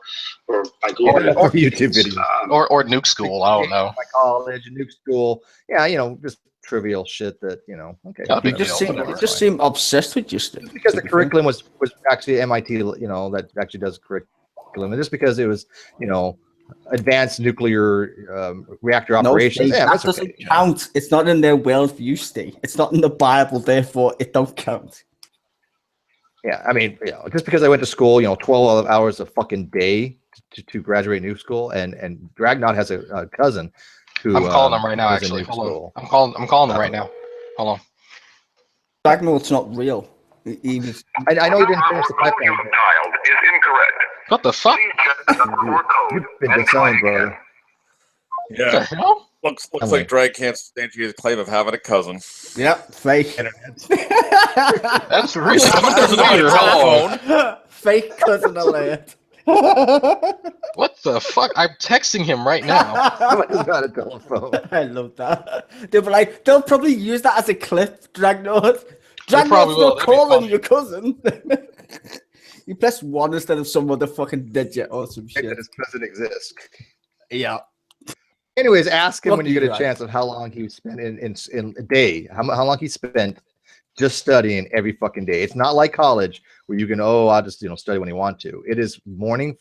by Google or YouTube video or Nuke School. I don't know. My college, Nuke School. Yeah, just trivial shit that Okay, Yeah, You just seem obsessed with just it. because the curriculum was actually MIT. That actually does curriculum, and just because it was advanced nuclear reactor operations. Steve, Yeah, that doesn't count. It's not in their worldview, Steve. It's not in the Bible, therefore it don't count. Yeah, I mean, just because I went to school, 12 hours a fucking day to graduate Nuke School, and Dragnot has a cousin who I'm calling him right now. was in Actually, Nuke hold on. School. I'm calling him right now. Hold on. Dragnot's not real. He was. I know you didn't finish the pipeline. Dialed is incorrect. What the fuck? You've been disowned, brother. What the Yeah. hell? Looks like Drag can't substantiate his claim of having a cousin. Yep, fake. That's really Someone doesn't know your telephone. Fake cousin alert. What the fuck? I'm texting him right now. Someone's got a telephone. I love that. They'll probably use that as a clip, Dragnot. They probably Dragnot's will. not That'd be calling funny. your cousin. You press 1 instead of some motherfucking digit or some shit. That his cousin exists. Yeah. Anyways, ask him Fuck when you you, get a Drag. chance of how long he spent in a day. How long he spent just studying every fucking day. It's not like college where you can I'll just study when you want to. It is morning.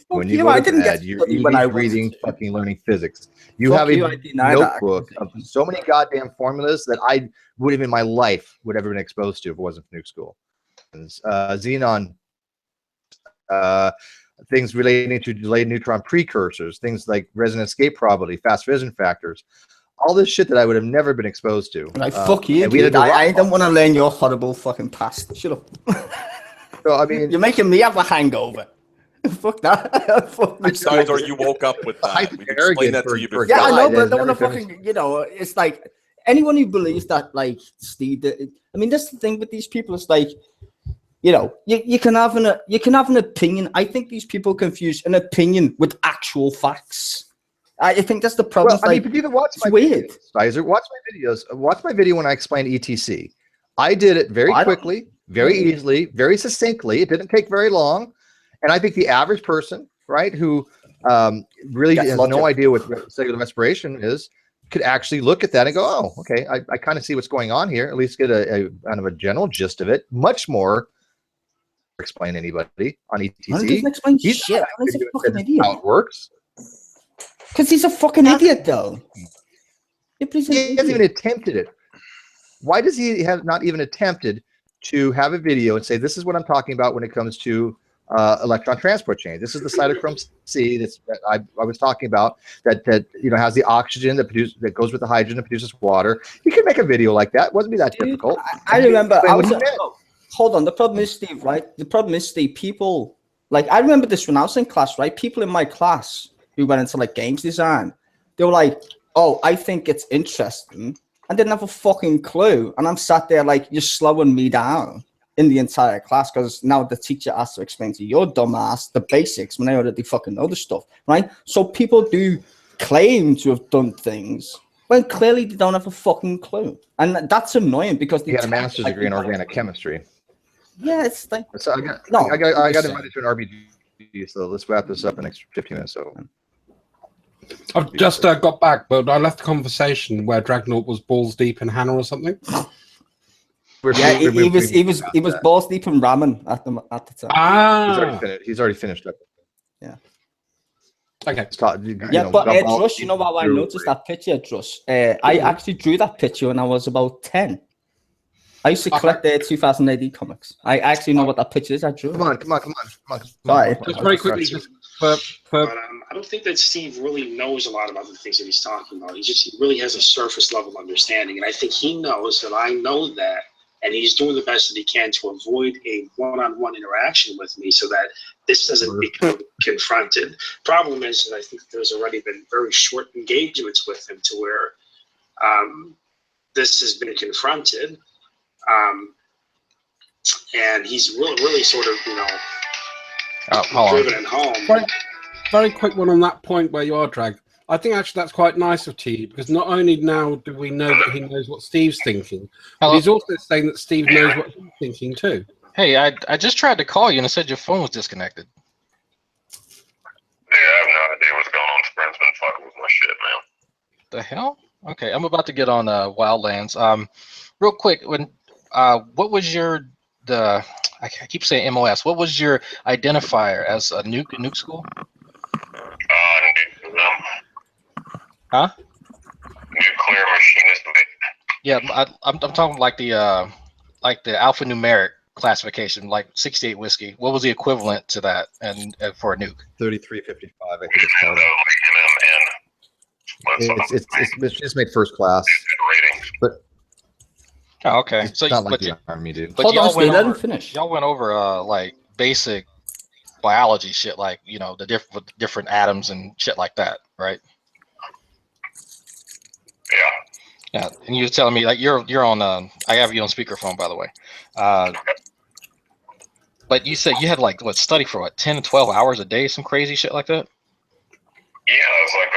When you go I to didn't bed, get you're study when I eating, reading, wanted to. fucking learning physics. You Fuck have you, a I deny that notebook of so many goddamn formulas that I would have in my life would have been exposed to if it wasn't for Nuke School. Xenon, things relating to delayed neutron precursors, things like resonant escape probability, fast fission factors, all this shit that I would have never been exposed to. Like, fuck you, and we dude. had to I don't want to learn your horrible fucking past. Shut up. So I mean, You're making me have a hangover. Fuck that. Fuck me. Besides, or you woke up with that. We've explained that to you before. Yeah, I know, God, but I I've don't want to never fucking, it's like anyone who believes that, like, Steve, I mean, that's the thing with these people. It's like, you can have an opinion. I think these people confuse an opinion with actual facts. I think that's the problem. Well, I mean, but you can watch my weird. videos, Sizer. Watch my videos. Watch my video when I explain ETC. I did it very quickly, very easily, very succinctly. It didn't take very long. And I think the average person, right, who really has no idea what cellular respiration is, could actually look at that and go, oh, okay, I kind of see what's going on here, at least get a kind of a general gist of it. Much more explain anybody on ETC. Doesn't explain He's shit. He's a fucking idiot. How it works. Because he's a fucking idiot, though. He hasn't even attempted it. Why does he have not even attempted to have a video and say, this is what I'm talking about when it comes to electron transport chain. This is the cytochrome C that I was talking about that has the oxygen that goes with the hydrogen that produces water. You could make a video like that. It wasn't be that difficult. I remember. Hold on. The problem is, Steve, right? The problem is, Steve, people, like, I remember this when I was in class, right? People in my class who went into, like, games design, they were like, oh, I think it's interesting. I didn't have a fucking clue. And I'm sat there like, you're slowing me down in the entire class because now the teacher has to explain to your dumb ass the basics when they already fucking know the stuff, right? So people do claim to have done things when clearly they don't have a fucking clue. And that's annoying because he had a master's degree in organic chemistry. Yeah, it's like so I got invited to an RBG, so let's wrap this up in the next 15 minutes. So I've just got back, but I left the conversation where Dragnot was balls deep in Hannah or something. Yeah, he was balls deep in ramen at the time. He's already finished up. Yeah. Okay. But Drush, you know how I noticed that picture, Drush? I actually drew that picture when I was about 10. I used to collect the 2000 AD comics. I actually know what that picture is. I drew. Come on. Sorry. Just very quickly, But I don't think that Steve really knows a lot about the things that he's talking about. He really has a surface level understanding, and I think he knows that I know that, and he's doing the best that he can to avoid a one-on-one interaction with me so that this doesn't become confronted. Problem is that I think there's already been very short engagements with him to where this has been confronted, and he's really sort of, driven it home. Very quick one on that point where you are, Drag. I think actually that's quite nice of T, because not only now do we know that he knows what Steve's thinking, but he's also saying that Steve knows what he's thinking too. Hey, I just tried to call you and it said your phone was disconnected. Yeah, I have no idea what's going on. Sprint's been fucking with my shit, man. The hell? Okay, I'm about to get on Wildlands. Real quick, what was I keep saying MOS. What was your identifier as a nuke school? Huh? Nuclear machinist. Yeah, I'm talking like the alphanumeric classification, like 68 whiskey. What was the equivalent to that and for a nuke? 3355, I think it's called. It's just made first class. But oh, okay. It's not like the Army, dude. But Hold on, Steve, let him over, finish. y'all went over like basic biology shit, like the different atoms and shit like that, right? Yeah, and you were telling me like you're on. I have you on speakerphone, by the way. But you said you had like study for 10 to 12 hours a day, some crazy shit like that. Yeah, it's like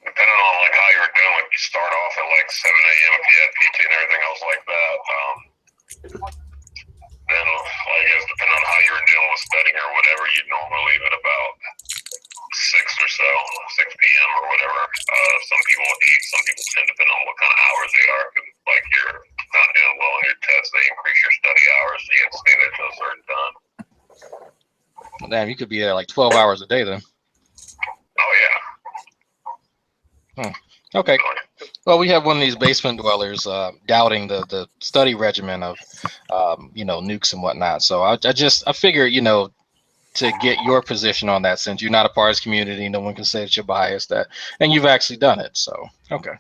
depending on like how you were doing, like you start off at like 7 a.m. if you had PT and everything else like that. Then I guess depending on how you were dealing with studying or whatever, you'd normally leave at about 6 or so, 6 p.m. or whatever. Some people eat, some people tend to depend on what kind of hours they are. Cause like you're not doing well on your test, they increase your study hours, so you have to stay there till a certain time. Well, damn, you could be there like 12 hours a day then. Oh yeah. Okay. Well, we have one of these basement dwellers doubting the study regimen of nukes and whatnot. So I figure to get your position on that, since you're not a part of this community, no one can say that you're biased, and you've actually done it. So okay.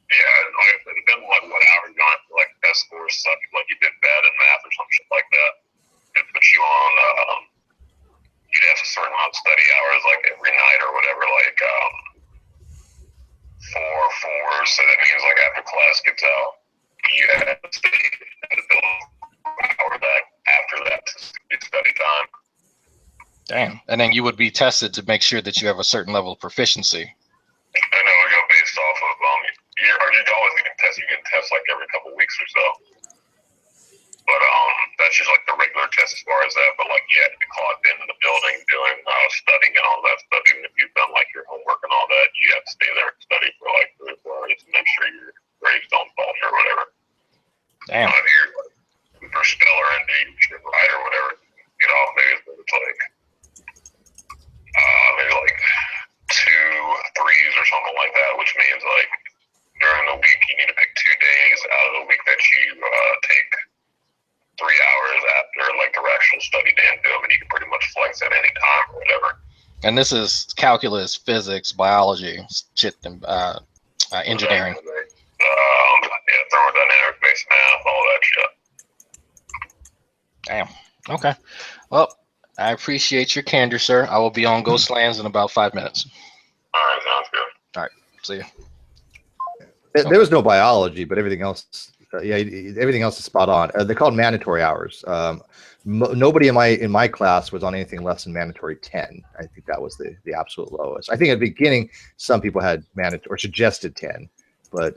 Yeah, like I said, depending on what hours you're on, like test scores suck, like you did bad in math or some shit like that. It puts you on. You'd have a certain amount of study hours, like every night or whatever, like 4, so that means like after class gets out, you have to stay in the building hour back after that to study time. Damn. And then you would be tested to make sure that you have a certain level of proficiency. I know we go based off of you always get test like every couple weeks or so. But that's just like the regular test as far as that. But like you have to be clocked into the building doing studying and all that stuff. Even if you've done like your homework and all that, you have to stay there and study for like 3 or 4 hours to make sure your grades don't fall or whatever. Damn. If you're super stellar and do shit right or whatever, get off days, but it's like maybe like 2 3s or something like that, which means like during the week you need to pick 2 days out of the week that you take 3 hours after like the actual study day and do them, and you can pretty much flex at any time or whatever. And this is calculus, physics, biology, shit, and engineering. Yeah, thermodynamics, based math, all that shit. Damn. Okay. Well, I appreciate your candor, sir. I will be on Ghostlands in about 5 minutes. All right, sounds good. All right. See you. There was no biology, but everything else, everything else is spot on. They're called mandatory hours. Nobody in my class was on anything less than mandatory 10. I think that was the absolute lowest. I think at the beginning, some people had mandatory or suggested 10, but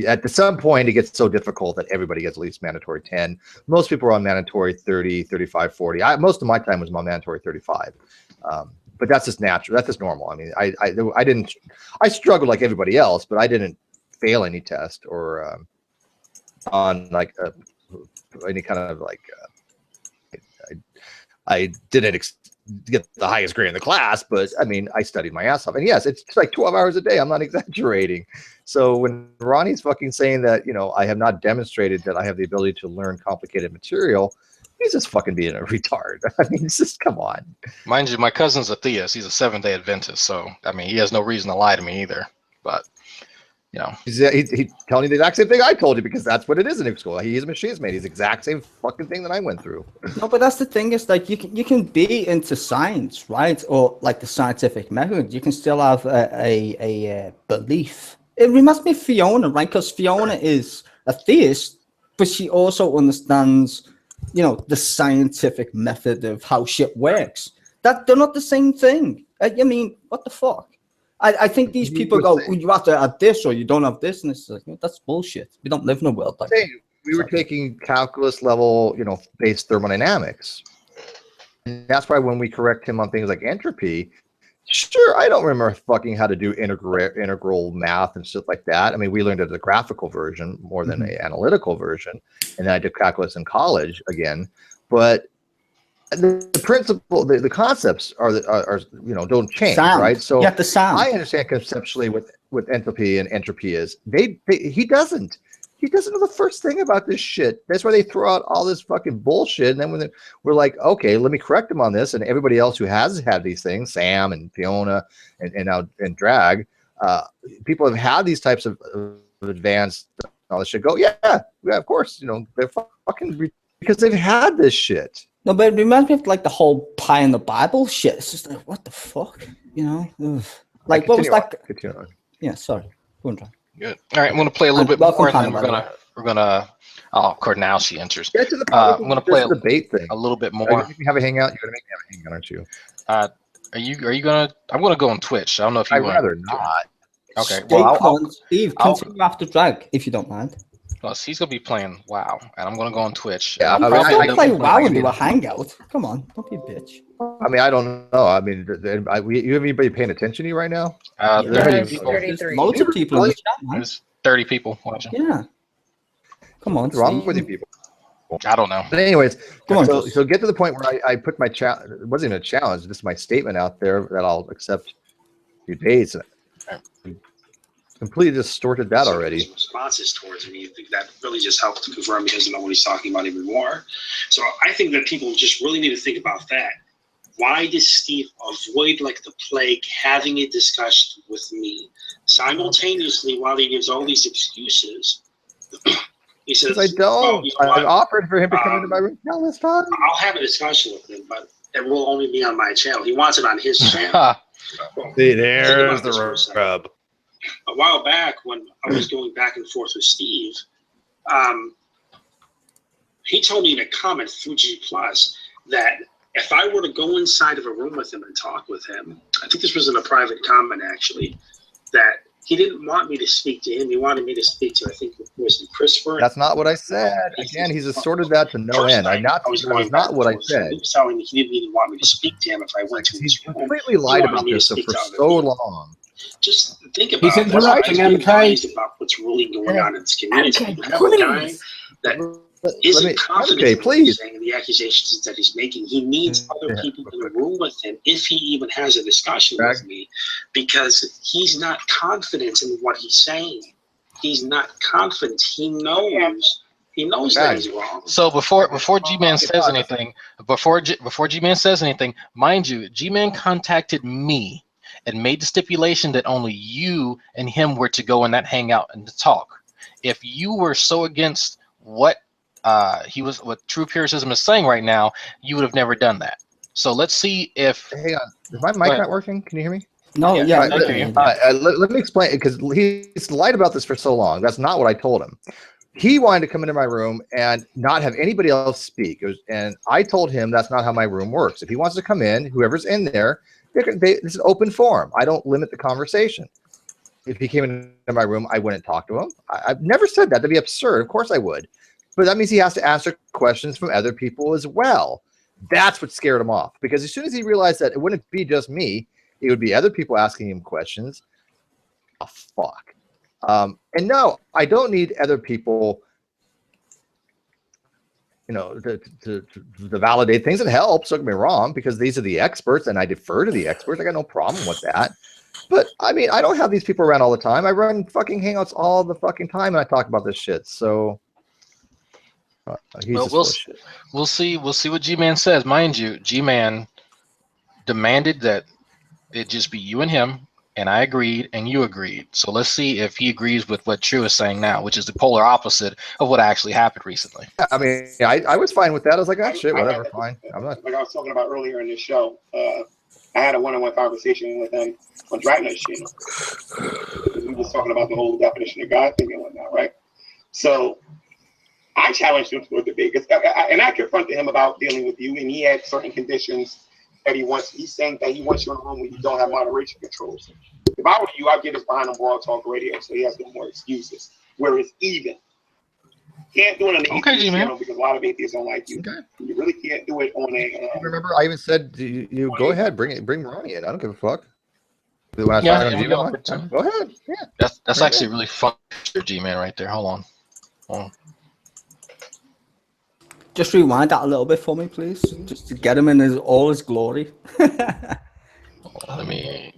at some point it gets so difficult that everybody gets at least mandatory 10. Most people are on mandatory 30, 35, 40. Most of my time was on mandatory 35. But that's just natural. That's just normal. I mean, I struggled like everybody else, but I didn't fail any test or on like any kind of like I didn't get the highest grade in the class, but I mean, I studied my ass off. And yes, it's like 12 hours a day. I'm not exaggerating. So when Ronnie's fucking saying that, I have not demonstrated that I have the ability to learn complicated material, he's just fucking being a retard. I mean, it's just, come on. Mind you, my cousin's a theist. He's a Seventh-day Adventist. So, I mean, he has no reason to lie to me either. But, He's telling you the exact same thing I told you, because that's what it is in nuke school. He's a machinist mate. He's the exact same fucking thing that I went through. No, but that's the thing, is like you can be into science, right? Or like the scientific method. You can still have a belief. It reminds me of Fiona, right? Because Fiona is a theist, but she also understands, the scientific method of how shit works. That they're not the same thing. I mean, what the fuck? I think these people go, you have to have this or you don't have this, and it's like, that's bullshit. We don't live in a world like that. we were taking calculus level, based thermodynamics. And that's why when we correct him on things like entropy, sure, I don't remember fucking how to do integral math and stuff like that. I mean, we learned it as a graphical version more than an analytical version, and then I did calculus in college again. But the principle, the concepts are don't change, right? So you have to sound. I understand conceptually what enthalpy and entropy is. He doesn't. He doesn't know the first thing about this shit. That's why they throw out all this fucking bullshit. And then when we're like, okay, let me correct him on this, and everybody else who has had these things, Sam and Fiona and Drag, people have had these types of advanced knowledge. Should go, yeah, of course. They're fucking because they've had this shit. No, but it reminds me of like the whole pie in the Bible shit. It's just like, what the fuck, Ugh. Like what was that? Yeah, sorry. Go on, John. Good. All right, I'm going to play a little bit more, and then we're gonna. Oh, of course, now she enters. I'm going to play a debate thing. A little bit more. You have a hangout. You're going to make me have a hangout, aren't you? Are you going to? I'm going to go on Twitch. I don't know if you want. I'd rather not. Okay. Steve, continue after Drag if you don't mind. Well, he's going to be playing WoW, and I'm going to go on Twitch. Yeah, I play WoW and do a hangout. Come on, don't be a bitch. I mean, I don't know. I mean, you have anybody paying attention to you right now? There's loads of people in the chat, man. There's 30 people watching. Yeah. Come on, what's wrong with you people? I don't know. But anyways, come on. So get to the point where I put my challenge. It wasn't even a challenge. Just my statement out there that I'll accept a few days. Completely distorted that already. Responses towards me, I think that really just helped to confirm he doesn't know what he's talking about even more. So I think that people just really need to think about that. Why does Steve avoid like the plague having a discussion with me simultaneously while he gives all these excuses? He says, I don't. I've offered for him to come into my room this time. I'll have a discussion with him, but it will only be on my channel. He wants it on his channel. See, there's the rub. A while back when I was going back and forth with Steve, he told me in a comment through G Plus that if I were to go inside of a room with him and talk with him, I think this was in a private comment actually, that he didn't want me to speak to him. He wanted me to speak to, I think, was it Christopher? That's not what I said. Again, he's assorted that to no end. That was not what I said. He was telling me he didn't even want me to speak to him if I went to his room. He completely lied about this for so long. Just think about he's interrupting MK. About what's really going on in this community. You have a guy that isn't confident in the accusations that he's making. He needs other people in the room with him if he even has a discussion with me, because he's not confident in what he's saying. He's not confident. He knows that he's wrong. So before G-Man says anything, before G-Man says anything, mind you, G-Man contacted me and made the stipulation that only you and him were to go in that hangout and to talk. If you were so against what True Empiricism is saying right now, you would have never done that. So let's see if. Hang on, is my mic not working? Can you hear me? No, yeah. Let me explain, because he's lied about this for so long. That's not what I told him. He wanted to come into my room and not have anybody else speak. And I told him that's not how my room works. If he wants to come in, whoever's in there, it's an open forum. I don't limit the conversation. If he came into my room, I wouldn't talk to him. I've never said that. That'd be absurd. Of course I would. But that means he has to answer questions from other people as well. That's what scared him off. Because as soon as he realized that it wouldn't be just me, it would be other people asking him questions. Oh, fuck. And no, I don't need other people, to validate things. It helps, don't get me wrong, because these are the experts and I defer to the experts. I got no problem with that. But I mean, I don't have these people around all the time. I run fucking hangouts all the fucking time and I talk about this shit. So we'll see what G-Man says. Mind you, G-Man demanded that it just be you and him, and I agreed and you agreed. So let's see if he agrees with what True is saying now, which is the polar opposite of what actually happened recently. I mean, I was fine with that. I was like, shit, whatever, fine. I'm not. Like I was talking about earlier in this show, I had a one-on-one conversation with him on Dragner's channel. We were just talking about the whole definition of God thing and whatnot, right? So I challenged him to a debate, and I confronted him about dealing with you, and he had certain conditions that he wants. He's saying that he wants you in a room where you don't have moderation controls. If I were you, I'd get us behind on Broad Talk Radio, so he has no more excuses. Where it's even. Can't do it on the Okay, atheist G-Man. channel because a lot of atheists don't like you. Okay. You really can't do it on a. Remember, I even said you go ahead, bring Ronnie in. I don't give a fuck. When I Yeah, saw it on we Gmail, all I'm could like, too. go ahead. Yeah. That's actually really fun, G-Man, right there. Hold on. Just rewind that a little bit for me, please, just to get him in all his glory. Let me.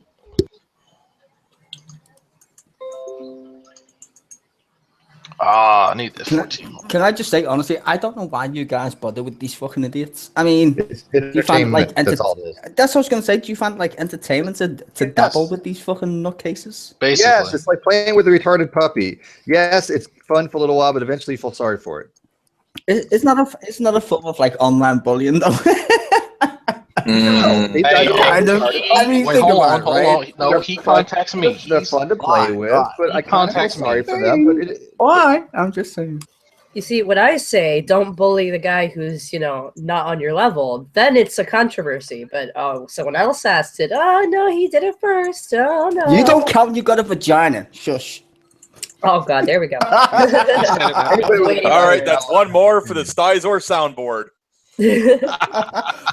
I need this 14. Can I just say honestly, I don't know why you guys bother with these fucking idiots. I mean, It's do you find like entertainment. That's all it is. That's what I was gonna say. Do you find like entertainment to dabble with these fucking nutcases? Basically. Yes, it's like playing with a retarded puppy. Yes, it's fun for a little while, but eventually you feel sorry for it. It's not a form of like online bullying though. These guys are kind of. I mean, Wait, think hold about on, it, hold right? on. No, he contacts me. They're fun to play with, but I kind of feel sorry for them. But Why? I'm just saying. You see, when I say don't bully the guy who's, not on your level, then it's a controversy. But someone else asked it. Oh, no, he did it first. Oh, no. You don't count. You got a vagina. Shush. Oh, God, there we go. All right, that's one more for the Stizor soundboard.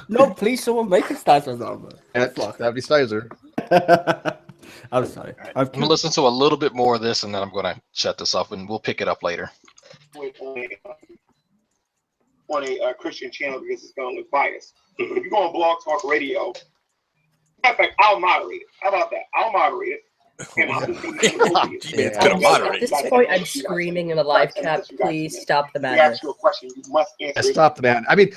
No, please, someone make a Stizer soundboard. That'd be Stizer. I'm sorry. I'm going to listen to a little bit more of this, and then I'm going to shut this off, and we'll pick it up later. On a Christian channel because it's going to look biased. If you go on Blog Talk Radio, in fact, I'll moderate it. How about that? I'll moderate it. And I'll just It's gonna moderate. At this point, I'm screaming in the live chat. Please stop the madness. ask you a question, you must answer. Stop the man. I mean,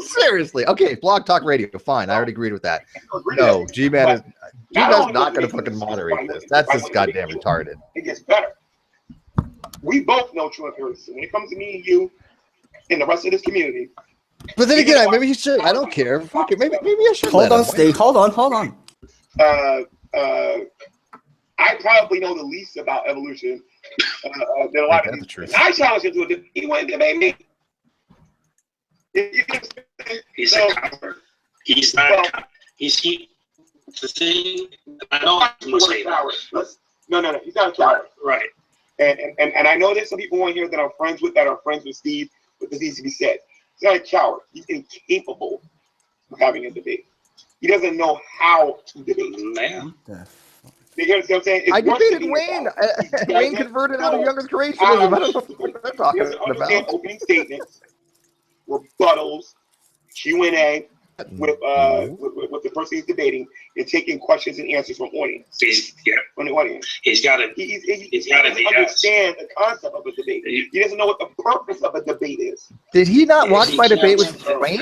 seriously. Okay, Blog Talk Radio, fine. I already agreed with that. No, G-Man is not going to fucking moderate this. That's just goddamn retarded. It gets better. We both know true empiricism. When it comes to me and you and the rest of this community. But then again, maybe you should. I don't care. Fuck it. Maybe I should. Hold on, Steve. Hold on. I probably know the least about evolution than a lot of these. I challenge him to a debate. He wouldn't debate me. He's a coward. He's not. The thing. I don't want to say that. No. He's not a coward. Right. And I know there's some people on here that I'm friends with Steve, but this needs to be said. He's not a coward. He's incapable of having a debate. He doesn't know how to debate. Man. You hear what I'm saying? I debated Wayne. Wayne converted out of younger creationism. I don't know what they're talking about. Opening statements, rebuttals, Q&A with the person he's debating, and taking questions and answers from audience. From the audience. He's got to understand the concept of a debate. He doesn't know what the purpose of a debate is. Did he not watch my debate with Wayne?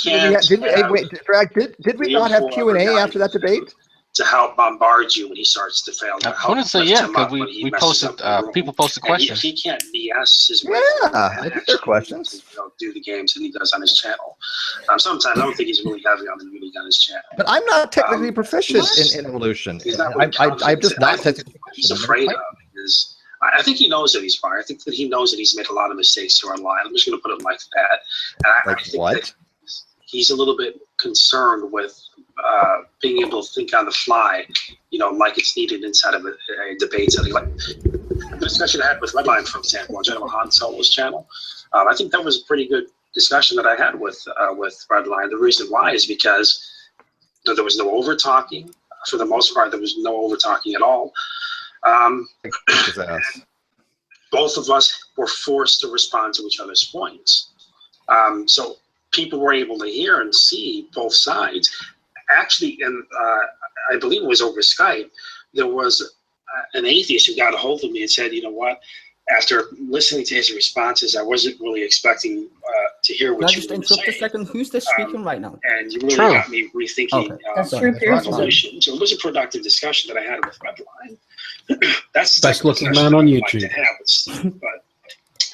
Did we not have Q&A after that debate? To help bombard you when he starts to fail. I wouldn't say because we posted people posted questions. He can't BS his way. Yeah, they're questions. Do the games that he does on his channel. Sometimes I don't think he's really heavy on the movie on his channel. But I'm not technically proficient in evolution. I'm just not technically. He's afraid of is. I think he knows that he's fine. I think that he knows that he's made a lot of mistakes here online. I'm just going to put it like that. And I think that he's a little bit concerned with being able to think on the fly, like it's needed inside of a debate setting. Like the discussion I had with Redline, for example, on General Han Solo's channel. I think that was a pretty good discussion that I had with Redline. The reason why is because there was no over talking. For the most part, there was no over talking at all. Both of us were forced to respond to each other's points. So people were able to hear and see both sides. Actually, and I believe it was over Skype, there was an atheist who got a hold of me and said, you know what, after listening to his responses, I wasn't really expecting to hear what you were saying. Can I just interrupt a second? Who's this speaking right now? And you really got me rethinking evolution. So it was a productive discussion that I had with Redline. That's the best looking man on YouTube. Like to have with Steve, but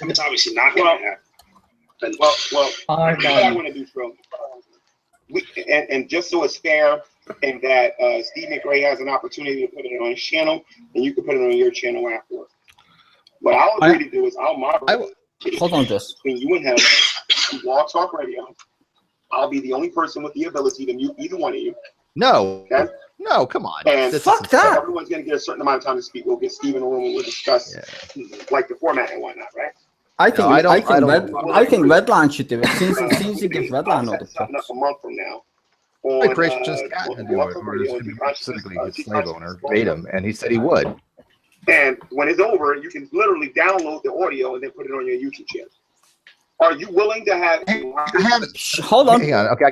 it's obviously not going to happen. Well, what I want to do, Phil, and just so it's fair, and that Steve McRae has an opportunity to put it on his channel, and you can put it on your channel afterwards. What I'll agree to do is I'll moderate. Hold on, just between you and him, Blog Talk Radio. I'll be the only person with the ability to mute either one of you. No. Okay? No, come on. And fuck that. Everyone's going to get a certain amount of time to speak. We'll get Steve in the room and we'll discuss like the format and whatnot, right? I think No, I think Redline should do it. Since you give Redline all the something up props. a month from now. Like Christian's cat to do it, or specifically his slave owner, Vadim, and he said he would. And when it's over, you can literally download the audio and then put it on your YouTube channel. Are you willing to have? Hold on. Hang on. Okay, I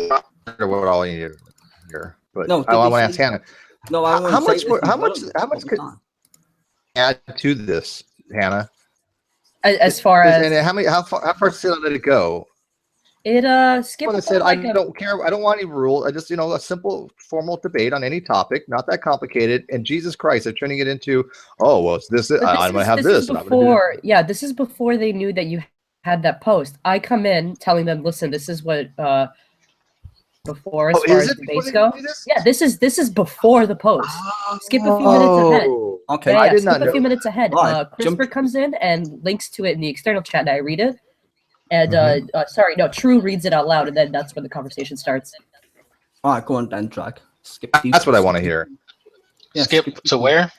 got what all you need here, but No, I want to ask Hannah. No, how much could add to this, Hannah? As far as and how far still did it go? it skipped. Someone said, I don't care. I don't want any rules. I just, a simple formal debate on any topic, not that complicated. And Jesus Christ, they're turning it into, oh, well, it's this. I'm going to have this. This is before they knew that you had that post. I come in telling them, listen, this is what before as far as debates go. Yeah, this is before the post. Skip a few minutes ahead. Okay, yeah, I did not skip a few minutes ahead. Right. CRISPR comes in and links to it in the external chat, and I read it. And True reads it out loud, and then that's when the conversation starts. All right, go on then, Drag. Skip. That's what I want to hear. Yeah, skip to where?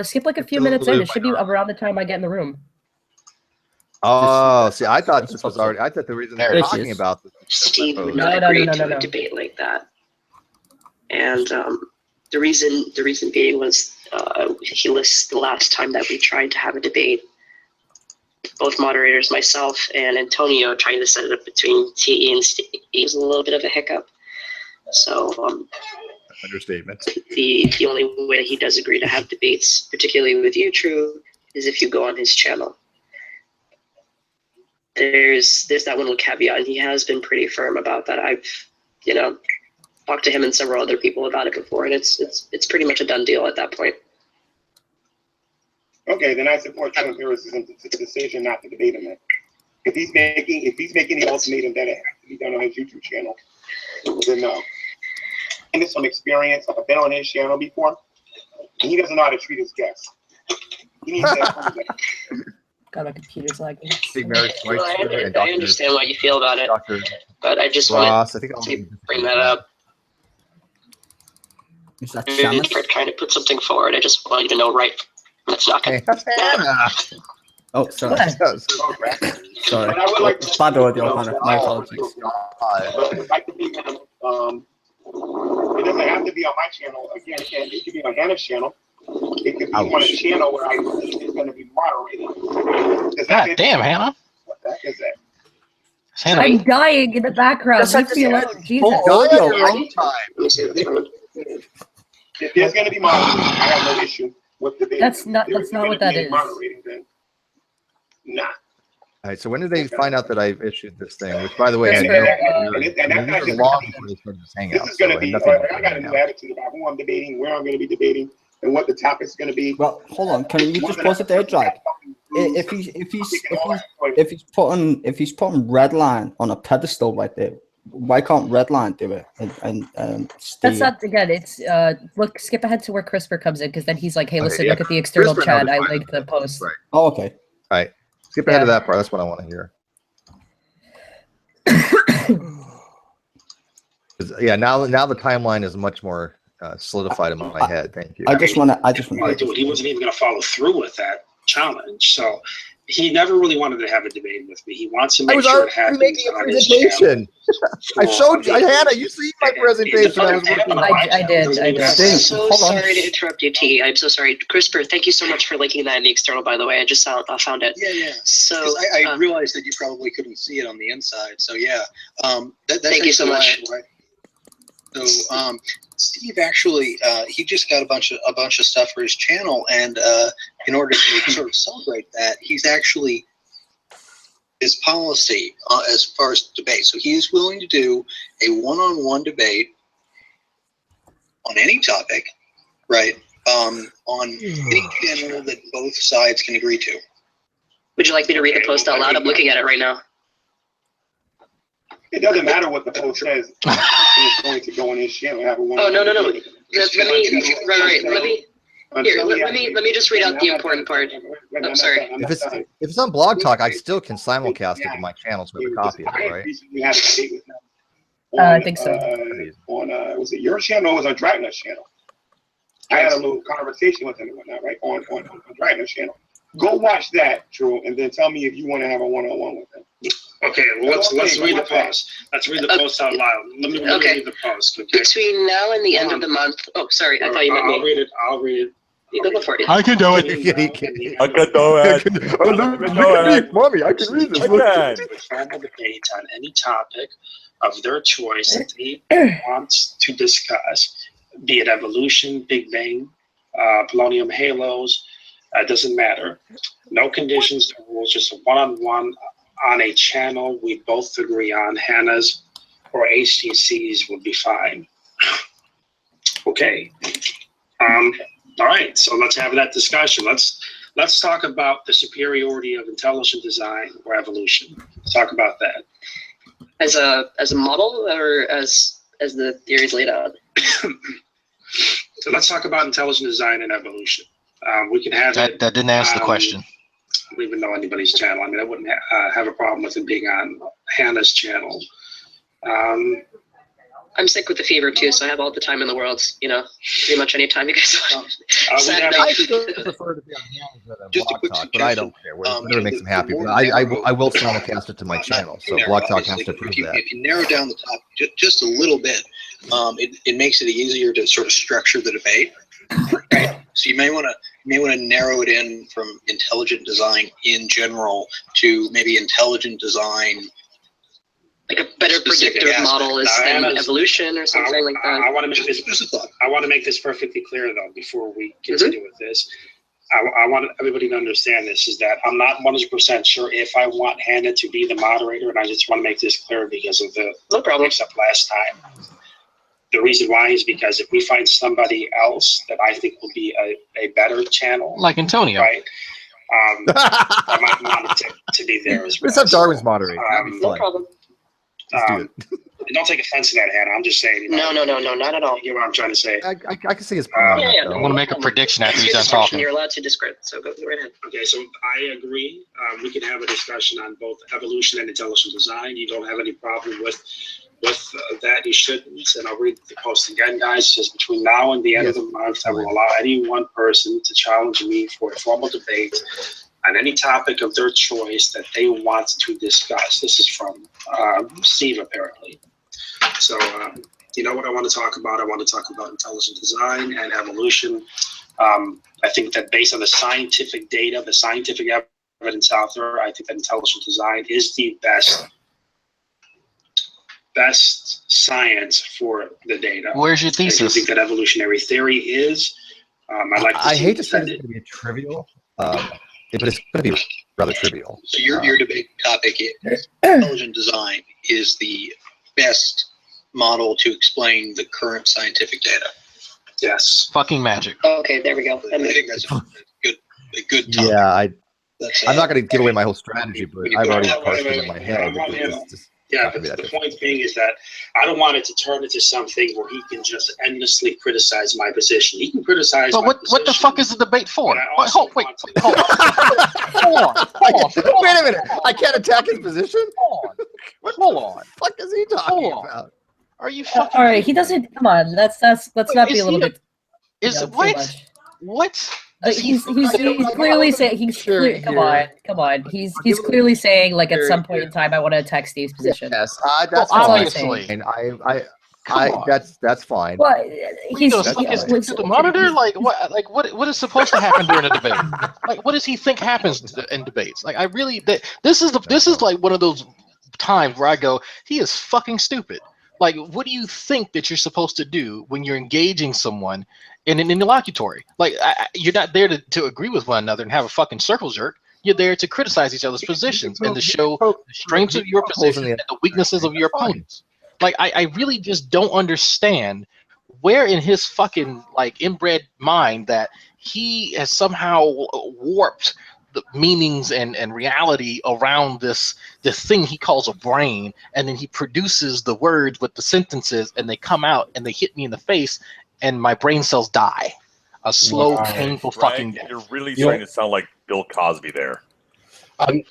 Skip like a few minutes in. It should be around the time I get in the room. Oh, see, I thought this was already. I thought the reason they're talking about this. Steve would not agree to a debate like that, and the reason being was he lists the last time that we tried to have a debate. Both moderators, myself and Antonio, trying to set it up between TE and Steve. It was a little bit of a hiccup. So understatement. The only way he does agree to have debates, particularly with you, True, is if you go on his channel. There's that one little caveat, and he has been pretty firm about that. I've talked to him and several other people about it before, and it's pretty much a done deal at that point. Okay, then I support True empiricism's decision not to debate him. If he's making the ultimatum that it has to be done on his YouTube channel, then no. And it's some experience. I've been on his channel before, and he doesn't know how to treat his guests. He needs to. God, my computer's lagging. I understand what you feel about it, but I just wanted to bring that up. Is that for trying to put something forward? I just want you to know that's not going to Oh, sorry. Sorry. But I would like to bad audio, Hannah. My apologies. It doesn't have to be on my channel. Again, it could be on Hannah's channel. It could be on a channel where I believe it's going to be moderated. God damn, Hannah. What the heck is that? I'm dying in the background. Leave me alone. Jesus. If there's going to be moderating, I have no issue with the debate. That's not what that is. Moderating, then nah. All right. So when did they find out that I've issued this thing? Which, by the way, This is going to be. I got a new attitude about who I'm debating, where I'm going to be debating, and what the topic's going to be. Well, hold on. Can you just pause it there, Drag? If he's putting Redline on a pedestal right there, why can't Redline do it? And that's not, again, it's look, skip ahead to where CRISPR comes in, because then he's like, hey, listen, look at the external chat. I linked the post. Right. Oh, okay. All right. Skip ahead to that part. That's what I want to hear. Yeah, now the timeline is much more solidified in my head. Thank you. He wasn't even going to follow through with that challenge. So he never really wanted to have a debate with me. He wants to make sure it happens on his channel. I showed you, Hannah. You see my presentation. I did. I'm so sorry to interrupt you, T. I'm so sorry. CRISPR, thank you so much for linking that in the external, by the way. I just found it. Yeah. So I realized that you probably couldn't see it on the inside. So yeah. That's thank you so much. So Steve actually he just got a bunch of stuff for his channel, and in order to sort of celebrate that, he's actually his policy as far as debate. So he is willing to do a one-on-one debate on any topic, right? On any channel that both sides can agree to. Would you like me to read the post out loud? I'm looking at it right now. It doesn't matter what the post says. It's going to go on his channel and have a one. No. Let me just read out the important part. I'm sorry. If it's on Blog Talk, I still can simulcast it to my channel, so I have a copy of it, right? I think so. On was it your channel or was it Dragner's channel? I had a little conversation with him and whatnot, right? On Dragner's channel. Go watch that, Drew, and then tell me if you want to have a one-on-one with him. Okay, well, let's read the post. Let's read the post out loud. Let me read the post. Okay. Between now and the end of the month. Oh, sorry, I thought you meant me. I'll read it. You go before it. I can do it. I can do it. Mommy, I can read this. A formal debate on any topic of their choice that they want to discuss, be it evolution, Big Bang, polonium halos, doesn't matter. No conditions, no rules, just a one-on-one on a channel we both agree on. Hannah's or HTC's would be fine. Okay. All right, so let's have that discussion. Let's talk about the superiority of intelligent design or evolution. Let's talk about that. As a model or as the theories laid out? So let's talk about intelligent design and evolution. We can have that didn't answer the question. I don't even know anybody's channel. I mean, I wouldn't have a problem with it being on Hannah's channel. I'm sick with the fever too, so I have all the time in the world. You know, pretty much any time you guys want. I still prefer to be on Hannah's than Blog Talk, but I don't care. Whatever makes them happy. But I will simulcast it to my channel, so Blog Talk has to prove that. If you narrow down the topic just a little bit, it makes it easier to sort of structure the debate. Right? So you may want to narrow it in from intelligent design in general to maybe intelligent design. Like a better predictive model is than evolution or something like that. I want to make this perfectly clear though before we continue with this. I want everybody to understand this is that I'm not 100% sure if I want Hannah to be the moderator, and I just want to make this clear because of the mix up last time. The reason why is because if we find somebody else that I think will be a better channel, like Antonio, right? I might want it to be there as well. Let's have Darwin's moderator. No problem. Don't take offense to that, Hannah. I'm just saying. No, not at all. You know what I'm trying to say? I can see his point. I want to make a prediction after he's done talking. You're allowed to discredit, so go right ahead. Okay, so I agree. We can have a discussion on both evolution and intelligent design. You don't have any problem with that. You shouldn't. And I'll read the post again, guys. It says between now and the end of the month, I will allow any one person to challenge me for a formal debate on any topic of their choice that they want to discuss. This is from Steve, apparently. So, you know what I want to talk about? I want to talk about intelligent design and evolution. I think that based on the scientific data, the scientific evidence out there, I think that intelligent design is the best science for the data. Where's your thesis? I think that evolutionary theory is. I hate to say it's going to be trivial. But it's going to be rather trivial. So your debate topic is intelligent design is the best model to explain the current scientific data. Yes. Fucking magic. Okay, there we go. I think that's a good topic. Yeah, I'm not going to give away my whole strategy, but I've already parsed it in my head. Yeah, but the point being is that I don't want it to turn into something where he can just endlessly criticize my position. He can criticize. But what the fuck is the debate for? Hold on. Wait a minute. I can't attack his position? Hold on. What the fuck is he talking about? Are you fucking? All right, he doesn't. Come on, let's not be a little bit. What? He's clearly saying come on. He's clearly saying like at some point in time I want to attack Steve's position. Yes, that's obviously. And that's fine. Well, he's the monitor. Like what is supposed to happen during a debate? Like what does he think happens in debates? Like I really this is like one of those times where I go, he is fucking stupid. Like what do you think that you're supposed to do when you're engaging someone in an interlocutory? Like you're not there to agree with one another and have a fucking circle jerk. You're there to criticize each other's positions and to show the strengths of your position and the weaknesses of your opponents. Like I really just don't understand where in his fucking like inbred mind that he has somehow warped the meanings and reality around this thing he calls a brain, and then he produces the words with the sentences and they come out and they hit me in the face and my brain cells die a slow painful fucking death. You're really starting to sound like Bill Cosby there. I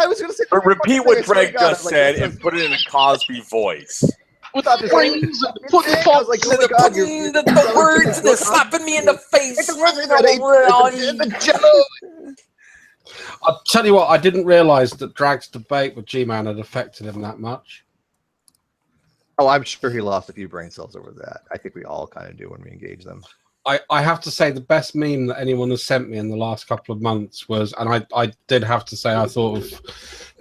was going to say, but repeat what Greg just said and put it in a Cosby voice. with the brains and pudding I was like, oh my God, the words, and they're slapping me in the face. I'll tell you what, I didn't realise that Drag's debate with G-Man had affected him that much. Oh, I'm sure he lost a few brain cells over that. I think we all kind of do when we engage them. I have to say the best meme that anyone has sent me in the last couple of months was, and I did have to say I thought of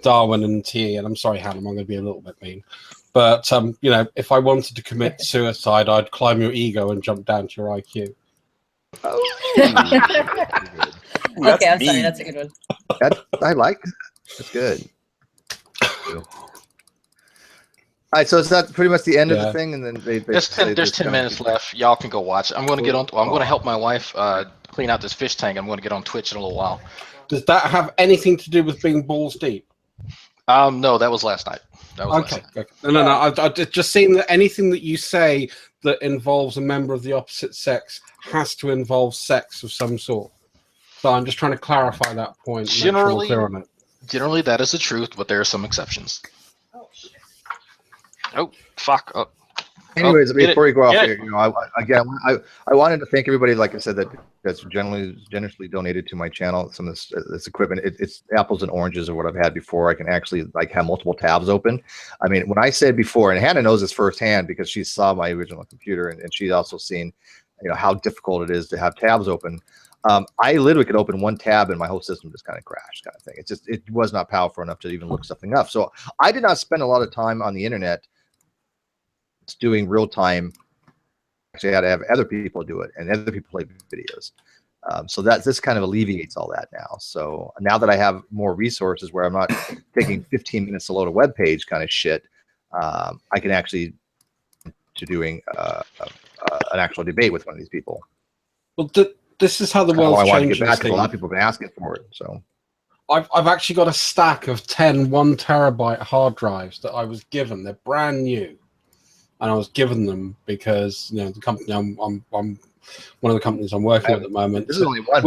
Darwin and T, and I'm sorry, Hannah, I'm going to be a little bit mean. But, you know, if I wanted to commit suicide, I'd climb your ego and jump down to your IQ. Oh. Okay, I'm sorry, that's a good one. I like that. That's good. All right, so is that pretty much the end of the thing? And then there's 10 minutes left. Y'all can go watch. I'm going to get on. I'm going to help my wife clean out this fish tank. I'm going to get on Twitch in a little while. Does that have anything to do with being balls deep? No, that was last night. That was okay. No. I just seen that anything that you say that involves a member of the opposite sex has to involve sex of some sort. So I'm just trying to clarify that point. Generally, clear on it. Generally, that is the truth, but there are some exceptions. Oh, fuck. Oh. Anyways, before you go off here, you know, I wanted to thank everybody, like I said, that's generously donated to my channel. Some of this equipment, it's apples and oranges of what I've had before. I can actually like have multiple tabs open. I mean, when I said before, and Hannah knows this firsthand because she saw my original computer, and she's also seen, you know, how difficult it is to have tabs open. I literally could open one tab and my whole system just kind of crashed, kind of thing. It was not powerful enough to even look something up. So I did not spend a lot of time on the internet doing real time. Actually, I had to have other people do it, and other people play videos. So this kind of alleviates all that now. So now that I have more resources where I'm not taking 15 minutes to load a web page kind of shit, I can actually doing an actual debate with one of these people. Well, this is how the world's changing. I want to get back because a lot of people have been asking for it. So I've actually got a stack of 10 1 terabyte hard drives that I was given. They're brand new. And I was given them because, you know, the company I'm one of the companies I'm working with at the moment. This is only one.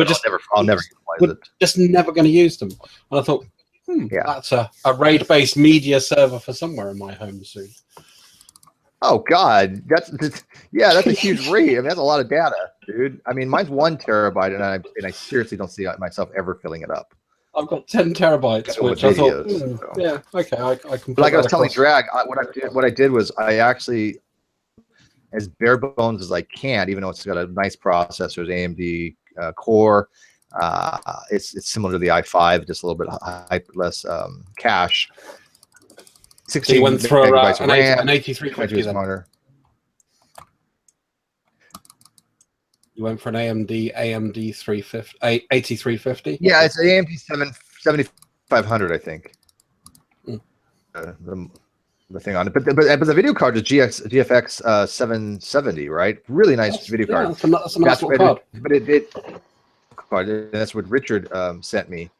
I'll never utilize it. Just never going to use them. And I thought, that's a RAID-based media server for somewhere in my home soon. Oh God, that's a huge RAID. I mean, that's a lot of data, dude. I mean, mine's 1 terabyte, and I seriously don't see myself ever filling it up. I've got 10 terabytes, which I thought, yeah, okay, I can. Like I was telling Drag, what I did was I actually, as bare bones as I can, even though it's got a nice processor, AMD Core, it's similar to the i5, just a little bit less cache. 16 went through megabytes of RAM, an 8350 then. You went for an AMD 8350. Yeah, it's an AMD 7500, I think. The thing on it, but the video card is GFX 770, right? Really nice video card. That's a nice card. But that's what Richard sent me.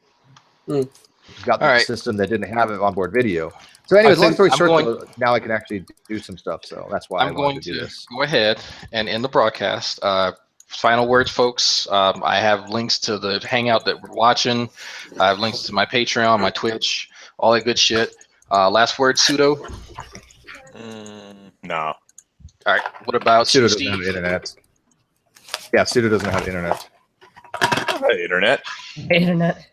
Got the right. system that didn't have it onboard video. So, anyways, long story short, now I can actually do some stuff. So that's why I'm going to do this. Go ahead and end the broadcast. Final words, folks. I have links to the Hangout that we're watching. I have links to my Patreon, my Twitch, all that good shit. Last word, Pseudo? No. All right. What about Pseudo Steve? doesn't have internet. Yeah, Pseudo doesn't have internet. Internet.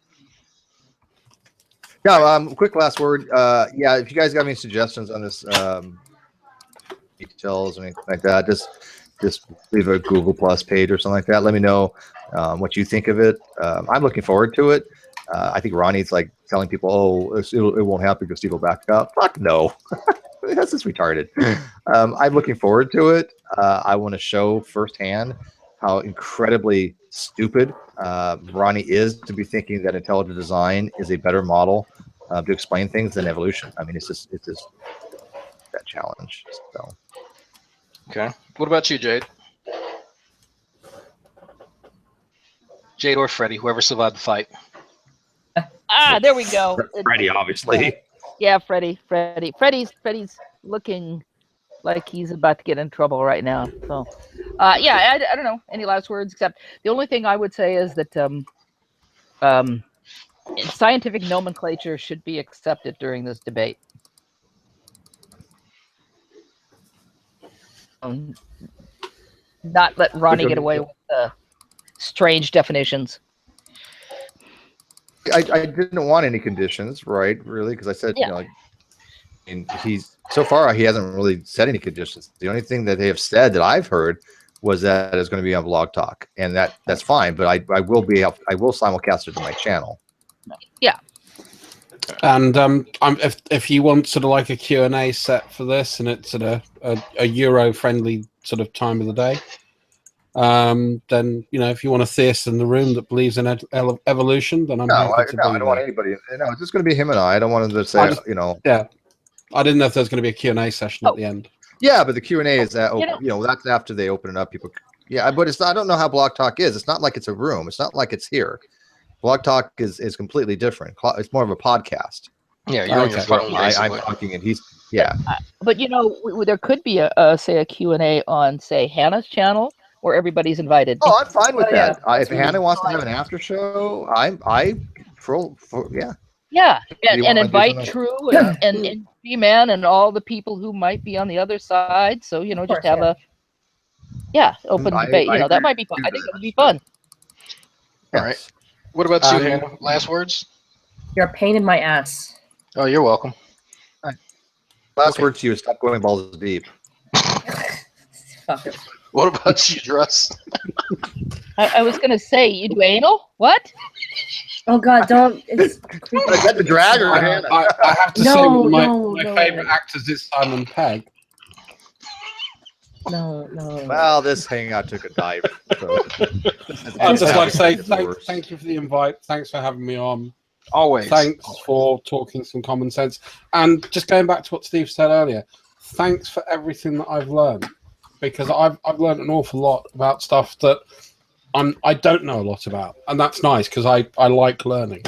Yeah, quick last word. Yeah, if you guys got any suggestions on this details or anything like that, just leave a Google Plus page or something like that. Let me know what you think of it. I'm looking forward to it. I think Ronnie's like telling people, "Oh, it won't happen because Steve will back up." Fuck no, that's just retarded. I'm looking forward to it. I want to show firsthand how incredibly stupid Ronnie is to be thinking that intelligent design is a better model to explain things than evolution. I mean, it's just that challenge. So. Okay. What about you, Jade? Jade or Freddie, whoever survived the fight. There we go. Freddie, obviously. Yeah, Freddie. Freddie's looking like he's about to get in trouble right now. So, yeah, I don't know any last words except the only thing I would say is that scientific nomenclature should be accepted during this debate. not let Ronnie get away with strange definitions. I didn't want any conditions, right? Really, because I said, Yeah. you know, and he's so far he hasn't really said any conditions. The only thing that they have said that I've heard was that it's going to be on Blog Talk, and that's fine. But I will simulcast it to my channel. Yeah. And if you want sort of like a Q&A set for this, and it's at a Euro friendly sort of time of the day, then you know, if you want a theist in the room that believes in evolution, then I'm happy to be I don't want anybody. No, it's just going to be him and I don't want him to say, you know. Yeah, I didn't know if there's going to be a Q&A session at the end. Yeah, but the Q&A is that you know, that's after they open it up. People, yeah, but it's not, I don't know how Blog Talk is. It's not like it's a room. It's not like it's here. Blog Talk is completely different. It's more of a podcast. Yeah, you're on your phone, I'm talking, and he's But you know, there could be say a Q&A on, say, Hannah's channel, where everybody's invited. Oh, I'm fine with that. Yeah. If Hannah wants to have an after show, yeah. Yeah, You and wanna do invite something? True and G-Man and all the people who might be on the other side. So, you know, just have a open debate. You know, that might be fun. I think it would be fun. All right. What about you, Hannah? Last words? You're a pain in my ass. Oh, you're welcome. Last word to you is stop going balls deep. What about you, Druss? I was going to say, you do anal? What? Oh, God, don't. It's I got the drag or Hannah. I have to say, my favorite actors is Simon Pegg. No. Well, this hangout took a dive. So. I'd just like to say thank you for the invite. Thanks for having me on. Always. Thanks for talking some common sense. And just going back to what Steve said earlier, thanks for everything that I've learned. Because I've learned an awful lot about stuff that I don't know a lot about. And that's nice, because I like learning.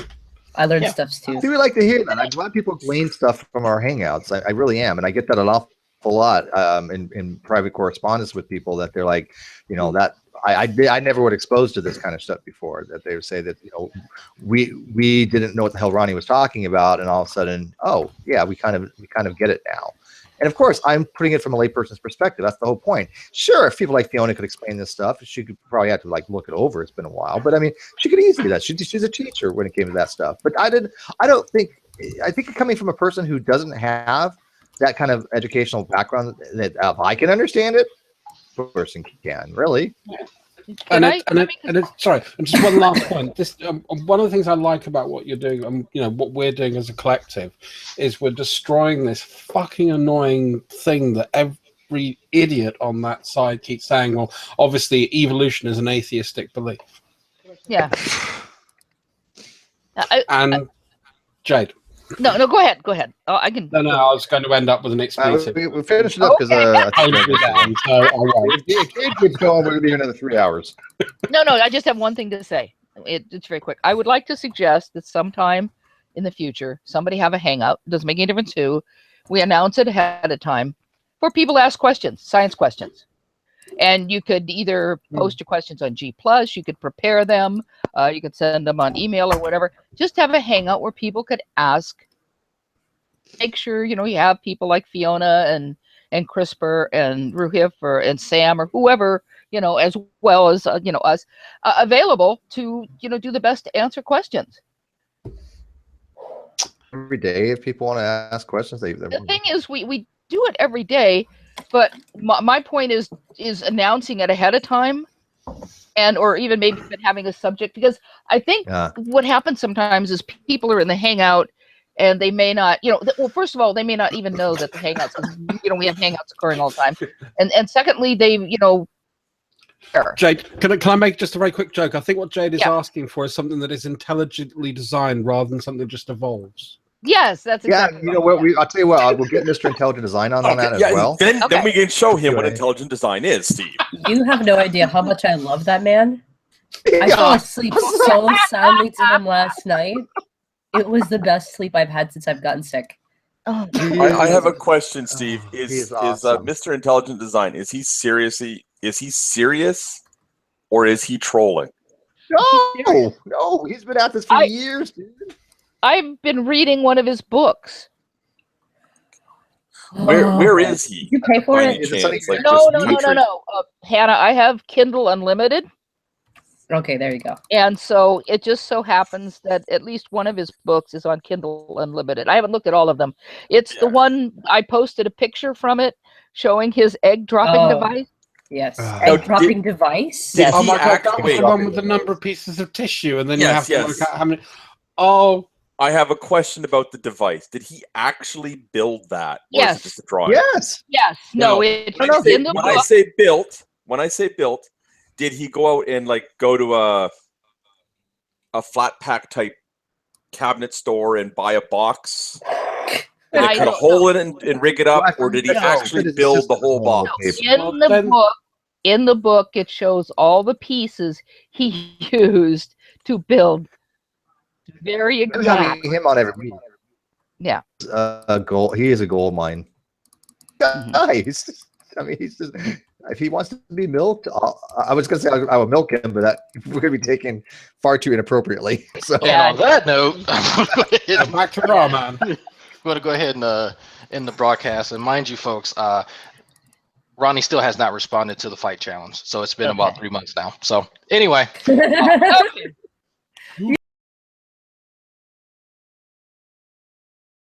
I learned stuff too. We like to hear that. I'm glad people glean stuff from our hangouts. I really am. And I get that an awful lot in private correspondence with people, that they're like, you know, that I never would expose to this kind of stuff before, that they would say that, you know, we didn't know what the hell Ronnie was talking about, and all of a sudden, oh yeah, we kind of get it now. And of course, I'm putting it from a layperson's perspective. That's the whole point. Sure, if people like Fiona could explain this stuff, she could probably have to like look it over. It's been a while, but I mean, she could easily do that. She's a teacher when it came to that stuff. But I think coming from a person who doesn't have that kind of educational background, that if I can understand it, a person can really. Sorry, and just one last point. This one of the things I like about what you're doing, you know, what we're doing as a collective, is we're destroying this fucking annoying thing that every idiot on that side keeps saying. Well, obviously, evolution is an atheistic belief. Yeah. Jade. No, go ahead. Oh, I can. No, I was going to end up with an expletive. We finished it up because it could go on with another 3 hours. No, I just have one thing to say. It's very quick. I would like to suggest that sometime in the future, somebody have a hangout. It doesn't make any difference who. We announce it ahead of time for people to ask questions, science questions. And you could either post your questions on G+, you could prepare them, you could send them on email or whatever. Just have a hangout where people could ask. Make sure, you know, you have people like Fiona and CRISPR and Ruhif and Sam or whoever, you know, as well as, you know, us, available to, you know, do the best to answer questions. Every day, if people want to ask questions, the thing is, we do it every day, but my point is announcing it ahead of time, and or even maybe having a subject, because I think what happens sometimes is people are in the hangout and they may not, you know, well, first of all, they may not even know that the hangouts, you know, we have hangouts occurring all the time, and secondly, they, you know. Jade, can I make just a very quick joke? I think what Jade is asking for is something that is intelligently designed rather than something that just evolves. Yes, that's exactly. Yeah, you know what? I'll tell you what. We'll get Mr. Intelligent Design on that as well. Then we can show him what intelligent design is, Steve. You have no idea how much I love that man. I fell asleep so soundly to him last night. It was the best sleep I've had since I've gotten sick. Oh, I have a question, Steve. Is awesome. Mr. Intelligent Design, is he serious, or is he trolling? No, he's been at this for years, dude. I've been reading one of his books. Where is he? Did you pay for by it? any chance? Like, No, just no, no, no, country? no. Hannah, I have Kindle Unlimited. Okay, there you go. And so it just so happens that at least one of his books is on Kindle Unlimited. I haven't looked at all of them. It's the one I posted a picture from it showing his egg dropping device. Yes. Now, Egg dropping device? Did Oh he my god, that was wait, the one with the number of pieces of tissue, and then you have Yes, to yes. work out how many. Oh, I have a question about the device. Did he actually build that, or is Yes. it just a drawing? Yes. Yes. No, Now, it's when I say- in the when book. I say built, did he go out and like go to a flat pack type cabinet store and buy a box and I cut a don't hole in it and rig it up, or did he No. actually build the whole box? In the book, it shows all the pieces he used to build. Very We're having exact. him on every week. Yeah. He is a gold mine. Guys, I mean, he's just, if he wants to be milked, I was going to say I would milk him, but we're going to be taken far too inappropriately. So, And on that note, back to Raw, man. I'm going to go ahead and end the broadcast. And mind you, folks, Ronnie still has not responded to the fight challenge. So it's been about 3 months now. So anyway. Okay.